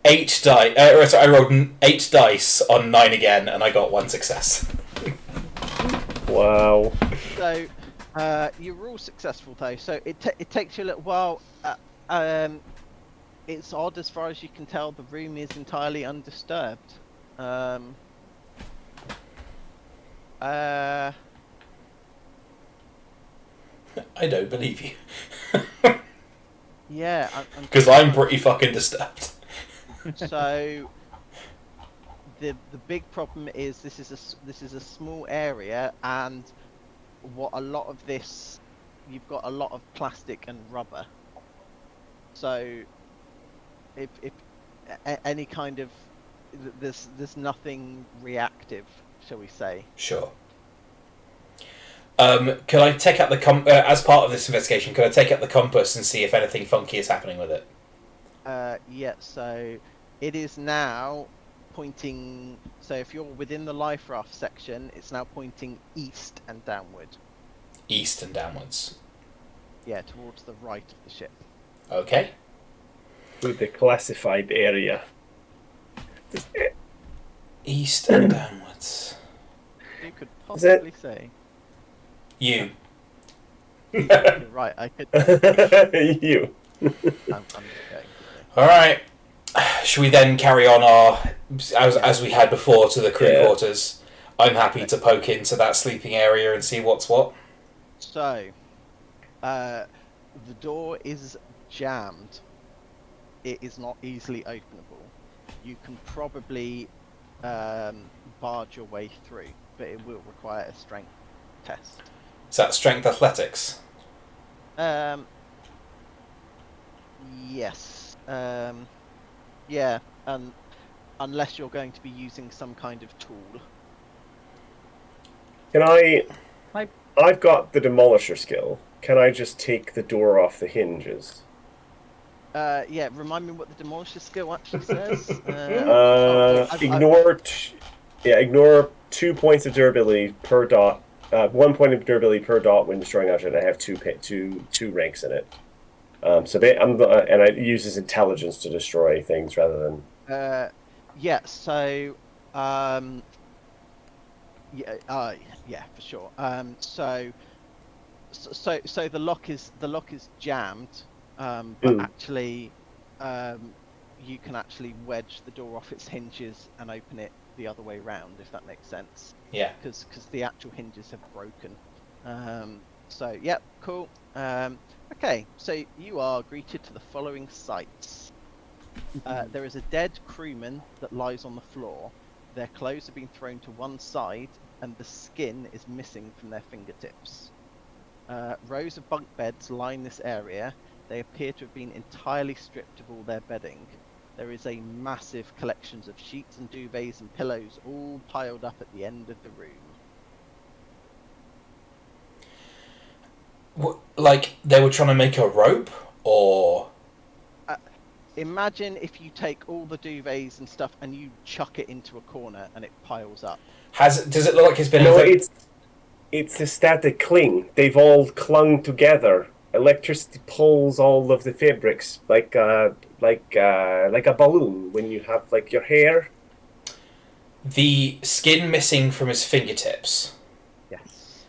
S3: 8 die. I rolled 8 dice on 9 again, and I got 1 success.
S2: Wow.
S1: So you were all successful though. So it takes you a little while. It's odd as far as you can tell. The room is entirely undisturbed.
S3: I don't believe you,
S1: Yeah,
S3: because I'm pretty fucking disturbed.
S1: So the big problem is this is a small area, and what a lot of this, you've got a lot of plastic and rubber. So if any kind of there's nothing reactive, shall we say?
S3: Sure. Can I take out the as part of this investigation? Can I take out the compass and see if anything funky is happening with it?
S1: Yeah. So it is now pointing. So if you're within the life raft section, it's now pointing east and downward.
S3: East and downwards.
S1: Yeah, towards the right of the ship.
S3: Okay.
S2: To the classified area.
S3: East and downwards.
S1: You could
S2: Is it-
S1: possibly say.
S3: You.
S1: You're right. I could.
S2: You.
S1: I'm going.
S3: All right. Should we then carry on our as we had before to the crew
S2: Yeah.
S3: quarters? I'm happy to poke into that sleeping area and see what's what.
S1: So, the door is jammed. It is not easily openable. You can probably barge your way through, but it will require a strength test.
S3: Is that strength athletics?
S1: Yes. Yeah. Unless you're going to be using some kind of tool.
S2: Can I?
S4: Like-
S2: I've got the demolisher skill. Can I just take the door off the hinges?
S1: Yeah. Remind me what the demolisher skill actually says.
S2: Ignore. Ignore 2 points of durability per dot. 1 point of durability per dot when destroying object. I have two ranks in it. And it uses intelligence to destroy things rather than.
S1: Yeah. So. Yeah, for sure. So the lock is jammed, but actually, you can actually wedge the door off its hinges and open it the other way round, if that makes sense.
S3: Yeah.
S1: Because the actual hinges have broken. So yep, cool. Okay, so you are greeted to the following sights. There is a dead crewman that lies on the floor. Their clothes have been thrown to one side, and the skin is missing from their fingertips. Rows of bunk beds line this area. They appear to have been entirely stripped of all their bedding. There is a massive collection of sheets and duvets and pillows all piled up at the end of the room.
S3: Like they were trying to make a rope, or
S1: Imagine if you take all the duvets and stuff and you chuck it into a corner and it piles up.
S3: does it look like it's been?
S2: No, it's a static cling. They've all clung together. Electricity pulls all of the fabrics like a balloon when you have like your hair.
S3: The skin missing from his fingertips.
S1: Yes.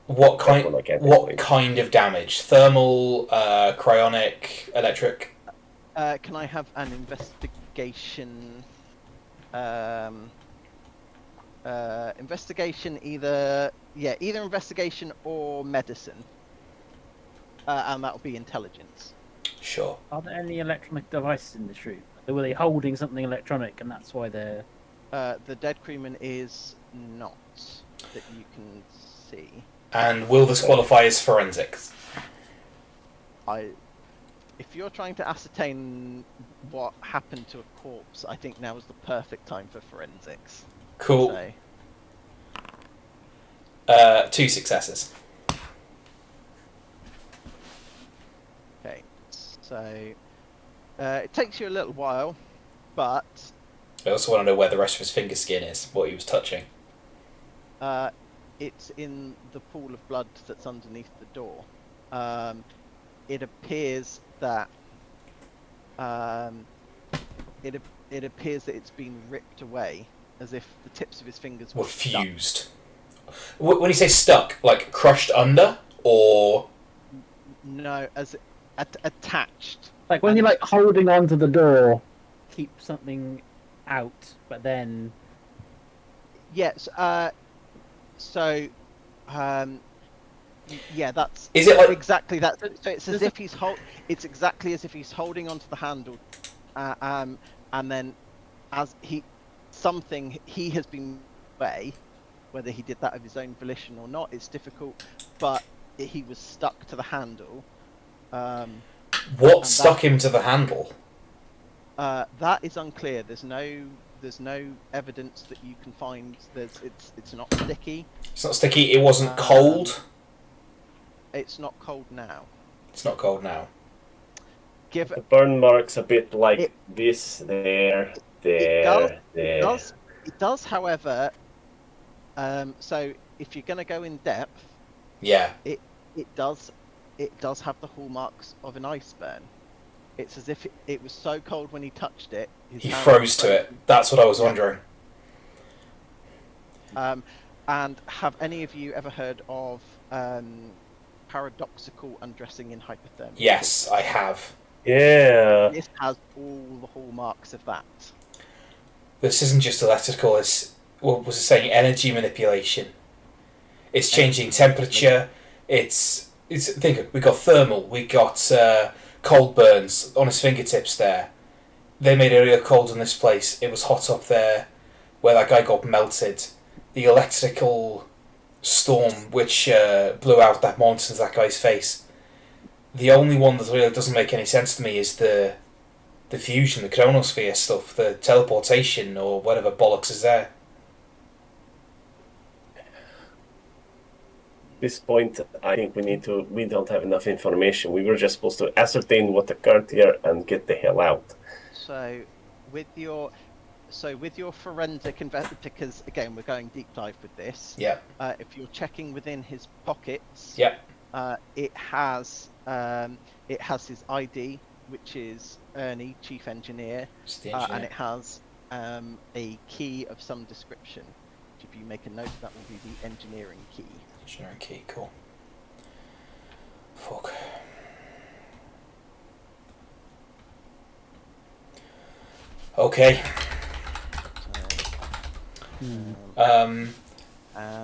S3: What kind?
S2: Well, like
S3: What
S2: everything.
S3: kind of damage? Thermal, cryonic, electric.
S1: Can I have an investigation? Investigation, either investigation or medicine, and that'll be intelligence.
S3: Sure.
S4: Are there any electronic devices in this room? Were they holding something electronic, and that's why they're?
S1: The dead crewman is not that you can see.
S3: And will this qualify as forensics?
S1: if you're trying to ascertain what happened to a corpse, I think now is the perfect time for forensics.
S3: Cool.
S1: So,
S3: 2 successes.
S1: okay. So, it takes you a little while, but
S3: I also want to know where the rest of his finger skin is, what he was touching.
S1: it's in the pool of blood that's underneath the door. It appears that it appears that it's been ripped away, as if the tips of his fingers
S3: Were
S1: stuck.
S3: fused. When you say stuck, like crushed under, or
S1: No, as attached.
S4: Like when
S1: And
S4: you're
S1: it's
S4: like holding onto the door, keep something out, but then
S1: Yes. So, yeah, that's
S3: is it like
S1: exactly that. So it's as
S4: Does
S1: if It's exactly as if he's holding onto the handle, and then as he has been away, whether he did that of his own volition or not, it's difficult. But he was stuck to the handle.
S3: what
S1: and
S3: stuck him to the handle?
S1: That is unclear. There's no evidence that you can find. It's not sticky.
S3: It's not sticky. It wasn't cold.
S1: It's not cold now.
S3: It's not cold now.
S1: Give
S2: The burn marks a bit like
S1: It-
S2: this, there,
S1: it
S2: there.
S1: It does, however. So if you're going to go in depth,
S3: Yeah.
S1: it does have the hallmarks of an ice burn. It's as if it was so cold when he touched it. His
S3: He
S1: hand
S3: froze to it. That's what I was
S1: Yeah.
S3: wondering.
S1: And have any of you ever heard of paradoxical undressing in hypothermia?
S3: Yes, I have.
S2: Yeah.
S1: This has all the hallmarks of that.
S3: This isn't just electrical. It's what was it saying? Energy manipulation. It's changing temperature. It's think we got thermal. We got cold burns on his fingertips there. They made it real cold in this place. It was hot up there where that guy got melted. The electrical storm which blew out that monster into that guy's face. The only one that really doesn't make any sense to me is the fusion, the chronosphere stuff, the teleportation or whatever bollocks is there.
S2: At this point, I think we don't have enough information. We were just supposed to ascertain what occurred here and get the hell out.
S1: So with your forensic because again we're going deep dive with this.
S3: Yeah.
S1: If you're checking within his pockets,
S3: Yeah.
S1: it has his ID, which is Ernie, chief engineer,
S3: It's the
S1: and
S3: engineer.
S1: it has a key of some description. Which if you make a note, that will be the engineering key.
S3: Engineering key, cool. Fuck. Okay.
S1: And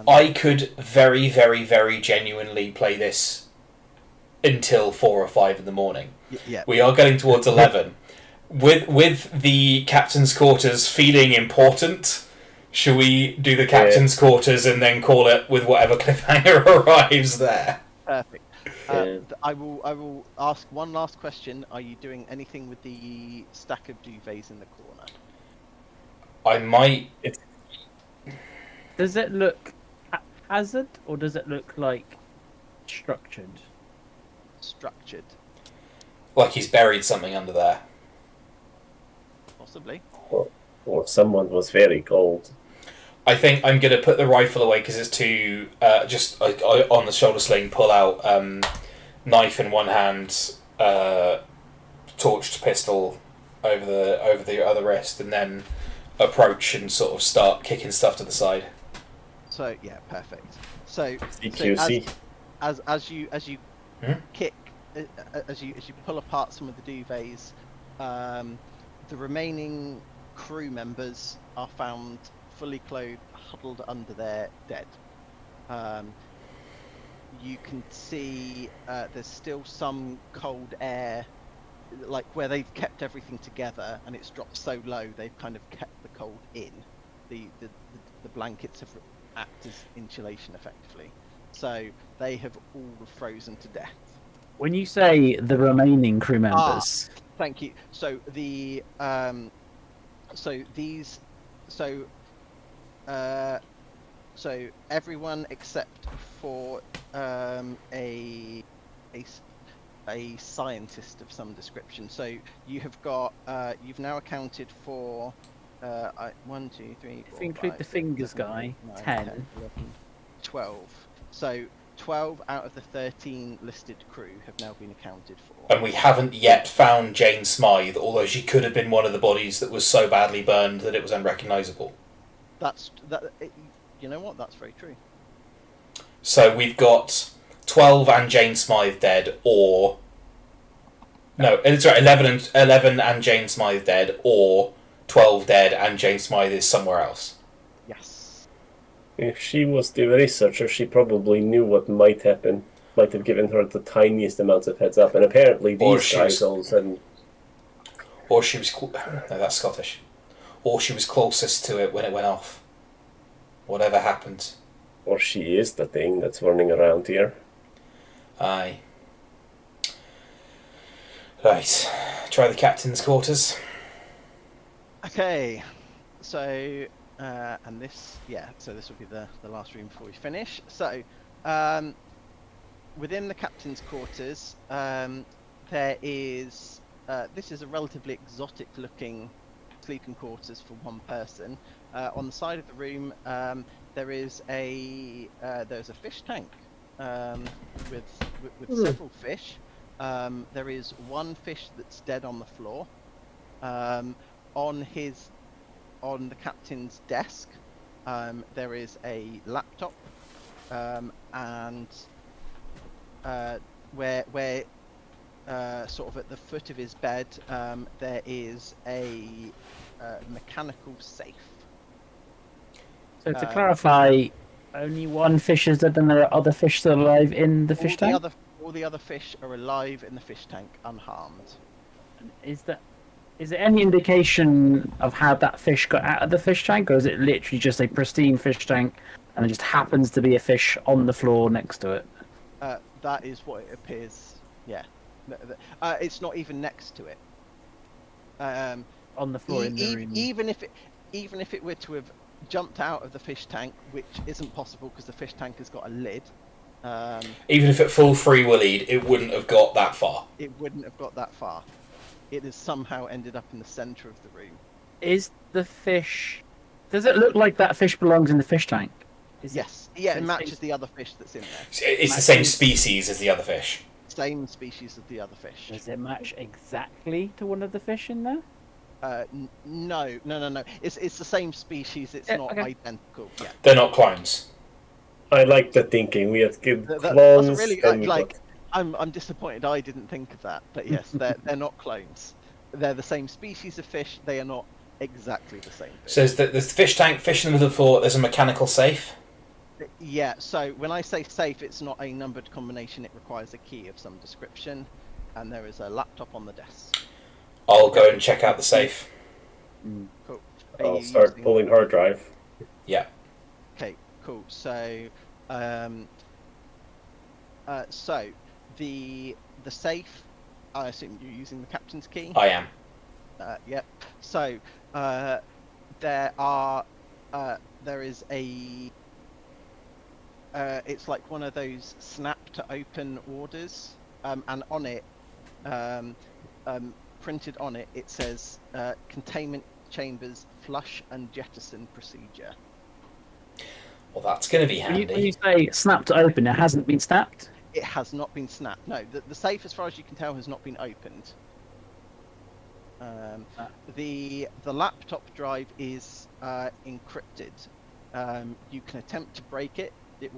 S3: I could very, very, very genuinely play this until 4 or 5 in the morning.
S1: yeah,
S3: We are getting towards 11. With the captain's quarters feeling important, should we do the captain's quarters and then call it with whatever cliffhanger arrives there?
S1: perfect.
S2: Yeah.
S1: I will ask one last question. Are you doing anything with the stack of duvets in the corner?
S3: I might.
S4: does it look hazard or does it look like structured?
S1: Structured,
S3: Like he's buried something under there.
S1: possibly.
S2: Or someone was very cold.
S3: I think I'm going to put the rifle away because it's too. Just like on the shoulder sling, pull out knife in one hand, torched pistol over the other wrist, and then approach and sort of start kicking stuff to the side.
S1: So yeah, perfect. So
S2: CQC.
S1: as you
S3: Hmm?
S1: kick, as you pull apart some of the duvets, the remaining crew members are found fully clothed, huddled under their dead. You can see there's still some cold air, like where they've kept everything together, and it's dropped so low they've kind of kept the cold in. The blankets have act as insulation effectively, so they have all frozen to death.
S4: When you say the remaining crew members,
S1: Thank you. So so everyone except for a scientist of some description. So you have got you've now accounted for 1, 2, 3, 4,
S4: if we include
S1: 5,
S4: the
S1: 6,
S4: fingers
S1: 7, 8,
S4: guy,
S1: 9,
S4: 10.
S1: 10, 11, 12. So 12 out of the 13 listed crew have now been accounted for.
S3: And we haven't yet found Jane Smythe, although she could have been one of the bodies that was so badly burned that it was unrecognisable.
S1: You know what? That's very true.
S3: So we've got 12 and Jane Smythe dead, or... No, it's right, 11 and Jane Smythe dead, or 12 dead and Jane Smythe is somewhere else.
S1: Yes.
S2: If she was the researcher, she probably knew what might happen. Might have given her the tiniest amounts of heads up, and apparently these guys all of a sudden...
S3: Or she was... No, that's Scottish. Or she was closest to it when it went off. Whatever happened.
S2: Or she is the thing that's running around here.
S3: Aye. Right. Try the captain's quarters.
S1: Okay. So, and this, so this will be the last room before we finish. So, within the captain's quarters, there is, this is a relatively exotic looking sleeping quarters for one person. On the side of the room, there's a fish tank with several fish. There is one fish that's dead on the floor. On the captain's desk, there is a laptop, and where sort of at the foot of his bed, there is a mechanical safe.
S4: So to clarify, only one fish is dead and there are other fish still alive in the fish tank?
S1: All the other fish are alive in the fish tank, unharmed.
S4: Is there any indication of how that fish got out of the fish tank, or is it literally just a pristine fish tank and there just happens to be a fish on the floor next to it?
S1: That is what it appears, yeah. It's not even next to it.
S4: On the floor in the room.
S1: Even if it were to have jumped out of the fish tank, which isn't possible because the fish tank has got a lid.
S3: Even if it full free willied, it wouldn't have got that far.
S1: It wouldn't have got that far. It has somehow ended up in the centre of the room.
S4: Is the fish... Does it look like that fish belongs in the fish tank?
S1: Yes. Yeah, it matches the other fish that's in there.
S3: It's the same species as the other fish.
S1: Same species as the other fish.
S4: Does it match exactly to one of the fish in there?
S1: No. It's the same species. It's not identical. Yeah.
S3: They're not clones.
S2: I like the thinking. We have good
S1: That's
S2: clones.
S1: really I'm disappointed I didn't think of that. But yes, they're not clones. They're the same species of fish. They are not exactly the same fish.
S3: So there's the fish tank, fish in the middle of the floor. There's a mechanical safe.
S1: Yeah. So when I say safe, it's not a numbered combination. It requires a key of some description, and there is a laptop on the desk.
S3: I'll go and check out the safe.
S1: Cool.
S2: I'll start pulling hard drive.
S3: Yeah.
S1: Okay. Cool. So, the safe. I assume you're using the captain's key.
S3: I am.
S1: Yep. So there is a. It's like one of those snap to open orders, and on it, printed on it, it says containment chambers flush and jettison procedure.
S3: Well, that's going to be handy.
S4: When you say snap to open, it hasn't been snapped?
S1: It has not been snapped. No, the safe, as far as you can tell, has not been opened. The laptop drive is encrypted. You can attempt to break it. It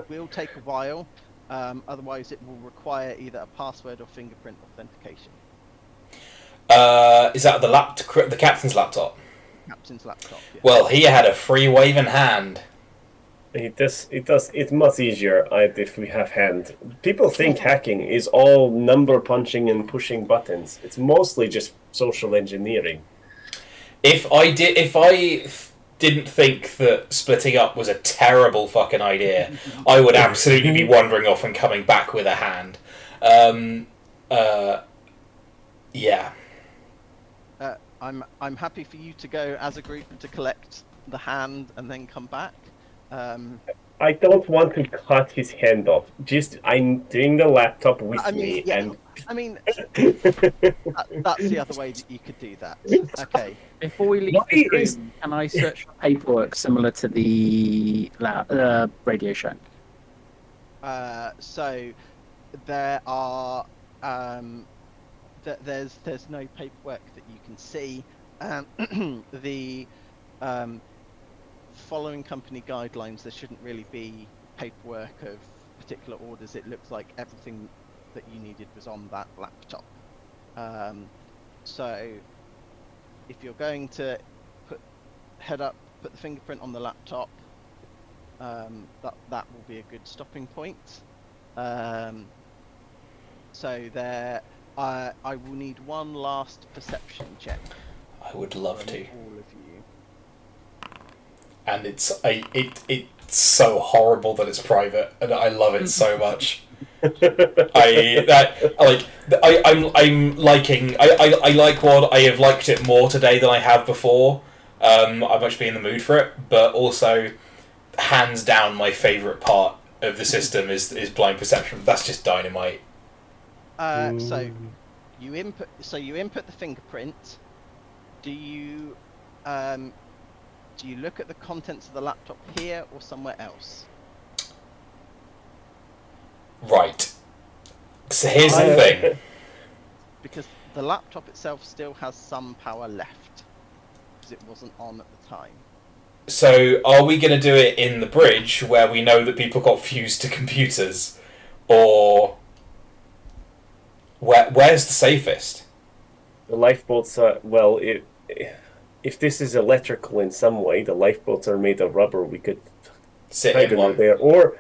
S1: will take a while. Otherwise, it will require either a password or fingerprint authentication.
S3: Is that the captain's laptop?
S1: Captain's laptop. Yeah.
S3: Well, he had a free waving hand.
S2: It's much easier if we have hand. People think hacking is all number punching and pushing buttons. It's mostly just social engineering.
S3: If I didn't think that splitting up was a terrible fucking idea, I would absolutely be wandering off and coming back with a hand. Yeah.
S1: I'm happy for you to go as a group to collect the hand and then come back.
S2: I don't want to cut his hand off. Just I'm doing the laptop with
S1: I mean,
S2: me,
S1: yeah.
S2: and
S1: I mean, that's the other way that you could do that. Okay.
S4: Before we leave
S2: Why
S4: this
S2: is-
S4: room, can I search for paperwork similar to the Radio Shack?
S1: So there are there's no paperwork that you can see. The following company guidelines, there shouldn't really be paperwork of particular orders. It looks like everything that you needed was on that laptop. So if you're going to put the fingerprint on the laptop, that will be a good stopping point. So there, I will need one last perception check
S3: I would love
S1: from
S3: to.
S1: all of you.
S3: And it's so horrible that it's private, and I love it so much. I like what I have liked it more today than I have before. I've much been in the mood for it, but also, hands down, my favourite part of the system is blind perception. That's just dynamite.
S1: So you input the fingerprint. Do you look at the contents of the laptop here or somewhere else?
S3: Right. So here's the thing.
S1: Because the laptop itself still has some power left, because it wasn't on at the time.
S3: So are we going to do it in the bridge where we know that people got fused to computers, or where's the safest?
S2: The lifeboats are if this is electrical in some way, the lifeboats are made of rubber. We could
S3: Sit
S2: hide
S3: in
S2: under
S3: one.
S2: there, or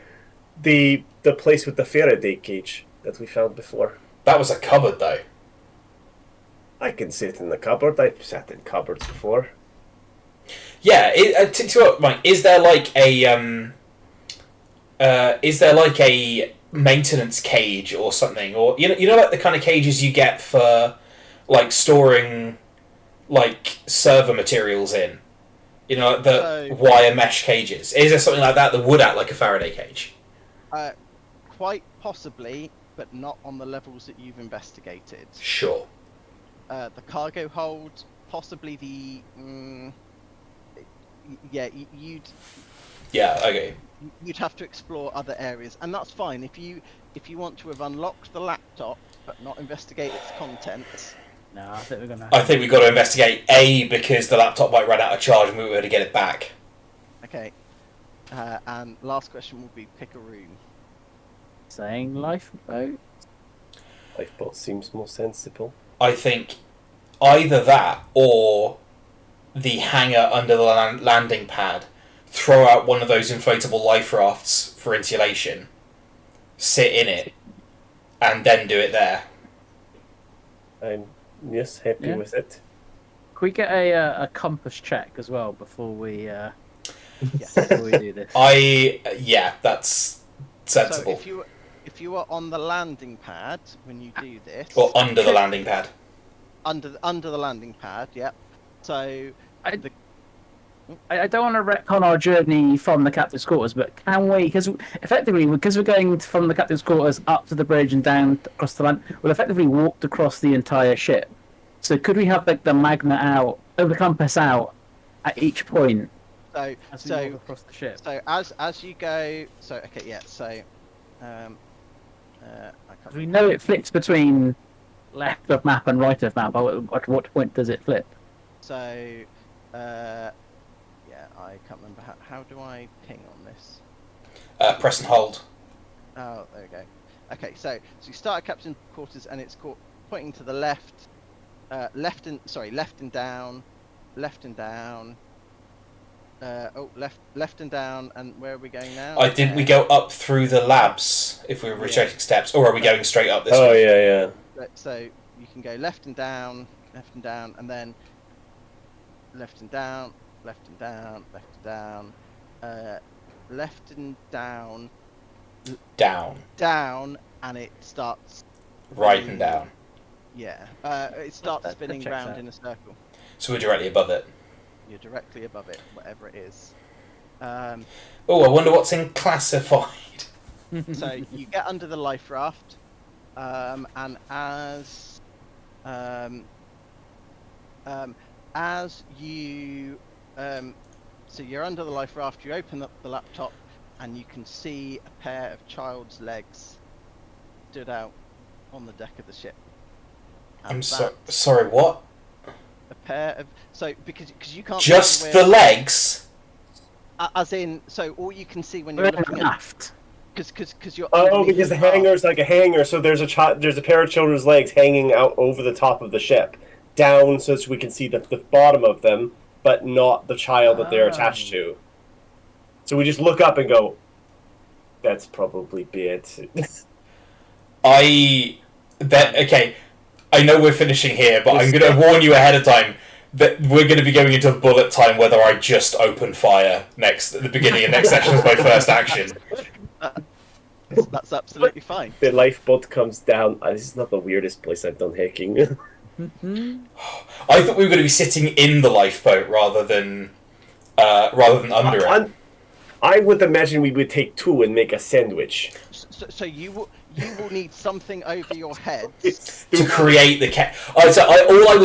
S2: the place with the Faraday cage that we found before.
S3: That was a cupboard, though.
S2: I can sit in the cupboard. I've sat in cupboards before.
S3: Yeah. Mike, is there like a maintenance cage or something, or you know like the kind of cages you get for like storing like server materials in, like the wire mesh cages? Is there something like that would act like a Faraday cage?
S1: Quite possibly, but not on the levels that you've investigated.
S3: Sure.
S1: The cargo hold, possibly the. Yeah,
S3: Yeah. Okay.
S1: you'd have to explore other areas, and that's fine if you want to have unlocked the laptop but not investigate its contents.
S4: No, I think we're gonna.
S3: I think we've got to investigate because the laptop might run out of charge and we were able to get it back.
S1: Okay. And last question will be pick a room.
S4: Saying lifeboat.
S2: Lifeboat seems more sensible.
S3: I think either that or the hangar under the landing pad. Throw out one of those inflatable life rafts for insulation. Sit in it, and then do it there.
S2: I'm happy with it.
S4: Can we get a compass check as well before we
S1: Yes.
S4: before we do this?
S3: That's sensible.
S1: So if you are on the landing pad when you do this,
S3: Or under the landing pad.
S1: under the landing pad, yep. So
S4: I don't want to retcon our journey from the captain's quarters, but can we? Because we're going from the captain's quarters up to the bridge and down across the land, we'll effectively walked across the entire ship. So could we have like the magnet out, or the compass out at each point
S1: so
S4: as we walk across the ship?
S1: so as you go, so okay, yeah. So I can't.
S4: We know it flips between left of map and right of map. At what point does it flip?
S1: So yeah, I can't remember how do I ping on this?
S3: Press and hold.
S1: Oh, there we go. Okay, so you start at captain's quarters and it's pointing to the left, left and down, left and down. Left and down, and where are we going now?
S3: Didn't we go up through the labs if we were retracing steps, or are we going straight up this way?
S2: Oh yeah.
S1: So you can go left and down, and then left and down, left and down, left and down, left and down,
S3: Down.
S1: down, and it starts
S3: Right and down.
S1: Yeah. It starts
S4: That
S1: spinning
S4: checks
S1: round
S4: out.
S1: in a circle.
S3: So we're directly above it.
S1: You're directly above it, whatever it is.
S3: Oh, I wonder what's in classified.
S1: So you get under the life raft, and as you so you're under the life raft, you open up the laptop, and you can see a pair of child's legs stood out on the deck of the ship. And
S3: I'm
S1: that's
S3: sorry. What?
S1: a pair of because you can't
S3: Just
S1: see
S3: the legs?
S1: as in, so all you can see when you're looking at
S4: Raft.
S1: because you're
S2: Oh,
S1: underneath
S2: because the
S1: raft.
S2: hangar's like a hanger, so there's a pair of children's legs hanging out over the top of the ship, down so that we can see the bottom of them, but not the child that they're attached to. So we just look up and go, that's probably it.
S3: Okay, I know we're finishing here, but I'm going to warn you ahead of time that we're going to be going into bullet time whether I just open fire next at the beginning of next session as my first action.
S1: That's absolutely fine.
S2: The lifeboat comes down. This is not the weirdest place I've done hacking.
S3: I thought we were going to be sitting in the lifeboat rather than under it.
S2: I would imagine we would take two and make a sandwich.
S1: So you will need something over your heads
S3: To create the all I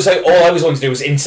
S3: was wanting to do was insert